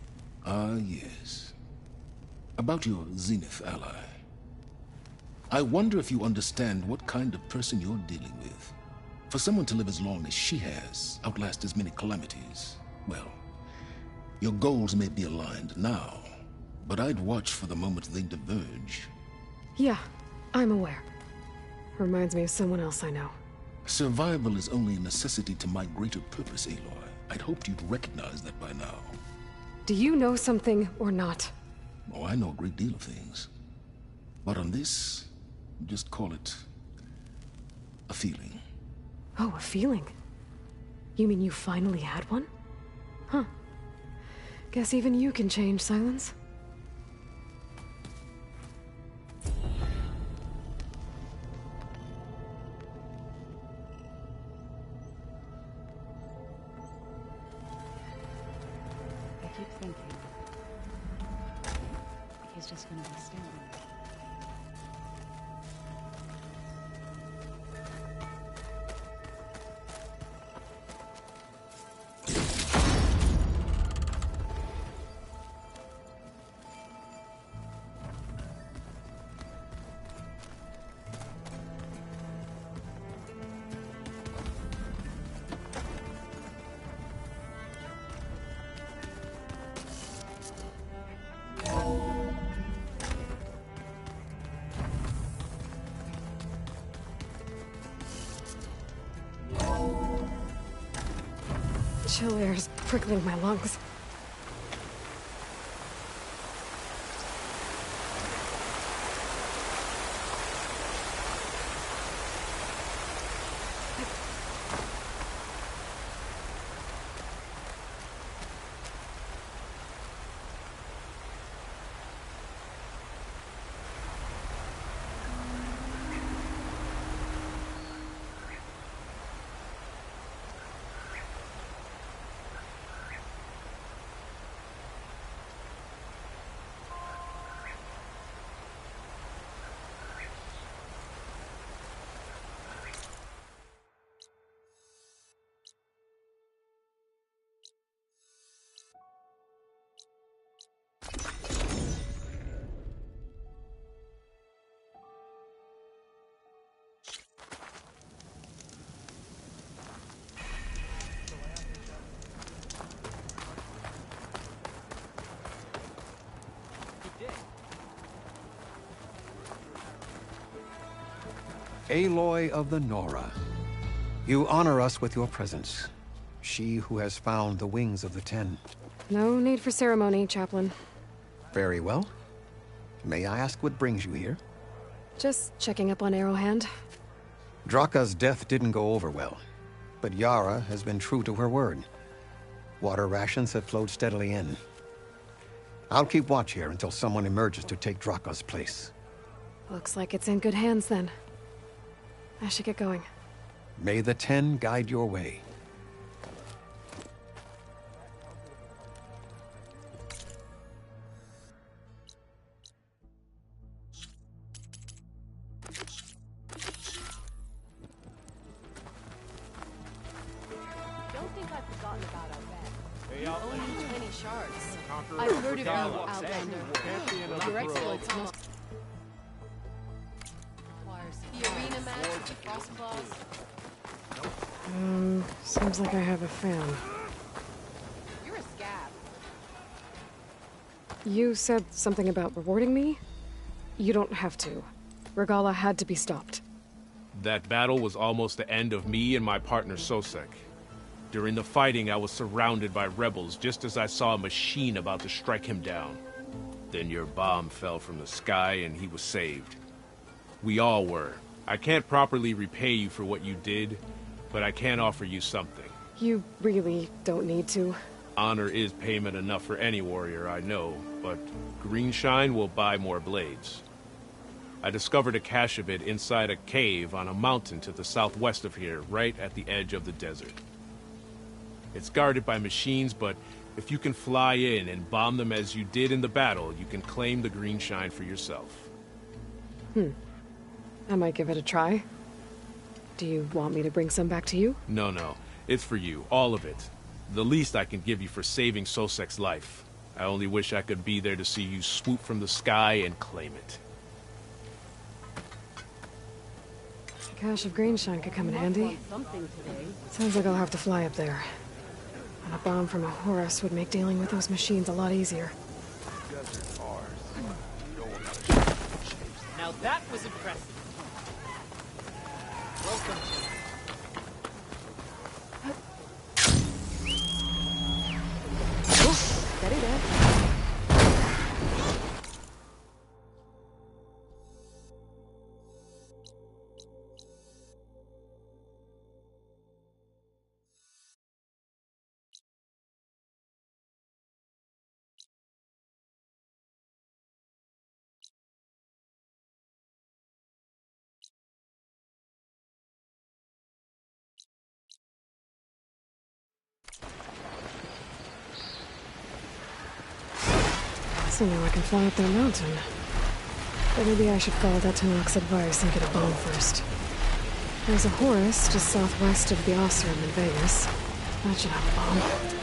Ah, yes. About your Zenith ally. I wonder if you understand what kind of person you're dealing with. For someone to live as long as she has, outlast as many calamities, well, your goals may be aligned now, but I'd watch for the moment they diverge. Yeah, I'm aware. Reminds me of someone else I know. Survival is only a necessity to my greater purpose, Aloy. I'd hoped you'd recognize that by now. Do you know something or not? Oh, I know a great deal of things. But on this, just call it a feeling. Oh, a feeling? You mean you finally had one? Huh. Guess even you can change, Silence. I keep thinking he's just gonna be staring. Chill air's prickling my lungs. Aloy of the Nora, you honor us with your presence. She who has found the wings of the Ten. No need for ceremony, Chaplain. Very well. May I ask what brings you here? Just checking up on Arrowhand. Draka's death didn't go over well, but Yara has been true to her word. Water rations have flowed steadily in. I'll keep watch here until someone emerges to take Draka's place. Looks like it's in good hands then. I should get going. May the Ten guide your way. Don't think I've forgotten about our bet. You Outlander. owe me 20 shards. I've heard of you, Outlander. Your exploits must... The arena match, the frost claws. Seems like I have a fan. You're a scab. You said something about rewarding me? You don't have to. Regala had to be stopped. That battle was almost the end of me and my partner Sosek. During the fighting, I was surrounded by rebels just as I saw a machine about to strike him down. Then your bomb fell from the sky and he was saved. We all were. I can't properly repay you for what you did, but I can offer you something. You really don't need to. Honor is payment enough for any warrior, I know, but Greenshine will buy more blades. I discovered a cache of it inside a cave on a mountain to the southwest of here, right at the edge of the desert. It's guarded by machines, but if you can fly in and bomb them as you did in the battle, you can claim the Greenshine for yourself. I might give it a try. Do you want me to bring some back to you? No. It's for you. All of it. The least I can give you for saving Sosek's life. I only wish I could be there to see you swoop from the sky and claim it. A cache of Greenshine could come in handy. Sounds like I'll have to fly up there. And a bomb from a Horus would make dealing with those machines a lot easier. Now that was impressive. Welcome So now I can fly up their mountain. But maybe I should follow that Tanakh's advice and get a bomb first. There's a Horus just southwest of the Osram in Vegas. That should have a bomb.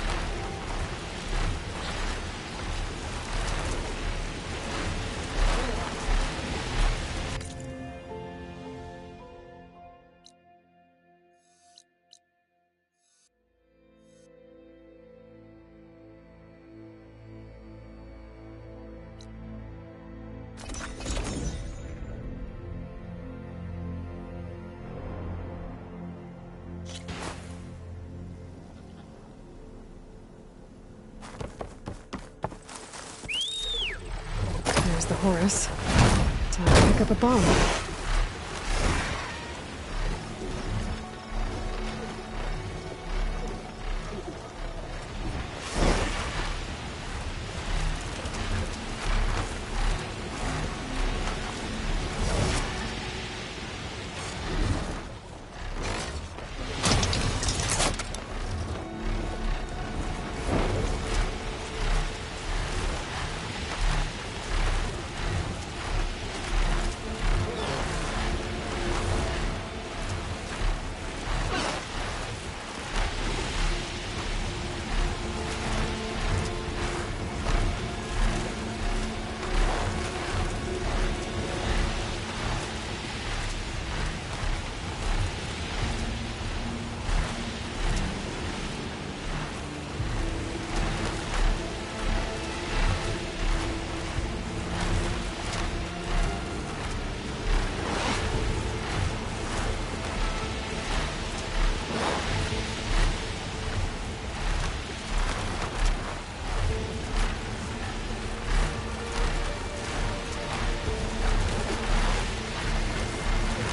There's the Horus. Time to pick up a bomb.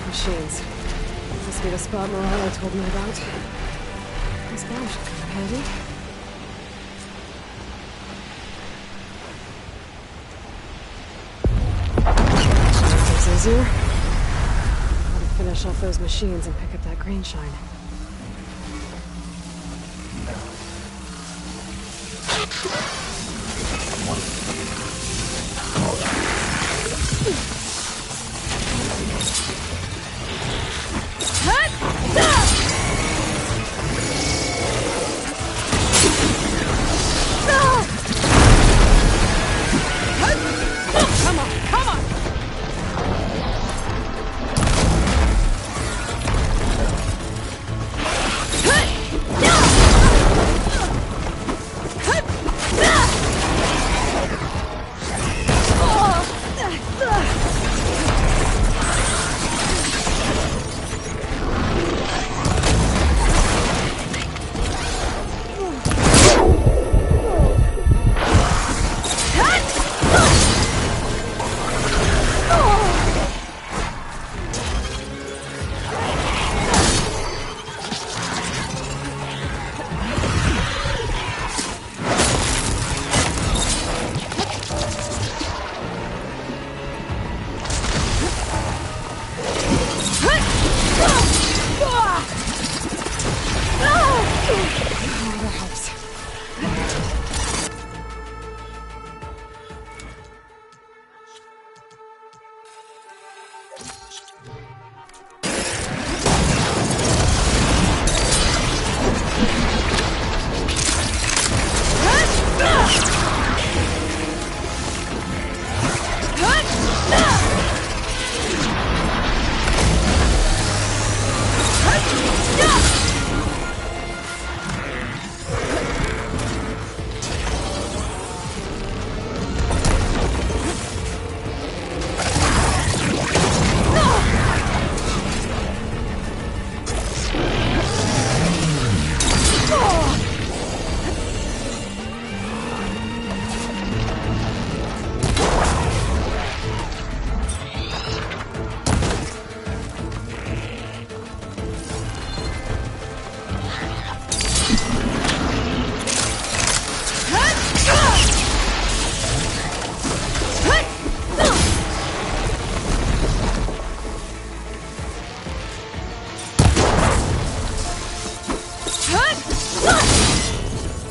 Machines. Must be the spot Morello told me about. This bomb should come in handy. It's easier. Gotta finish off those machines and pick up that green shine.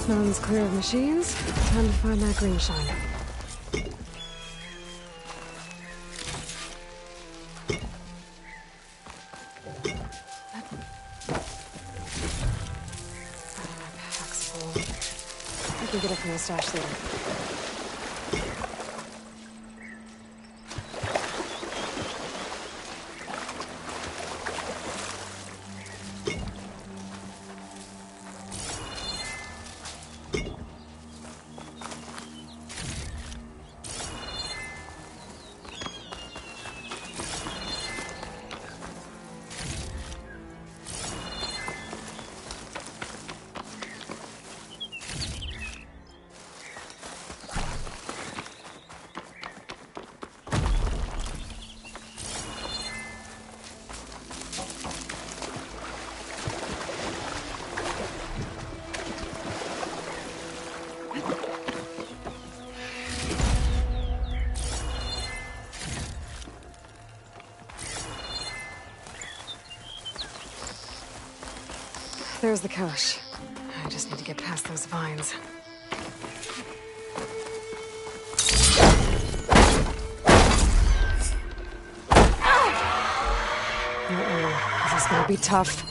Mountain's clear of machines. Time to find that green shine. can get it from the stash later. There's the cache. I just need to get past those vines. Uh-oh. This is gonna be tough.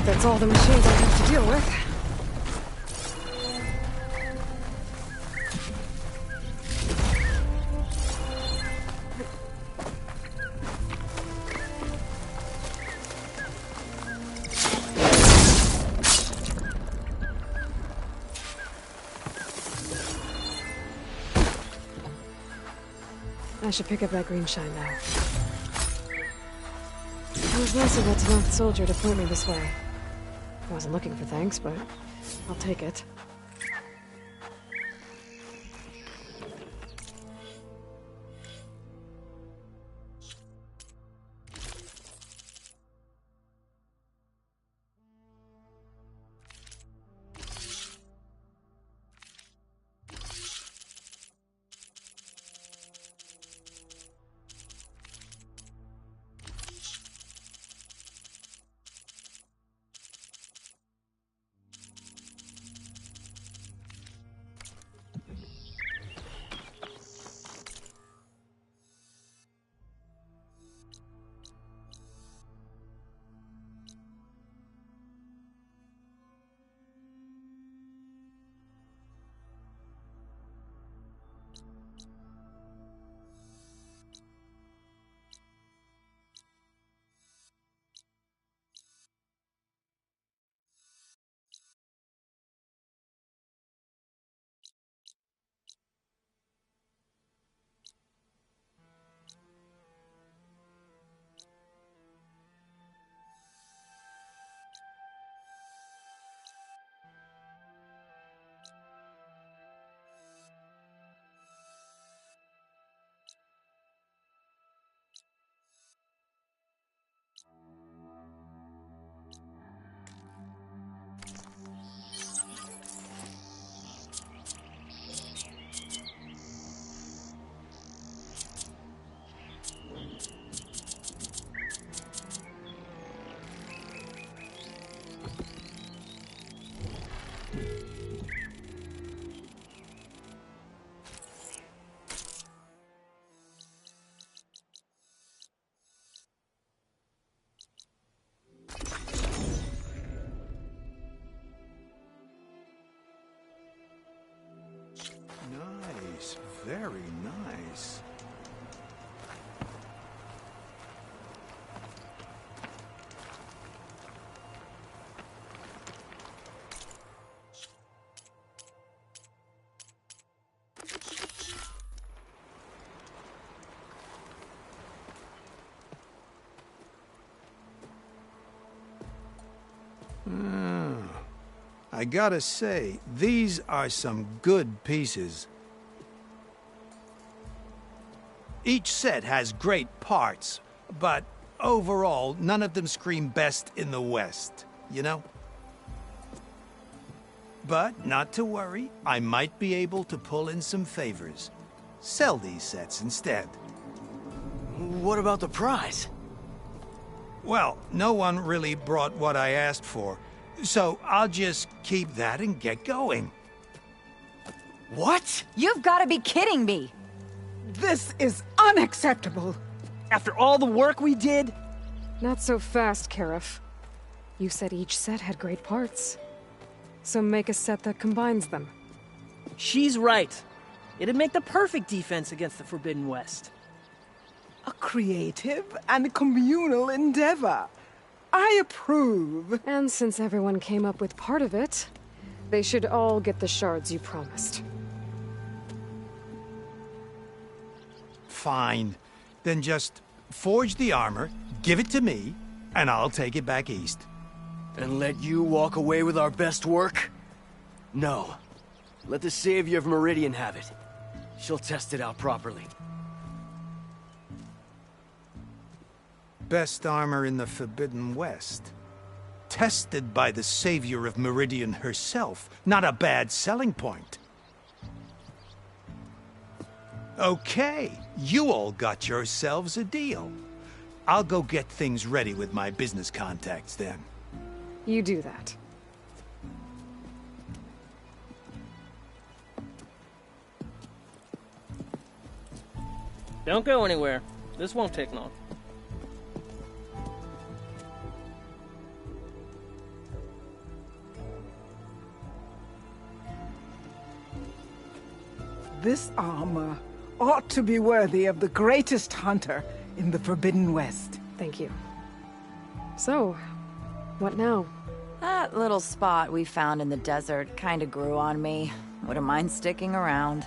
That's all the machines I have to deal with. I should pick up that green shine now. It was nice of that Tanakh soldier to point me this way. I wasn't looking for thanks, but I'll take it. very nice. I gotta say, these are some good pieces. Each set has great parts, but overall, none of them scream best in the West, you know? But not to worry, I might be able to pull in some favors. Sell these sets instead. What about the prize? Well, no one really brought what I asked for, so I'll just keep that and get going. What? You've got to be kidding me! This is unacceptable! After all the work we did? Not so fast, Karif. You said each set had great parts. So make a set that combines them. She's right. It'd make the perfect defense against the Forbidden West. A creative and communal endeavor. I approve. And since everyone came up with part of it, they should all get the shards you promised. Fine. Then just forge the armor, give it to me, and I'll take it back east. And let you walk away with our best work? No. Let the Savior of Meridian have it. She'll test it out properly. Best armor in the Forbidden West. Tested by the Savior of Meridian herself. Not a bad selling point. Okay, you all got yourselves a deal. I'll go get things ready with my business contacts then. You do that. Don't go anywhere. This won't take long. This armor ought to be worthy of the greatest hunter in the Forbidden West. Thank you. So, what now? That little spot we found in the desert kinda grew on me. Wouldn't mind sticking around.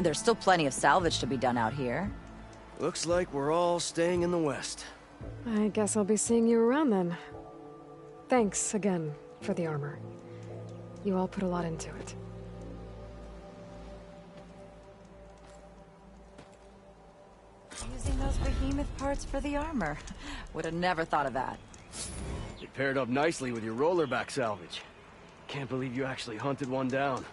There's still plenty of salvage to be done out here. Looks like we're all staying in the West. I guess I'll be seeing you around then. Thanks again for the armor. You all put a lot into it. Using those behemoth parts for the armor. Would have never thought of that. It paired up nicely with your rollerback salvage. Can't believe you actually hunted one down.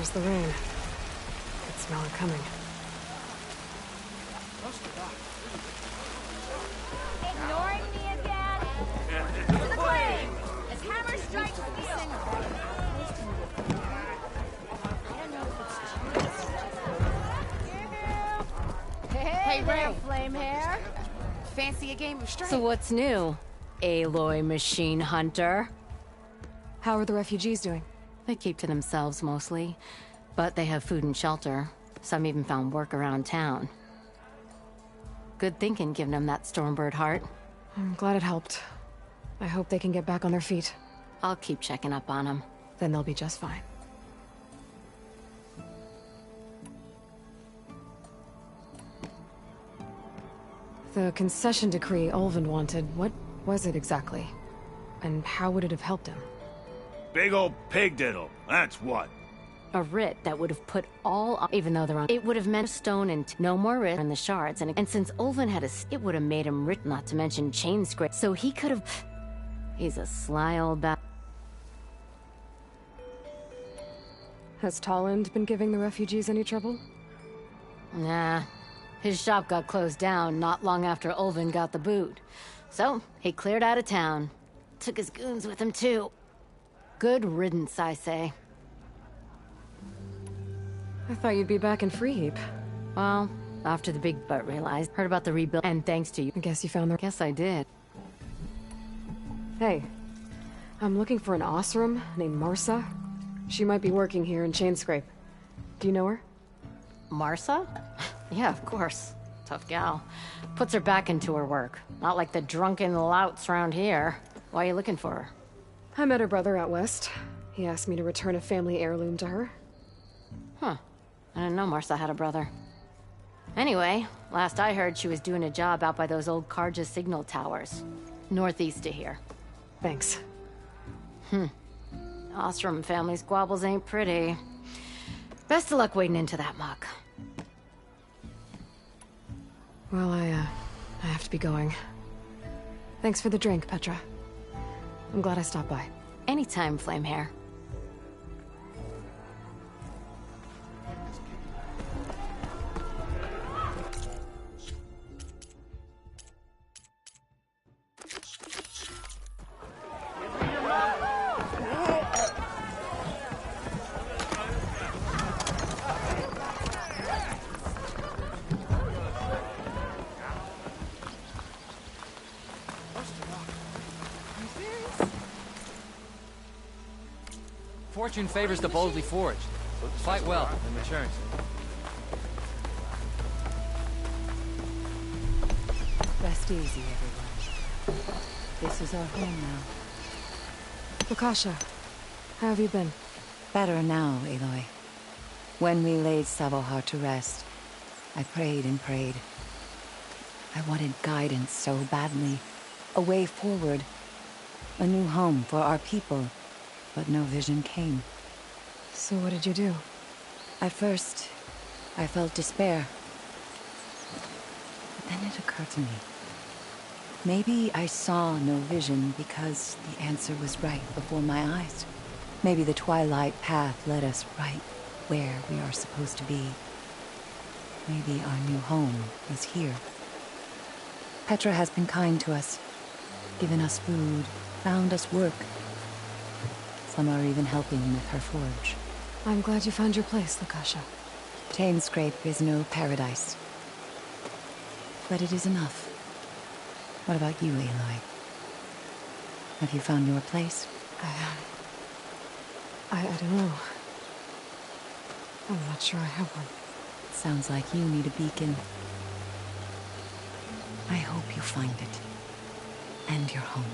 There's the rain. I can smell it coming. Ignoring me again? To the blade! As hammer strikes steel! Hey, there, flame hair. Fancy a game of strength? So what's new, Aloy machine hunter? How are the refugees doing? They keep to themselves mostly, but they have food and shelter. Some even found work around town. Good thinking, giving them that Stormbird heart. I'm glad it helped. I hope they can get back on their feet. I'll keep checking up on them. Then they'll be just fine. The concession decree Ulvin wanted, what was it exactly? And how would it have helped him? Big old pig diddle, that's what. A writ that would have put all, even though they're on, it would have meant stone and no more writ in the shards. And since Ulvin had it would have made him writ, not to mention chain scrape. So he could have, he's a sly old bat. Has Tolland been giving the refugees any trouble? Nah. His shop got closed down not long after Ulvin got the boot. So, he cleared out of town. Took his goons with him, too. Good riddance, I say. I thought you'd be back in Freeheap. Well, after the big butt realized, heard about the rebuild, and thanks to you. I guess you found the... Guess I did. Hey, I'm looking for an Osram named Marsa. She might be working here in Chainscrape. Do you know her? Marsa? Yeah, of course. Tough gal. Puts her back into her work. Not like the drunken louts around here. Why are you looking for her? I met her brother out west. He asked me to return a family heirloom to her. Huh. I didn't know Marsa had a brother. Anyway, last I heard she was doing a job out by those old Karja signal towers. Northeast of here. Thanks. Ostrom family squabbles ain't pretty. Best of luck wading into that muck. Well, I have to be going. Thanks for the drink, Petra. I'm glad I stopped by. Anytime, Flamehair. Fortune favors the boldly forged. Fight well and return. Rest easy, everyone. This is our home now. Lukasha, how have you been? Better now, Aloy. When we laid Savohar to rest, I prayed and prayed. I wanted guidance so badly. A way forward. A new home for our people. But no vision came. So what did you do? At first, I felt despair. But then it occurred to me. Maybe I saw no vision because the answer was right before my eyes. Maybe the Twilight Path led us right where we are supposed to be. Maybe our new home is here. Petra has been kind to us. Given us food, found us work. Some are even helping with her forge. I'm glad you found your place, Lukasha. Chainscrape is no paradise. But it is enough. What about you, Aloy? Have you found your place? I don't know. I'm not sure I have one. Sounds like you need a beacon. I hope you find it. And your home.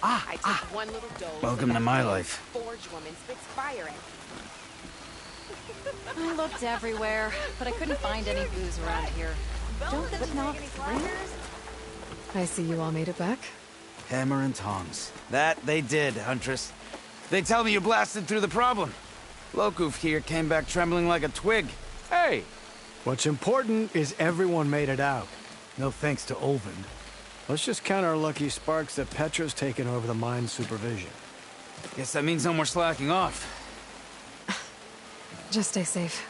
I took one little dose. Welcome to my life. Forge woman spits fire at I looked everywhere, but I couldn't find any booze around here. Don't the Tenakth bringers? I see you all made it back. Hammer and tongs. That they did, Huntress. They tell me you blasted through the problem. Lokuf here came back trembling like a twig. Hey! What's important is everyone made it out. No thanks to Olvin. Let's just count our lucky sparks that Petra's taken over the mine's supervision. Guess that means no more slacking off. Just stay safe.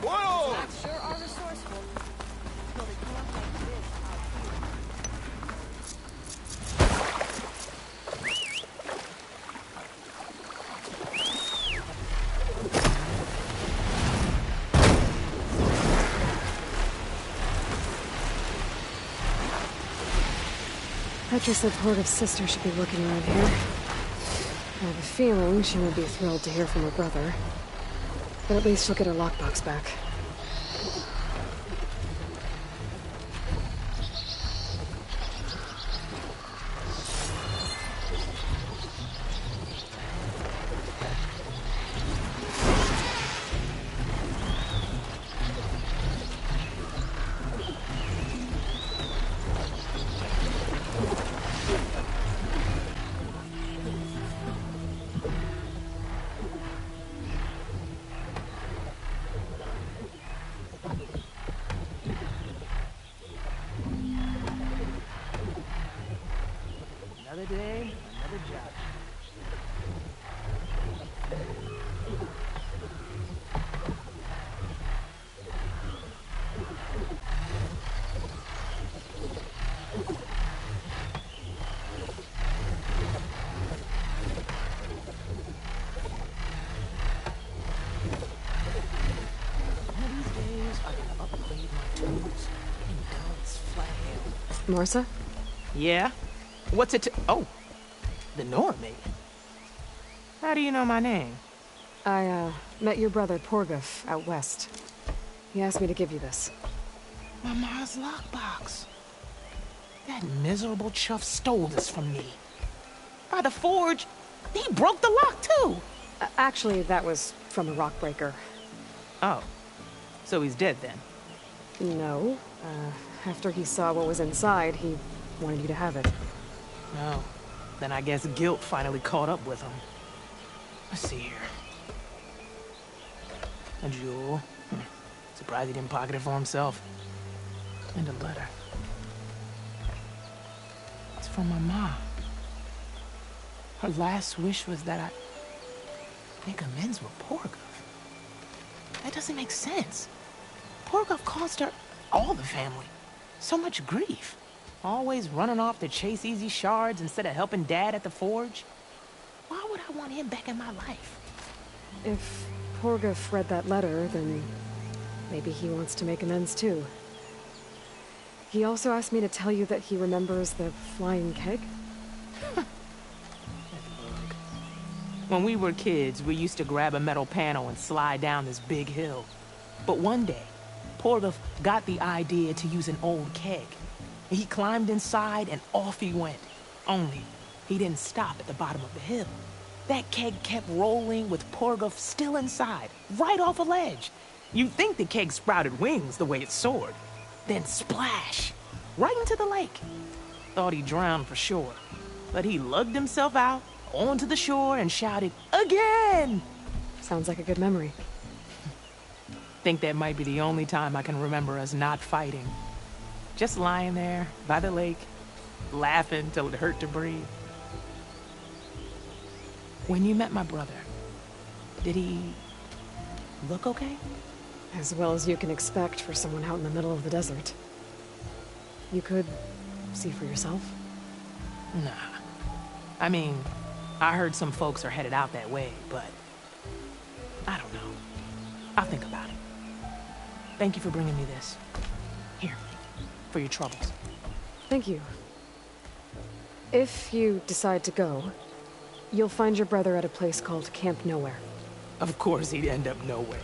Whoa! Not sure are resourceful. Well, they can't make this out Petra said Porgov's sister should be looking around here. I have a feeling she won't be thrilled to hear from her brother. But at least she'll get her lockbox back. another day, another job. Marsa? Yeah? What's it to— oh, the Norman. How do you know my name? I, met your brother Porgov out west. He asked me to give you this. My ma's lockbox. That miserable chuff stole this from me. By the forge, he broke the lock too. Actually, that was from a rock breaker. Oh, so he's dead then? No. After he saw what was inside, he wanted you to have it. Oh, then I guess guilt finally caught up with him. Let's see here. A jewel. Surprised he didn't pocket it for himself. And a letter. It's from my mom. Her last wish was that I make amends with Porgov. That doesn't make sense. Porgov caused her, all the family, so much grief. Always running off to chase easy shards instead of helping Dad at the forge. Why would I want him back in my life? If Porgov read that letter, then maybe he wants to make amends too. He also asked me to tell you that he remembers the flying keg. When we were kids, we used to grab a metal panel and slide down this big hill. But one day, Porgov got the idea to use an old keg. He climbed inside and off he went. Only, he didn't stop at the bottom of the hill. That keg kept rolling with Porgov still inside, right off a ledge. You'd think the keg sprouted wings the way it soared. Then splash! Right into the lake. Thought he drowned for sure. But he lugged himself out, onto the shore, and shouted, "Again!" Sounds like a good memory. Think that might be the only time I can remember us not fighting. Just lying there, by the lake, laughing till it hurt to breathe. When you met my brother, did he look okay? As well as you can expect for someone out in the middle of the desert. You could see for yourself. Nah. I mean, I heard some folks are headed out that way, but I don't know. I'll think about it. Thank you for bringing me this. Here, for your troubles. Thank you. If you decide to go, you'll find your brother at a place called Camp Nowhere. Of course he'd end up nowhere.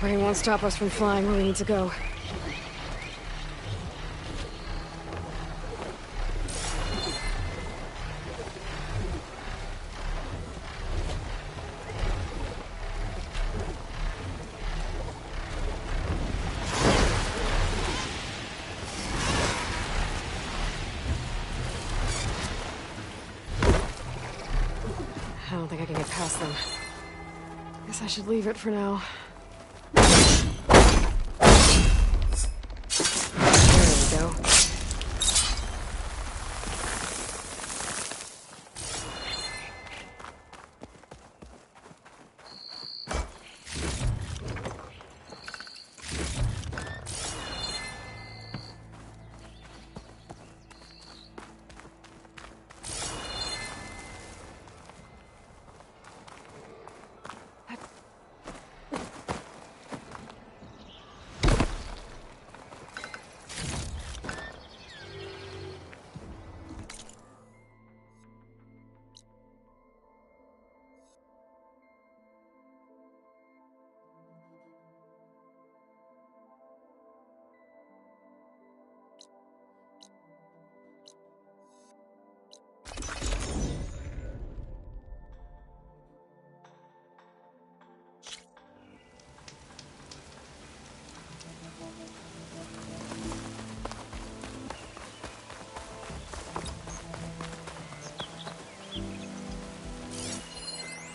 but he won't stop us from flying where we need to go. I don't think I can get past them. Guess I should leave it for now. There we go.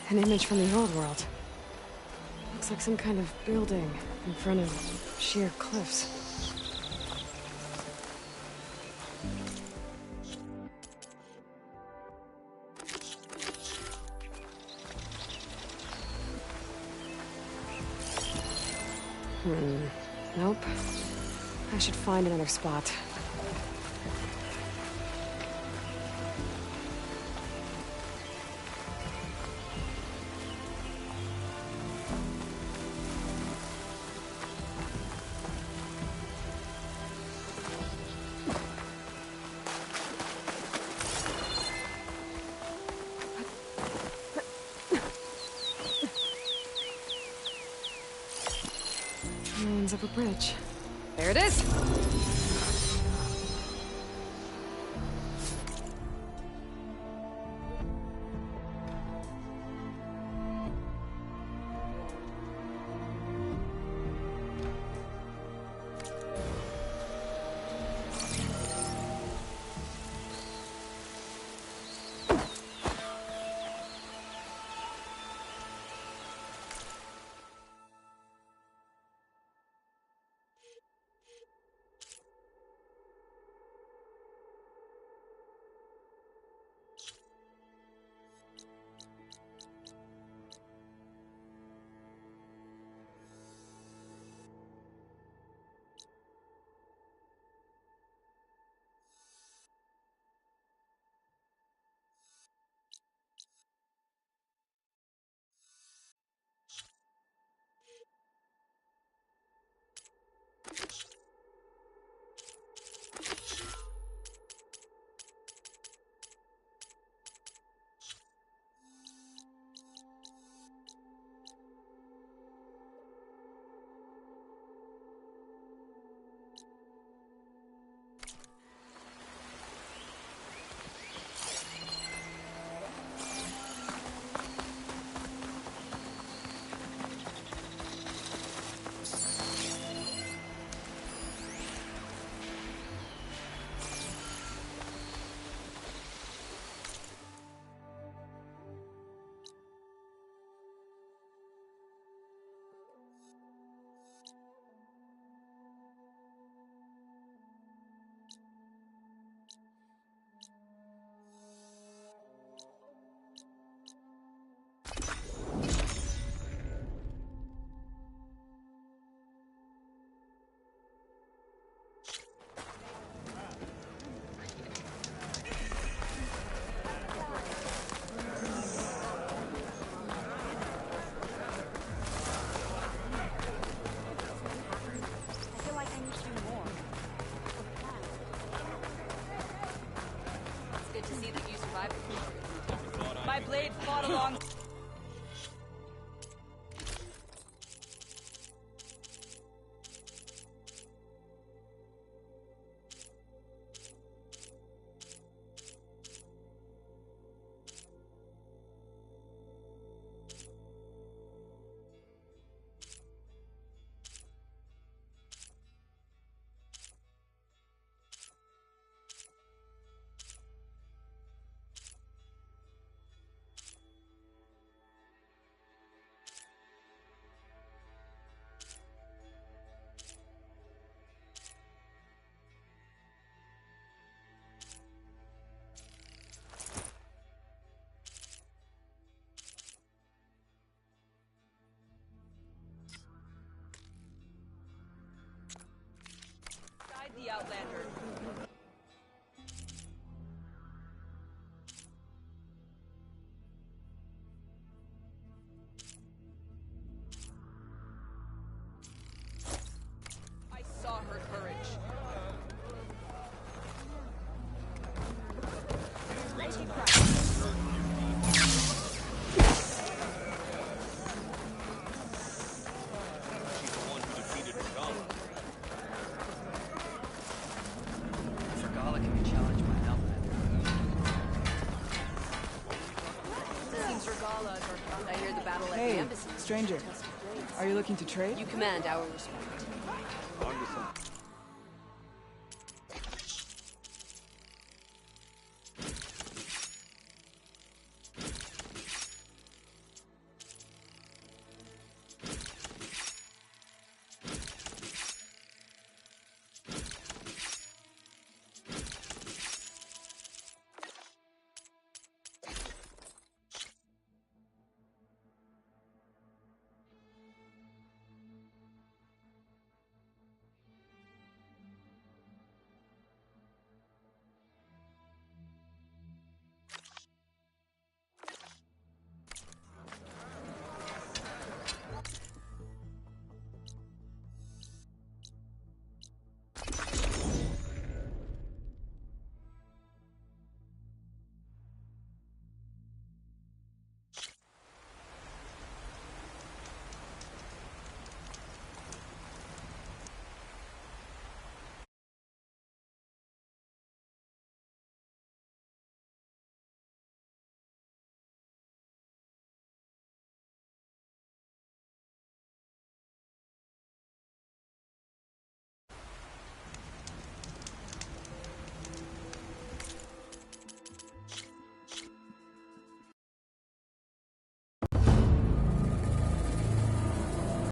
An image from the old world. Looks like some kind of building in front of sheer cliffs. Nope. I should find another spot. Ruins of a bridge. There it is! My blade fought along. Outlander. I saw her courage. Regala can be challenged by an Outlander. Seems Regala is our... I hear the battle at the Hey, embassy. stranger. Are you looking to trade? You command our respect. On to some